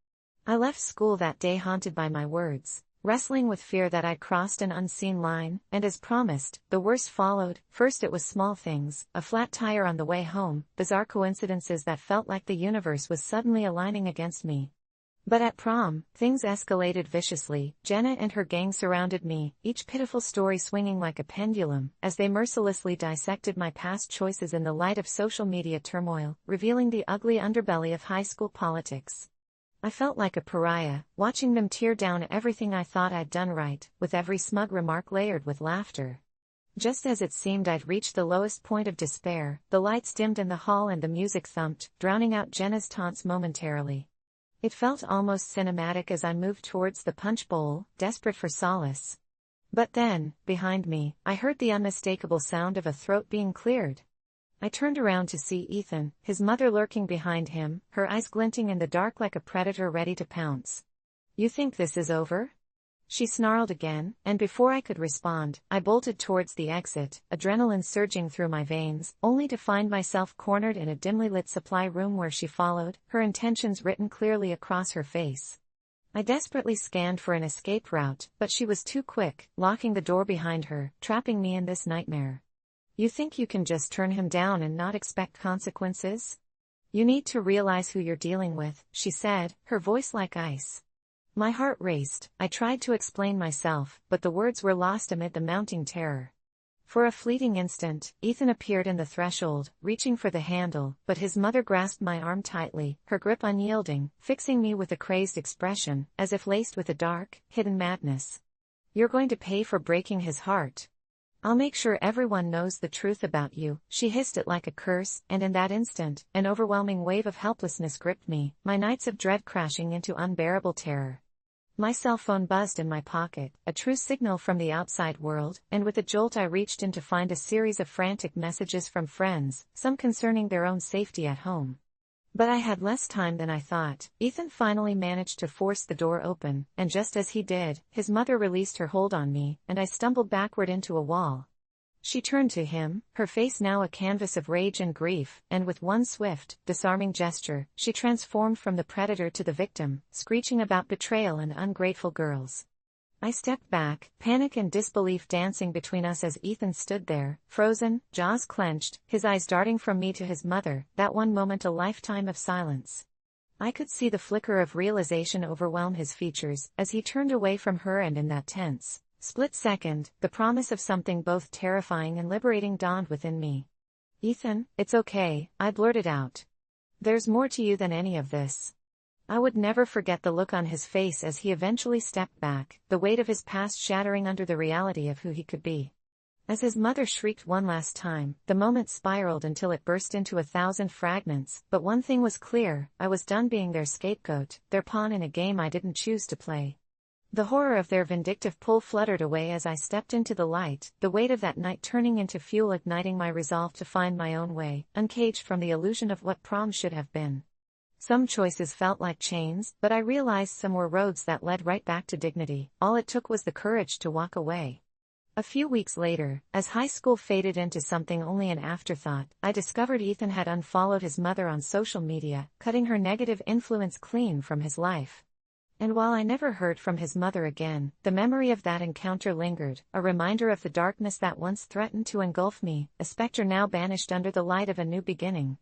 I left school that day haunted by my words, wrestling with fear that I'd crossed an unseen line, and as promised, the worst followed. First it was small things, a flat tire on the way home, bizarre coincidences that felt like the universe was suddenly aligning against me. But at prom, things escalated viciously. Jenna and her gang surrounded me, each pitiful story swinging like a pendulum, as they mercilessly dissected my past choices in the light of social media turmoil, revealing the ugly underbelly of high school politics. I felt like a pariah, watching them tear down everything I thought I'd done right, with every smug remark layered with laughter. Just as it seemed I'd reached the lowest point of despair, the lights dimmed in the hall and the music thumped, drowning out Jenna's taunts momentarily. It felt almost cinematic as I moved towards the punch bowl, desperate for solace. But then, behind me, I heard the unmistakable sound of a throat being cleared. I turned around to see Ethan, his mother lurking behind him, her eyes glinting in the dark like a predator ready to pounce. "You think this is over?" she snarled again, and before I could respond, I bolted towards the exit, adrenaline surging through my veins, only to find myself cornered in a dimly lit supply room where she followed, her intentions written clearly across her face. I desperately scanned for an escape route, but she was too quick, locking the door behind her, trapping me in this nightmare. "You think you can just turn him down and not expect consequences? You need to realize who you're dealing with," she said, her voice like ice. My heart raced. I tried to explain myself, but the words were lost amid the mounting terror. For a fleeting instant, Ethan appeared in the threshold, reaching for the handle, but his mother grasped my arm tightly, her grip unyielding, fixing me with a crazed expression, as if laced with a dark, hidden madness. "You're going to pay for breaking his heart. I'll make sure everyone knows the truth about you," she hissed it like a curse, and in that instant, an overwhelming wave of helplessness gripped me, my nights of dread crashing into unbearable terror. My cell phone buzzed in my pocket, a true signal from the outside world, and with a jolt I reached in to find a series of frantic messages from friends, some concerning their own safety at home. But I had less time than I thought. Ethan finally managed to force the door open, and just as he did, his mother released her hold on me, and I stumbled backward into a wall. She turned to him, her face now a canvas of rage and grief, and with one swift, disarming gesture, she transformed from the predator to the victim, screeching about betrayal and ungrateful girls. I stepped back, panic and disbelief dancing between us as Ethan stood there, frozen, jaws clenched, his eyes darting from me to his mother, that one moment a lifetime of silence. I could see the flicker of realization overwhelm his features as he turned away from her, and in that tense, split second, the promise of something both terrifying and liberating dawned within me. "Ethan, it's okay," I blurted out. "There's more to you than any of this." I would never forget the look on his face as he eventually stepped back, the weight of his past shattering under the reality of who he could be. As his mother shrieked one last time, the moment spiraled until it burst into 1,000 fragments, but one thing was clear: I was done being their scapegoat, their pawn in a game I didn't choose to play. The horror of their vindictive pull fluttered away as I stepped into the light, the weight of that night turning into fuel igniting my resolve to find my own way, uncaged from the illusion of what prom should have been. Some choices felt like chains, but I realized some were roads that led right back to dignity. All it took was the courage to walk away. A few weeks later, as high school faded into something only an afterthought, I discovered Ethan had unfollowed his mother on social media, cutting her negative influence clean from his life. And while I never heard from his mother again, the memory of that encounter lingered, a reminder of the darkness that once threatened to engulf me, a specter now banished under the light of a new beginning.